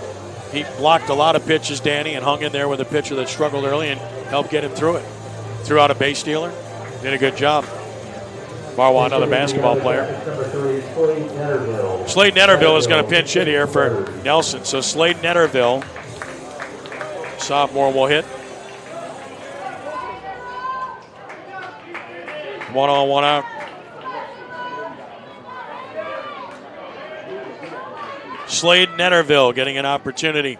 He blocked a lot of pitches, Danny, and hung in there with a pitcher that struggled early and helped get him through it. Threw out a base stealer. Did a good job. Barwa, another basketball player. Slade Netterville is going to pinch hit here for Nelson. So Slade Netterville, sophomore, will hit. 1 on, 1 out. Slade Netterville getting an opportunity.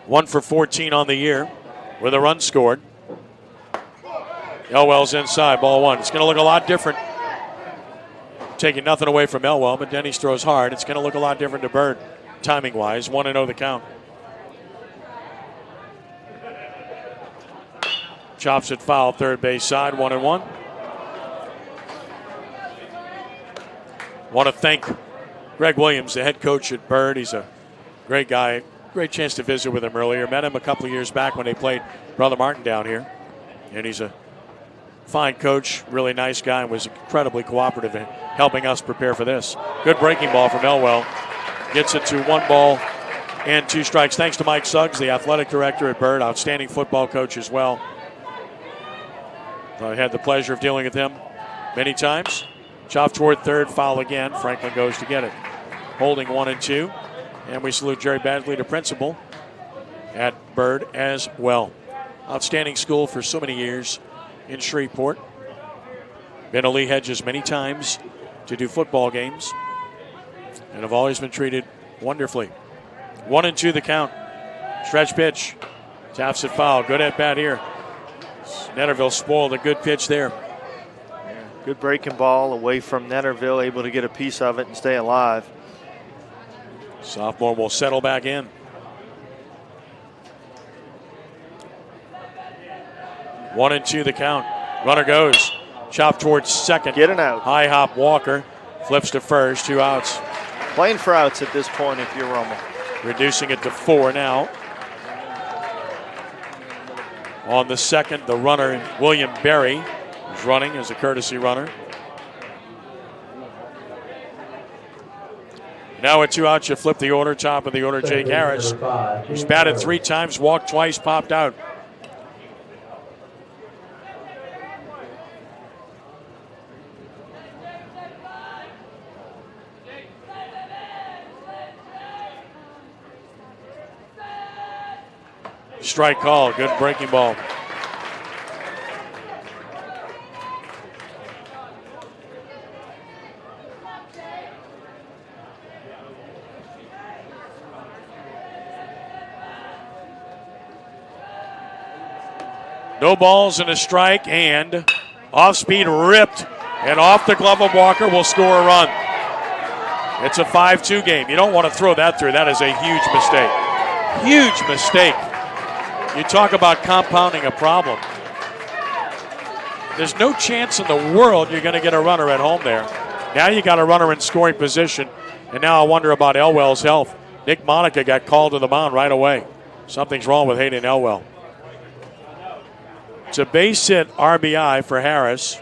1 for 14 on the year with a run scored. Elwell's inside, ball 1. It's going to look a lot different. Taking nothing away from Elwell, but Denny's throws hard. It's going to look a lot different to Byrd, timing-wise. 1-0 the count. Chops it foul, third base side, 1-1. Want to thank Greg Williams, the head coach at Byrd. He's a great guy. Great chance to visit with him earlier. Met him a couple of years back when they played Brother Martin down here. And he's a fine coach, really nice guy, and was incredibly cooperative in helping us prepare for this. Good breaking ball from Elwell. Gets it to 1 ball and 2 strikes. Thanks to Mike Suggs, the athletic director at Byrd, outstanding football coach as well. I had the pleasure of dealing with him many times. Chop toward third, foul again. Franklin goes to get it. Holding 1 and 2. And we salute Jerry Badgley, the principal at Byrd as well. Outstanding school for so many years in Shreveport. Been to Lee Hedges many times to do football games. And have always been treated wonderfully. 1 and 2 the count. Stretch pitch. Taps it foul. Good at bat here. Netterville spoiled a good pitch there. Yeah, good breaking ball away from Netterville, able to get a piece of it and stay alive. Sophomore will settle back in. One and 2 the count. Runner goes. Chop towards second. Get an out. High hop Walker. Flips to first. 2 outs. Playing for outs at this point if you're Rummel. Reducing it to 4 now. On the second, the runner, William Berry, is running as a courtesy runner. Now with 2 outs, you flip the order. Top of the order, Jake Harris. He's batted 3 times, walked twice, popped out. Strike call, good breaking ball. No balls and a strike, and off speed ripped, and off the glove of Walker will score a run. It's a 5-2 game. You don't want to throw that through. That is a huge mistake. Huge mistake. You talk about compounding a problem. There's no chance in the world you're going to get a runner at home there. Now you got a runner in scoring position, and now I wonder about Elwell's health. Nick Monica got called to the mound right away. Something's wrong with Hayden Elwell. It's a base hit RBI for Harris.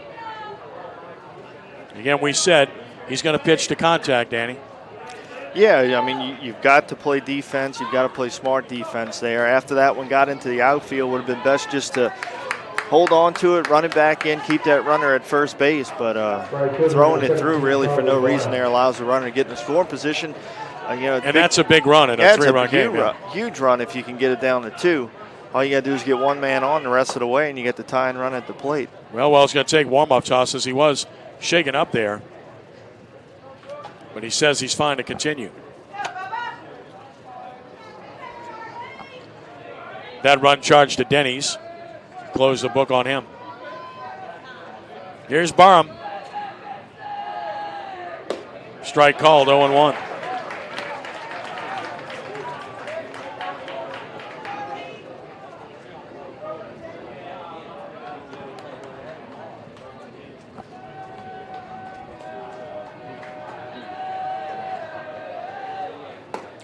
Again, we said he's going to pitch to contact, Danny. Yeah, I mean, you've got to play defense. You've got to play smart defense there. After that one got into the outfield, would have been best just to hold on to it, run it back in, keep that runner at first base. But throwing it through really for no reason there allows the runner to get in the scoring position. And that's a big run in a 3-run game. Huge run if you can get it down to 2. All you got to do is get one man on the rest of the way, and you get the tie and run at the plate. Well, Wells going to take warm-up tosses. He was shaken up there, but he says he's fine to continue. That run charged to Denny's. Close the book on him. Here's Barham. Strike called, 0-1.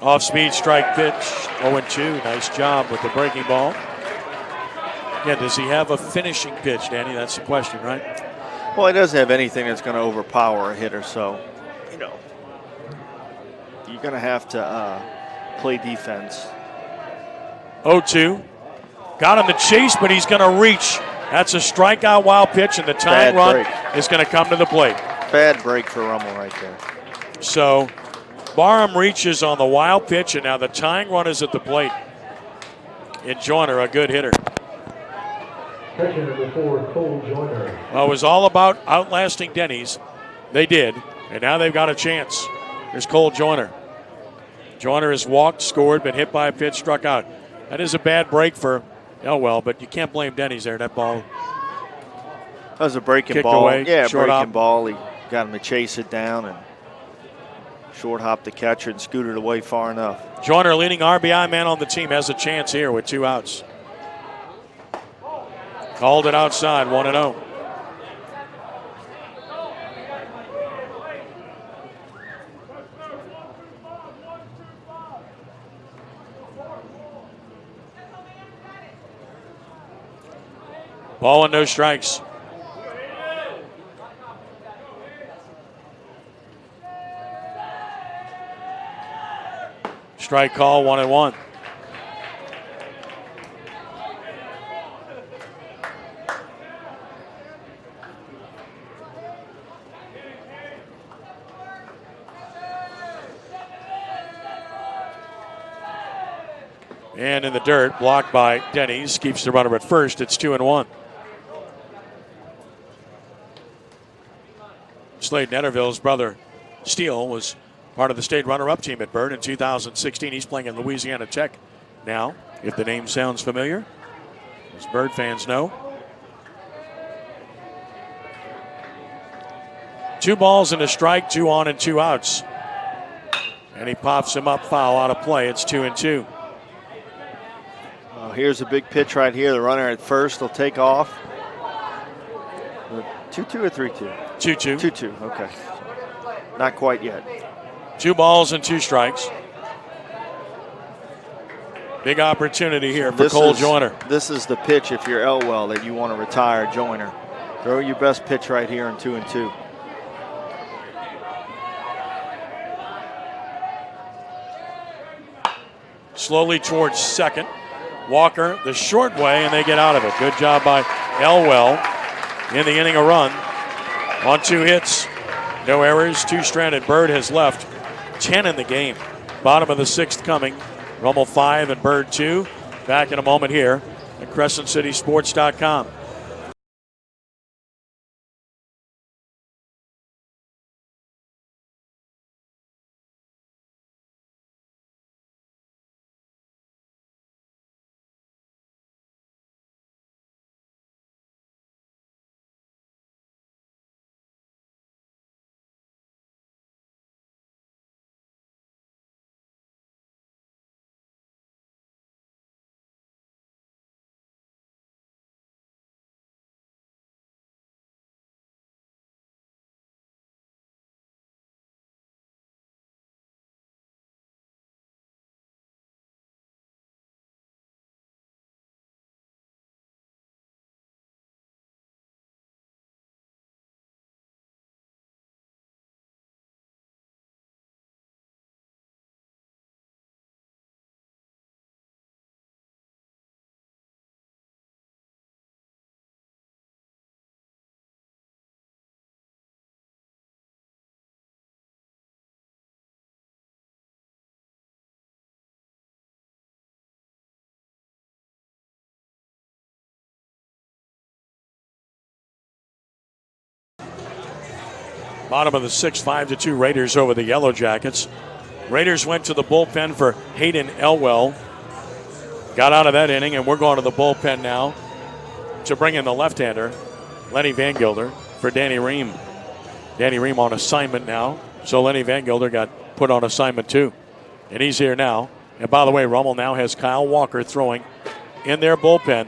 Off-speed strike pitch, 0-2. Nice job with the breaking ball. Yeah, does he have a finishing pitch, Danny? That's the question, right? Well, he doesn't have anything that's going to overpower a hitter, so, you're going to have to play defense. 0-2. Got him to chase, but he's going to reach. That's a strikeout wild pitch, and the tying run is going to come to the plate. Bad break for Rummel right there. So Barham reaches on the wild pitch, and now the tying run is at the plate. And Joyner, a good hitter. Catcher number 4, Cole Joyner. Well, it was all about outlasting Denny's. They did, and now they've got a chance. Here's Cole Joyner. Joyner has walked, scored, been hit by a pitch, struck out. That is a bad break for Elwell, but you can't blame Denny's there. That ball. That was a breaking kicked ball. Away, yeah, short breaking hop. ball. He got him to chase it down and short hop the catcher and scooted away far enough. Joyner, leading RBI man on the team, has a chance here with 2 outs. Called it outside, 1-0. Ball and no strikes. Strike call, 1-1. And in the dirt, blocked by Denny's, keeps the runner at first. It's 2-1. Slade Netterville's brother, Steele, was part of the state runner-up team at Byrd in 2016. He's playing in Louisiana Tech now, if the name sounds familiar, as Byrd fans know. 2 balls and a strike, 2 on and 2 outs. And he pops him up, foul out of play. It's 2-2. Here's a big pitch right here. The runner at first will take off. 2-2 or 3-2? 2-2. 2-2, okay. Not quite yet. 2 balls and 2 strikes. Big opportunity here for Cole Joyner. This is the pitch if you're Elwell that you want to retire Joyner. Throw your best pitch right here in 2-2. Slowly towards second. Walker the short way, and they get out of it. Good job by Elwell in the inning, a run on 2 hits. No errors, 2 stranded. Byrd has left 10 in the game. Bottom of the 6th coming. Rummel 5 and Byrd 2. Back in a moment here at CrescentCitySports.com. Bottom of the 6th, 5-2 Raiders over the Yellow Jackets. Raiders went to the bullpen for Hayden Elwell. Got out of that inning, and we're going to the bullpen now to bring in the left-hander, Lenny Van Gilder, for Danny Ream. Danny Ream on assignment now, so Lenny Van Gilder got put on assignment too. And he's here now. And by the way, Rummel now has Kyle Walker throwing in their bullpen.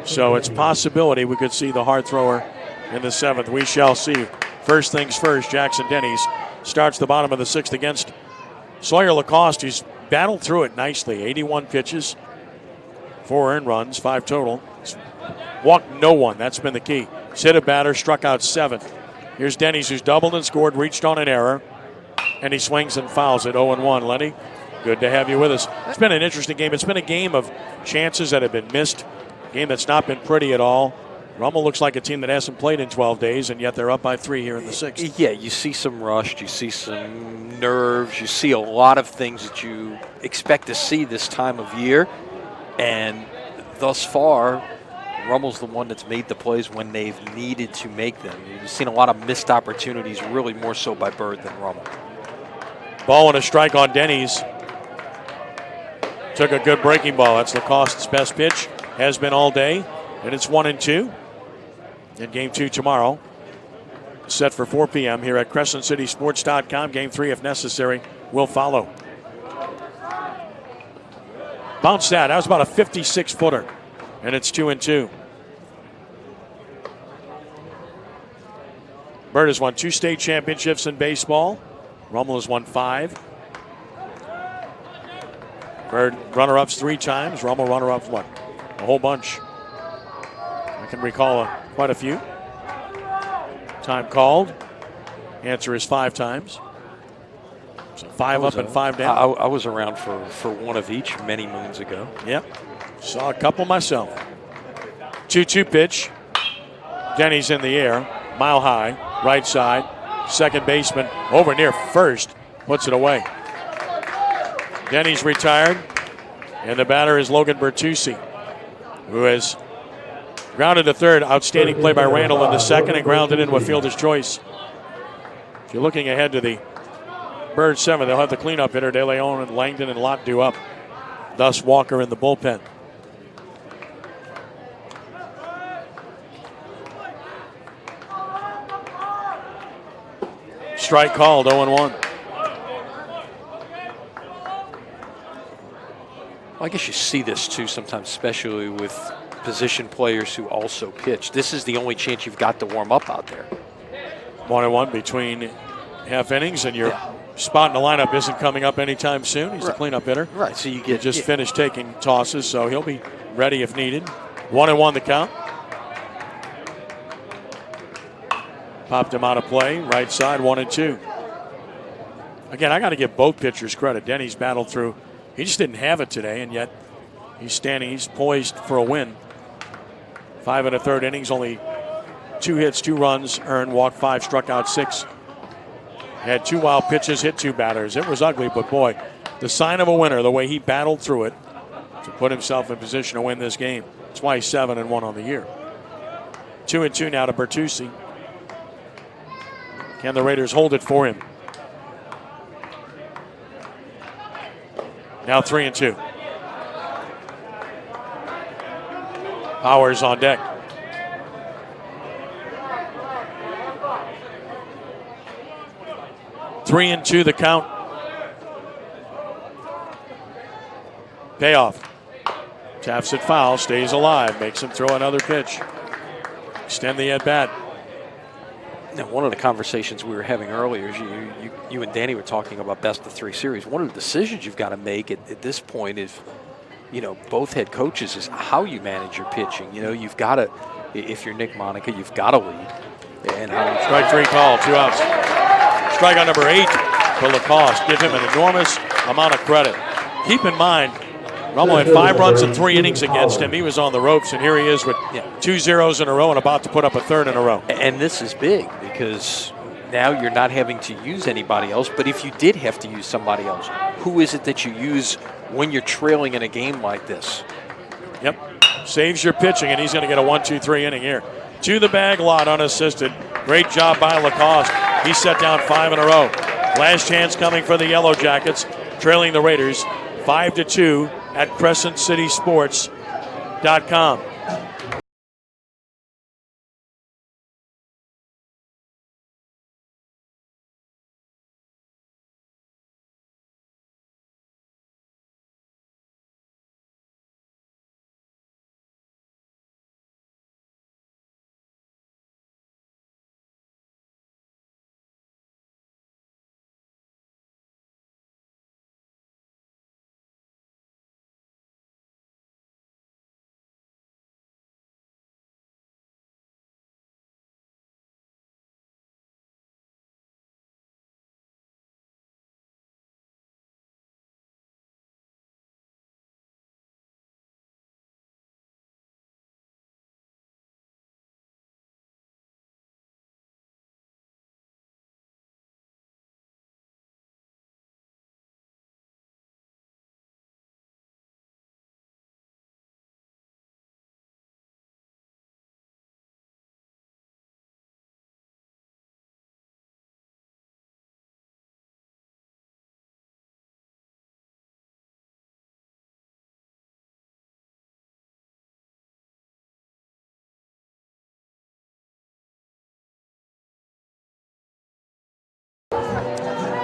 So it's a possibility we could see the hard thrower in the 7th. We shall see. First things first, Jackson Denny's starts the bottom of the 6th against Sawyer Lacoste. He's battled through it nicely. 81 pitches, 4 earned runs, 5 total. He's walked no one. That's been the key. He's hit a batter, struck out 7. Here's Denny's, who's doubled and scored, reached on an error, and he swings and fouls it. 0-1. Lenny, good to have you with us. It's been an interesting game. It's been a game of chances that have been missed, a game that's not been pretty at all. Rummel looks like a team that hasn't played in 12 days, and yet they're up by 3 here in the 6th. Yeah, you see some rust, you see some nerves, you see a lot of things that you expect to see this time of year. And thus far, Rummel's the one that's made the plays when they've needed to make them. You've seen a lot of missed opportunities, really more so by Byrd than Rummel. Ball and a strike on Denny's. Took a good breaking ball. That's Lacoste's best pitch. Has been all day. And it's 1-2. In Game 2 tomorrow. Set for 4 p.m. here at CrescentCitySports.com. Game 3, if necessary, will follow. Bounce that. That was about a 56-footer. And it's 2-2. Byrd has won 2 state championships in baseball. Rummel has won 5. Byrd runner-ups 3 times. Rummel runner-ups what? A whole bunch. I can recall quite a few. Time called. Answer is 5 times. So 5 up and 5 down. I was around for one of each many moons ago. Yep. Saw a couple myself. 2-2 pitch. Denny's in the air. Mile high. Right side. Second baseman over near first. Puts it away. Denny's retired. And the batter is Logan Bertucci, who has grounded to third. Outstanding play by Randall in the second and grounded into a fielder's choice. If you're looking ahead to the Byrd 7, they'll have the cleanup hitter, De Leon and Langdon and Lott due up. Thus Walker in the bullpen. Strike called, 0-1. I guess you see this too sometimes, especially with position players who also pitch. This is the only chance you've got to warm up out there. 1-1 between half innings, and your spot in the lineup isn't coming up anytime soon. He's the cleanup hitter. Right, so you just finished taking tosses, so he'll be ready if needed. 1-1 the count. Popped him out of play, right side, 1-2. Again, I got to give both pitchers credit. Denny's battled through. He just didn't have it today, and yet he's standing. He's poised for a win. 5 1/3 innings, only 2 hits, 2 runs, earned, walked 5, struck out 6. Had 2 wild pitches, hit 2 batters. It was ugly, but boy, the sign of a winner, the way he battled through it to put himself in position to win this game. That's why he's 7-1 on the year. 2-2 now to Bertucci. Can the Raiders hold it for him? Now 3-2. Powers on deck. Three and 2 the count. Payoff. Taps it foul, stays alive, makes him throw another pitch. Extend the at-bat. Now, one of the conversations we were having earlier is you and Danny were talking about best of 3 series. One of the decisions you've got to make at this point is, both head coaches, is how you manage your pitching. You've got to, if you're Nick Monica, you've got to lead. And Strike 3 call, 2 outs. Strike on number 8 for Lacoste. Give him an enormous amount of credit. Keep in mind, Rummel had 5 runs in 3 innings against him. He was on the ropes, and here he is with 2 zeros in a row and about to put up a 3rd in a row. And this is big because now you're not having to use anybody else. But if you did have to use somebody else, who is it that you use when you're trailing in a game like this? Yep. Saves your pitching, and he's going to get a 1-2-3 inning here. To the bag, Lott unassisted. Great job by Lacoste. He set down 5 in a row. Last chance coming for the Yellow Jackets, trailing the Raiders 5-2 at CrescentCitySports.com.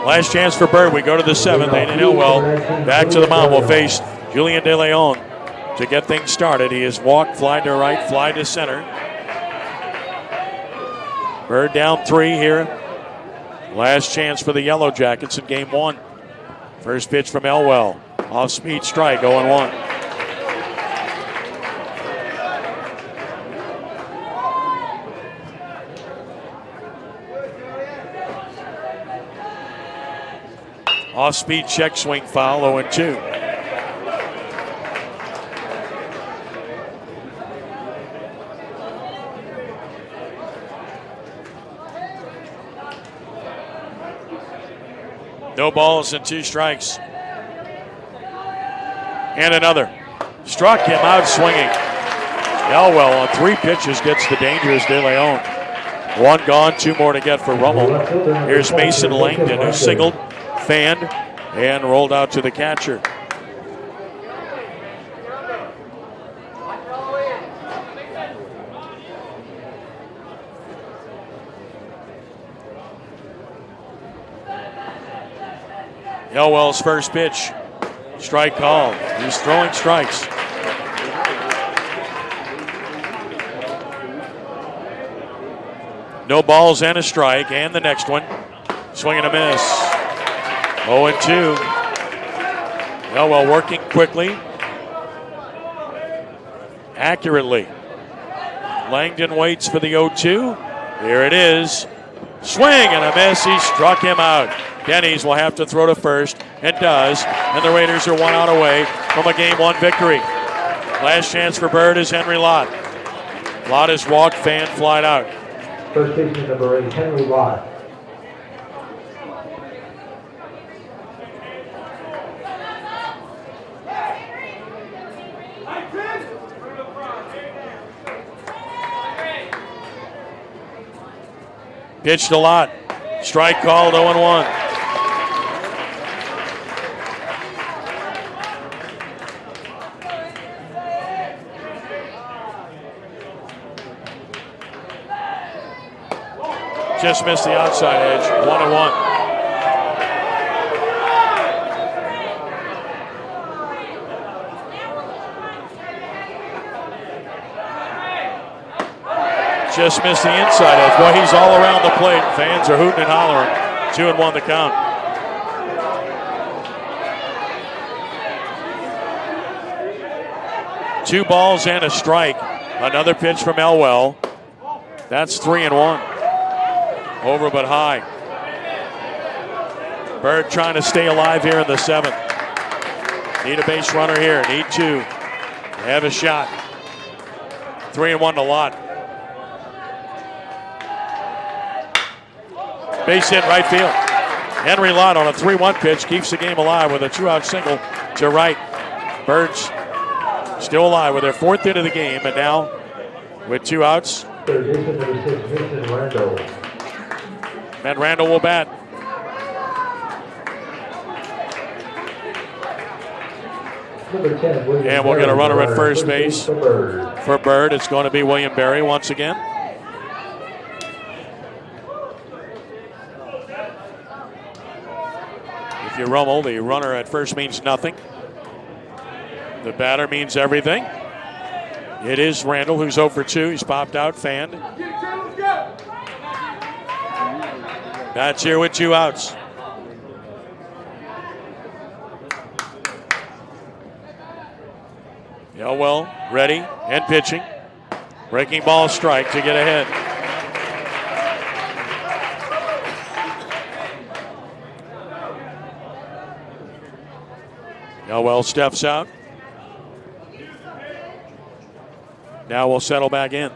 Last chance for Byrd. We go to the 7th. Aiden Hillwell back to the mound. Will face Julian De Leon to get things started. He has walked, fly to right, fly to center. Byrd down 3 here. Last chance for the Yellow Jackets in game 1. First pitch from Elwell. Off speed strike, 0-1. Off-speed check swing foul, 0-2. No balls and 2 strikes. And another. Struck him out swinging. Elwell on 3 pitches gets the dangerous De Leon. 1 gone, 2 more to get for Rummel. Here's Mason Langdon, who singled, fanned, and rolled out to the catcher. Elwell's first pitch. Strike call. He's throwing strikes. No balls and a strike, and the next one. Swing and a miss. 0-2. Elwell working quickly, accurately. Langdon waits for the 0-2. Here it is. Swing and a miss. He struck him out. Denny's will have to throw to first, and does. And the Raiders are 1 out away from a Game 1 victory. Last chance for Byrd is Henry Lott. Lott has walked, fanned, flied out. First baseman number 8, Henry Lott. Pitched a lot. Strike called, 0-1. Just missed the outside edge, 1-1. Just missed the inside edge. Boy, he's all around the plate. Fans are hooting and hollering. 2-1 the count. Two balls and a strike. Another pitch from Elwell. That's 3-1. Over but high. Byrd trying to stay alive here in the 7th. Need a base runner here. Need 2. They have a shot. 3-1 to Lott. Base hit right field. Henry Lott on a 3-1 pitch keeps the game alive with a 2-out single to right. Byrd's still alive with their 4th hit of the game, and now with 2 outs, Third baseman, number 6, Vincent Randall. And Randall will bat. Number 10, William And we'll get a Berry, runner at first base for Byrd. for Byrd. It's going to be William Berry once again. If you're Rummel, the runner at first means nothing. The batter means everything. It is Randall, who's 0 for 2. He's popped out, fanned. That's here with 2 outs. Elwell ready and pitching. Breaking ball strike to get ahead. Elwell steps out. Now we'll settle back in.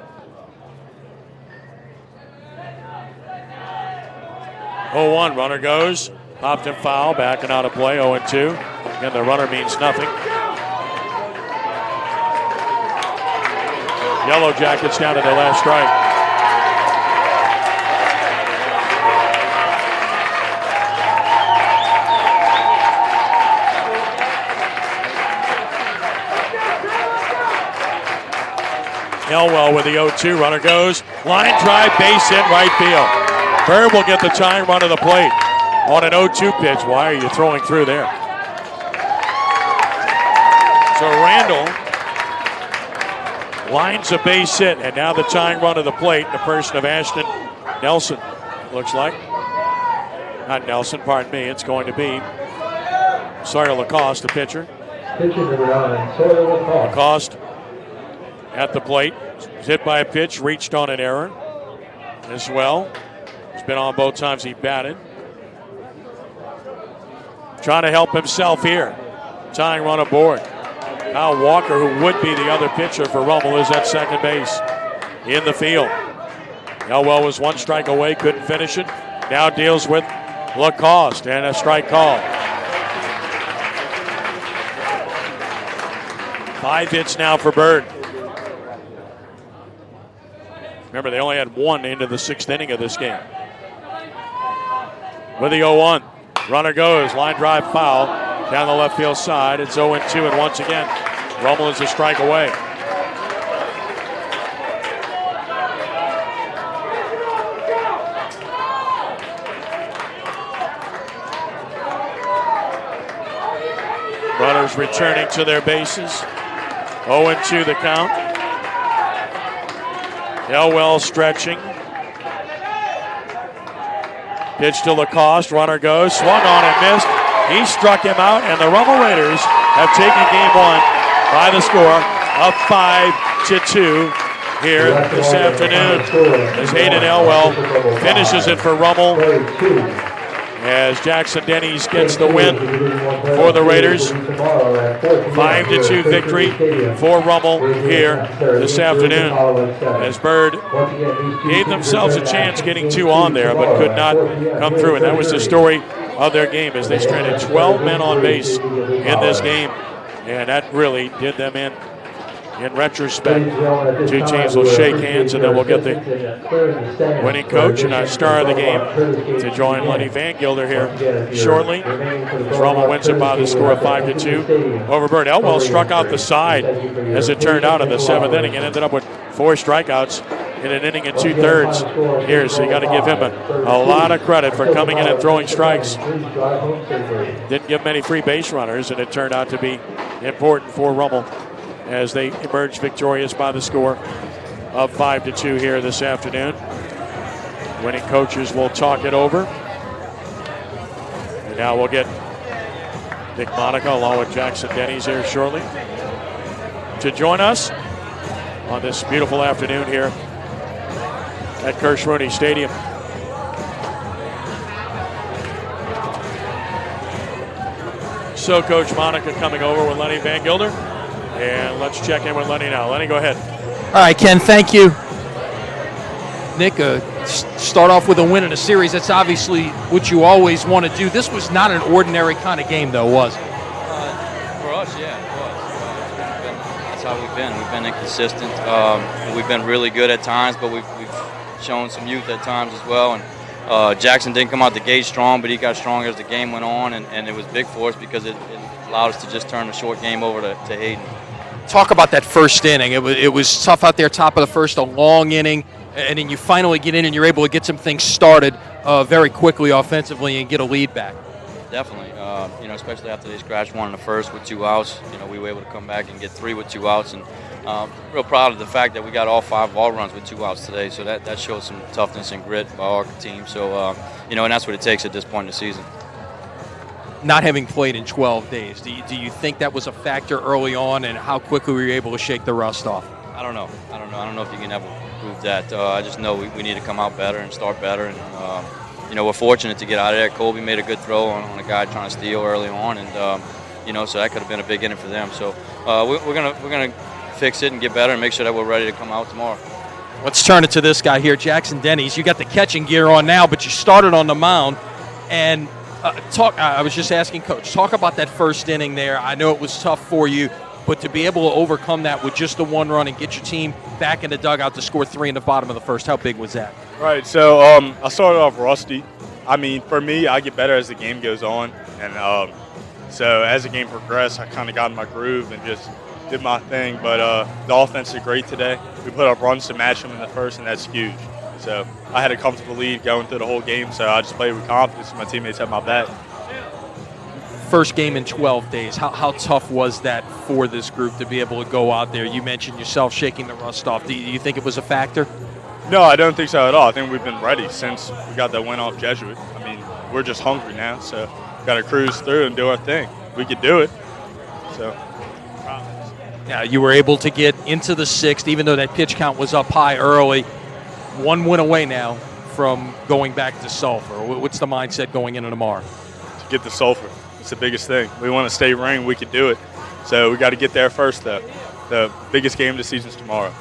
0-1, runner goes. Popped and foul, backing out of play, 0-2. Again, the runner means nothing. Yellow Jackets down to their last strike. Elwell with the 0-2, runner goes. Line drive, base hit, right field. Byrd will get the tying run of the plate on an 0-2 pitch. Why are you throwing through there? So Randall lines a base hit, and now the tying run of the plate in the person of Ashton Nelson, looks like. Not Nelson, pardon me. It's going to be Sawyer Lacoste, the pitcher. Pitcher number 9, Sawyer Lacoste. Lacoste at the plate. Hit by a pitch, reached on an error as well. He's been on both times he batted. Trying to help himself here. Tying run aboard. Kyle Walker, who would be the other pitcher for Rummel, is at second base in the field. Elwell was 1 strike away, couldn't finish it. Now deals with Lacoste and a strike call. 5 hits now for Byrd. Remember, they only had 1 into the 6th inning of this game. With the 0-1, runner goes, line drive foul down the left field side. It's 0-2, and once again, Rummel is a strike away. Runners returning to their bases. 0-2 the count. Elwell stretching. Pitch to Lacoste. Runner goes. Swung on and missed. He struck him out, and the Rummel Raiders have taken game 1 by the score of 5-2 here this afternoon. As Hayden Elwell finishes it for Rummel, as Jackson Denny's gets the win for the Raiders. 5-2 victory for Rummel here this afternoon, as Byrd gave themselves a chance getting 2 on there, but could not come through. And that was the story of their game, as they stranded 12 men on base in this game. And that really did them in retrospect. 2 teams will shake hands, and then we'll get the winning coach and our star of the game to join Lenny Van Gilder here shortly. Rummel wins it by the score of 5-2 over Byrd. Elwell struck out the side, as it turned out, in the 7th inning, and ended up with 4 strikeouts in an inning and 2/3 here. So you got to give him a lot of credit for coming in and throwing strikes. Didn't give many free base runners, and it turned out to be important for Rummel as they emerge victorious by the score of 5-2 here this afternoon. Winning coaches will talk it over. And now we'll get Dick Monica along with Jackson Denny's here shortly to join us on this beautiful afternoon here at Crescent Stadium. So Coach Monica coming over with Lenny Van Gilder. And let's check in with Lenny now. Lenny, go ahead. All right, Ken, thank you. Nick, start off with a win in a series. That's obviously what you always want to do. This was not an ordinary kind of game, though, was it? For us, yeah, it was. That's how we've been. We've been inconsistent. We've been really good at times, but we've shown some youth at times as well. And Jackson didn't come out the gate strong, but he got stronger as the game went on, and it was big for us because it allowed us to just turn the short game over to Hayden. Talk about that first inning. It was tough out there, top of the first, a long inning, and then you finally get in and you're able to get some things started very quickly offensively and get a lead back. Definitely, especially after they scratched one in the first with 2 outs. We were able to come back and get 3 with 2 outs, and real proud of the fact that we got all 5 ball runs with 2 outs today. So that shows some toughness and grit by our team. So and that's what it takes at this point in the season. Not having played in 12 days, do you think that was a factor early on, and how quickly were you able to shake the rust off? I don't know if you can ever prove that. I just know we need to come out better and start better. And we're fortunate to get out of there. Colby made a good throw on a guy trying to steal early on, and so that could have been a big inning for them. So we're gonna fix it and get better and make sure that we're ready to come out tomorrow. Let's turn it to this guy here, Jackson Denny's. You got the catching gear on now, but you started on the mound. And I was just asking Coach, talk about that first inning there. I know it was tough for you, but to be able to overcome that with just the 1 run and get your team back in the dugout to score 3 in the bottom of the first, how big was that? Right, so I started off rusty. I mean, for me, I get better as the game goes on. And so as the game progressed, I kind of got in my groove and just did my thing. But the offense did great today. We put up runs to match them in the first, and that's huge. So I had a comfortable lead going through the whole game, so I just played with confidence, and my teammates had my back. First game in 12 days. How tough was that for this group to be able to go out there? You mentioned yourself shaking the rust off. Do you think it was a factor? No, I don't think so at all. I think we've been ready since we got that win off Jesuit. I mean, we're just hungry now, so got to cruise through and do our thing. We could do it. So. Yeah, you were able to get into the 6th, even though that pitch count was up high early. 1 win away now from going back to Sulphur. What's the mindset going into tomorrow? To get to Sulphur. It's the biggest thing. We want to stay ranked. We could do it. So we got to get there first, though. The biggest game of the season is tomorrow.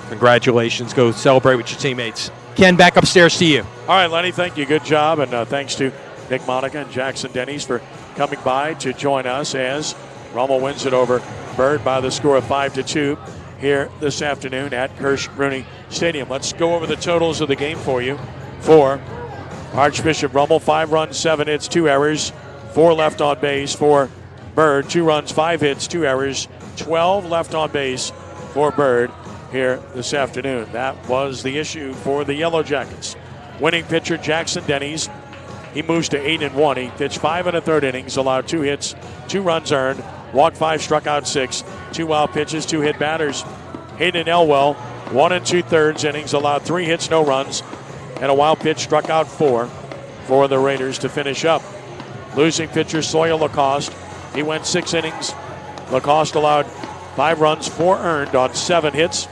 Congratulations. Go celebrate with your teammates. Ken, back upstairs to you. All right, Lenny, thank you. Good job. And thanks to Nick Monica and Jackson Denny's for coming by to join us as Rummel wins it over Byrd by the score of 5-2 here this afternoon at Crescent Stadium. Let's go over the totals of the game for you. For Archbishop Rummel, 5 runs, 7 hits, 2 errors, 4 left on base. For Byrd, 2 runs, 5 hits, 2 errors, 12 left on base for Byrd here this afternoon. That was the issue for the Yellow Jackets. Winning pitcher Jackson Denny's. He moves to 8-1. He pitched 5 1/3 innings, allowed 2 hits, 2 runs earned, walked 5, struck out 6, 2 wild pitches, 2 hit batters. Hayden Elwell, 1 2/3 innings, allowed 3 hits, no runs, and a wild pitch, struck out 4 for the Raiders to finish up. Losing pitcher Sawyer Lacoste. He went 6 innings. Lacoste allowed 5 runs, 4 earned on 7 hits.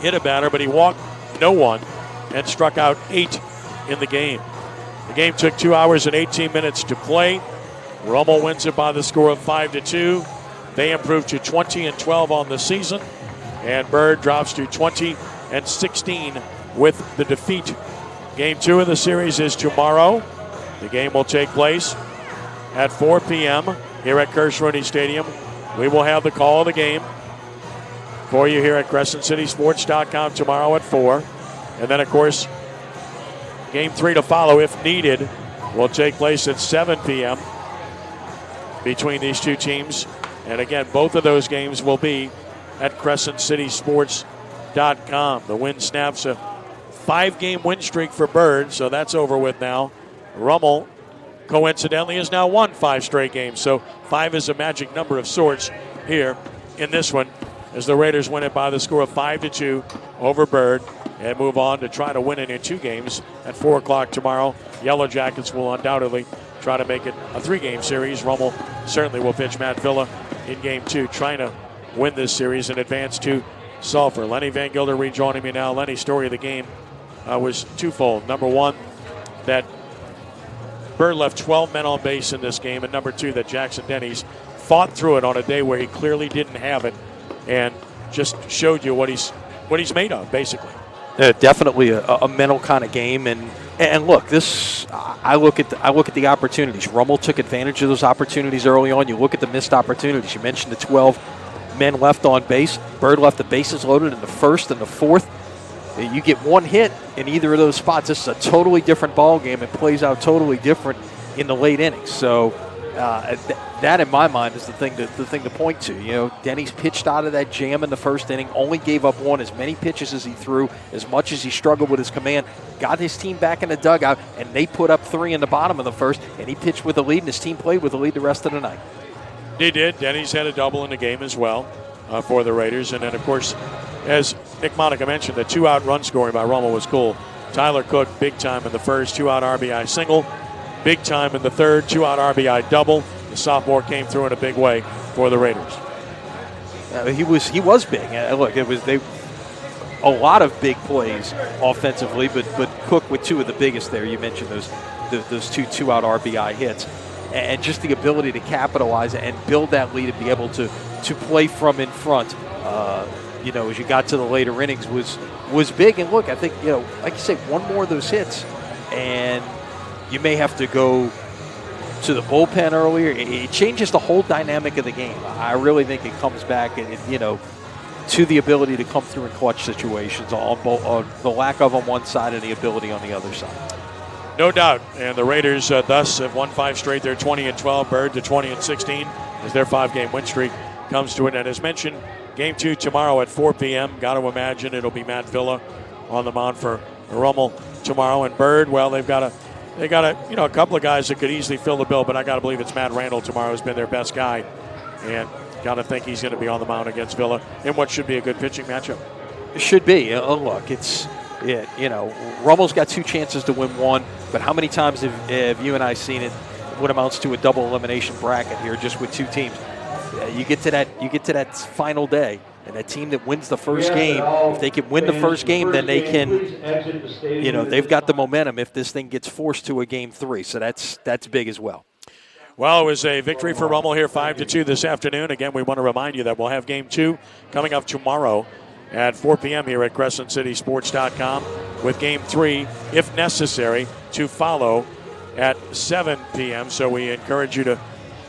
Hit a batter, but he walked no one and struck out 8 in the game. The game took 2 hours and 18 minutes to play. Rummel wins it by the score of 5-2. They improve to 20-12 on the season, and Byrd drops to 20-16 with the defeat. Game 2 of the series is tomorrow. The game will take place at 4 p.m. here at Crescent Stadium. We will have the call of the game for you here at CrescentCitySports.com tomorrow at 4. And then, of course, Game 3 to follow, if needed, will take place at 7 p.m. between these two teams. And again, both of those games will be at CrescentCitySports.com. The win snaps a 5-game win streak for Byrd, so that's over with now. Rummel, coincidentally, has now won 5 straight games, so 5 is a magic number of sorts here in this one, as the Raiders win it by the score of 5-2 over Byrd and move on to try to win it in 2 games at 4 o'clock tomorrow. Yellow Jackets will undoubtedly try to make it a 3-game series. Rummel certainly will pitch Matt Villa in Game 2, trying to win this series and advance to Sulphur. Lenny Van Gilder rejoining me now. Lenny, story of the game was twofold. Number one, that Byrd left 12 men on base in this game, and number 2, that Jackson Denny's fought through it on a day where he clearly didn't have it and just showed you what he's made of, basically. Definitely a mental kind of game, and look, this I look at the opportunities. Rummel took advantage of those opportunities early on. You look at the missed opportunities. You mentioned the 12 men left on base. Byrd left the bases loaded in the first and the fourth. You get one hit in either of those spots. This is a totally different ball game. It plays out totally different in the late innings. So that, in my mind, is the thing to point to. You know, Denny's pitched out of that jam in the first inning, only gave up one, as many pitches as he threw, as much as he struggled with his command, got his team back in the dugout, and they put up 3 in the bottom of the first, and he pitched with the lead, and his team played with the lead the rest of the night. He did. Denny's had a double in the game as well for the Raiders. And then, of course, as Nick Monica mentioned, the 2-out run scoring by Rummel was cool. Tyler Cook, big time in the first, 2-out RBI single. Big time in the third, 2-out RBI double. The sophomore came through in a big way for the Raiders. He was big. Look, it was a lot of big plays offensively, but Cook with 2 of the biggest there. You mentioned those 2-out RBI hits. And just the ability to capitalize and build that lead and be able to play from in front, as you got to the later innings was big. And look, I think, like you say, one more of those hits, and you may have to go to the bullpen earlier. It changes the whole dynamic of the game. I really think it comes back, to the ability to come through in clutch situations on the lack of on one side and the ability on the other side. No doubt. And the Raiders thus have won 5 straight. They're 20-12. Byrd to 20-16 as their 5-game win streak comes to an end. As mentioned, Game 2 tomorrow at 4 p.m. Got to imagine it'll be Matt Villa on the mound for Rummel tomorrow. And Byrd, well, they got a couple of guys that could easily fill the bill, but I got to believe it's Matt Randall tomorrow who's been their best guy. And got to think he's going to be on the mound against Villa in what should be a good pitching matchup. It should be. Look, Rummel's got 2 chances to win 1, but how many times have you and I seen it? What amounts to a double elimination bracket here, just with 2 teams? You get to that final day, and that team that wins the first game, if they can win the first game, then they can, they've got the momentum if this thing gets forced to a Game 3. So that's big as well. Well, it was a victory for Rummel here, 5-2 this afternoon. Again, we want to remind you that we'll have Game 2 coming up tomorrow at 4 p.m. here at CrescentCitySports.com, with Game 3, if necessary, to follow at 7 p.m. So we encourage you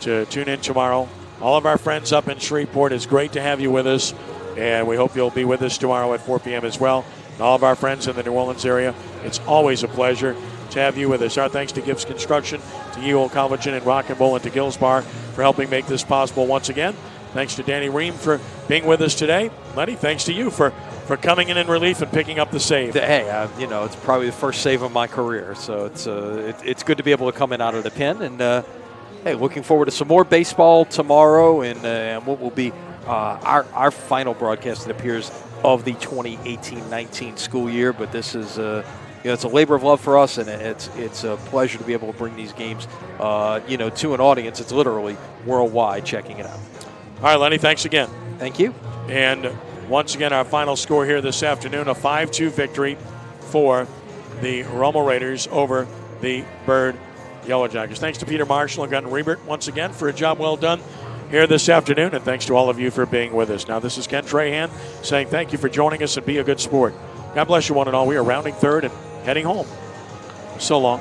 to tune in tomorrow. All of our friends up in Shreveport, it's great to have you with us, and we hope you'll be with us tomorrow at 4 p.m. as well. And all of our friends in the New Orleans area, it's always a pleasure to have you with us. Our thanks to Gibbs Construction, to Ewell College and Rock and Roll, and to Gills Bar for helping make this possible once again. Thanks to Danny Ream for being with us today. Lenny, thanks to you for coming in relief and picking up the save. Hey, it's probably the first save of my career, so it's good to be able to come in out of the pen. And hey, looking forward to some more baseball tomorrow, and what will be our final broadcast, it appears, of the 2018-19 school year. But this is it's a labor of love for us, and it's a pleasure to be able to bring these games to an audience. It's literally worldwide checking it out. All right, Lenny, thanks again. Thank you. And once again, our final score here this afternoon, a 5-2 victory for the Rummel Raiders over the Byrd Yellow Jackets. Thanks to Peter Marshall and Gunn Rebert once again for a job well done here this afternoon, and thanks to all of you for being with us. Now, this is Ken Trahan saying thank you for joining us, and be a good sport. God bless you one and all. We are rounding third and heading home. So long.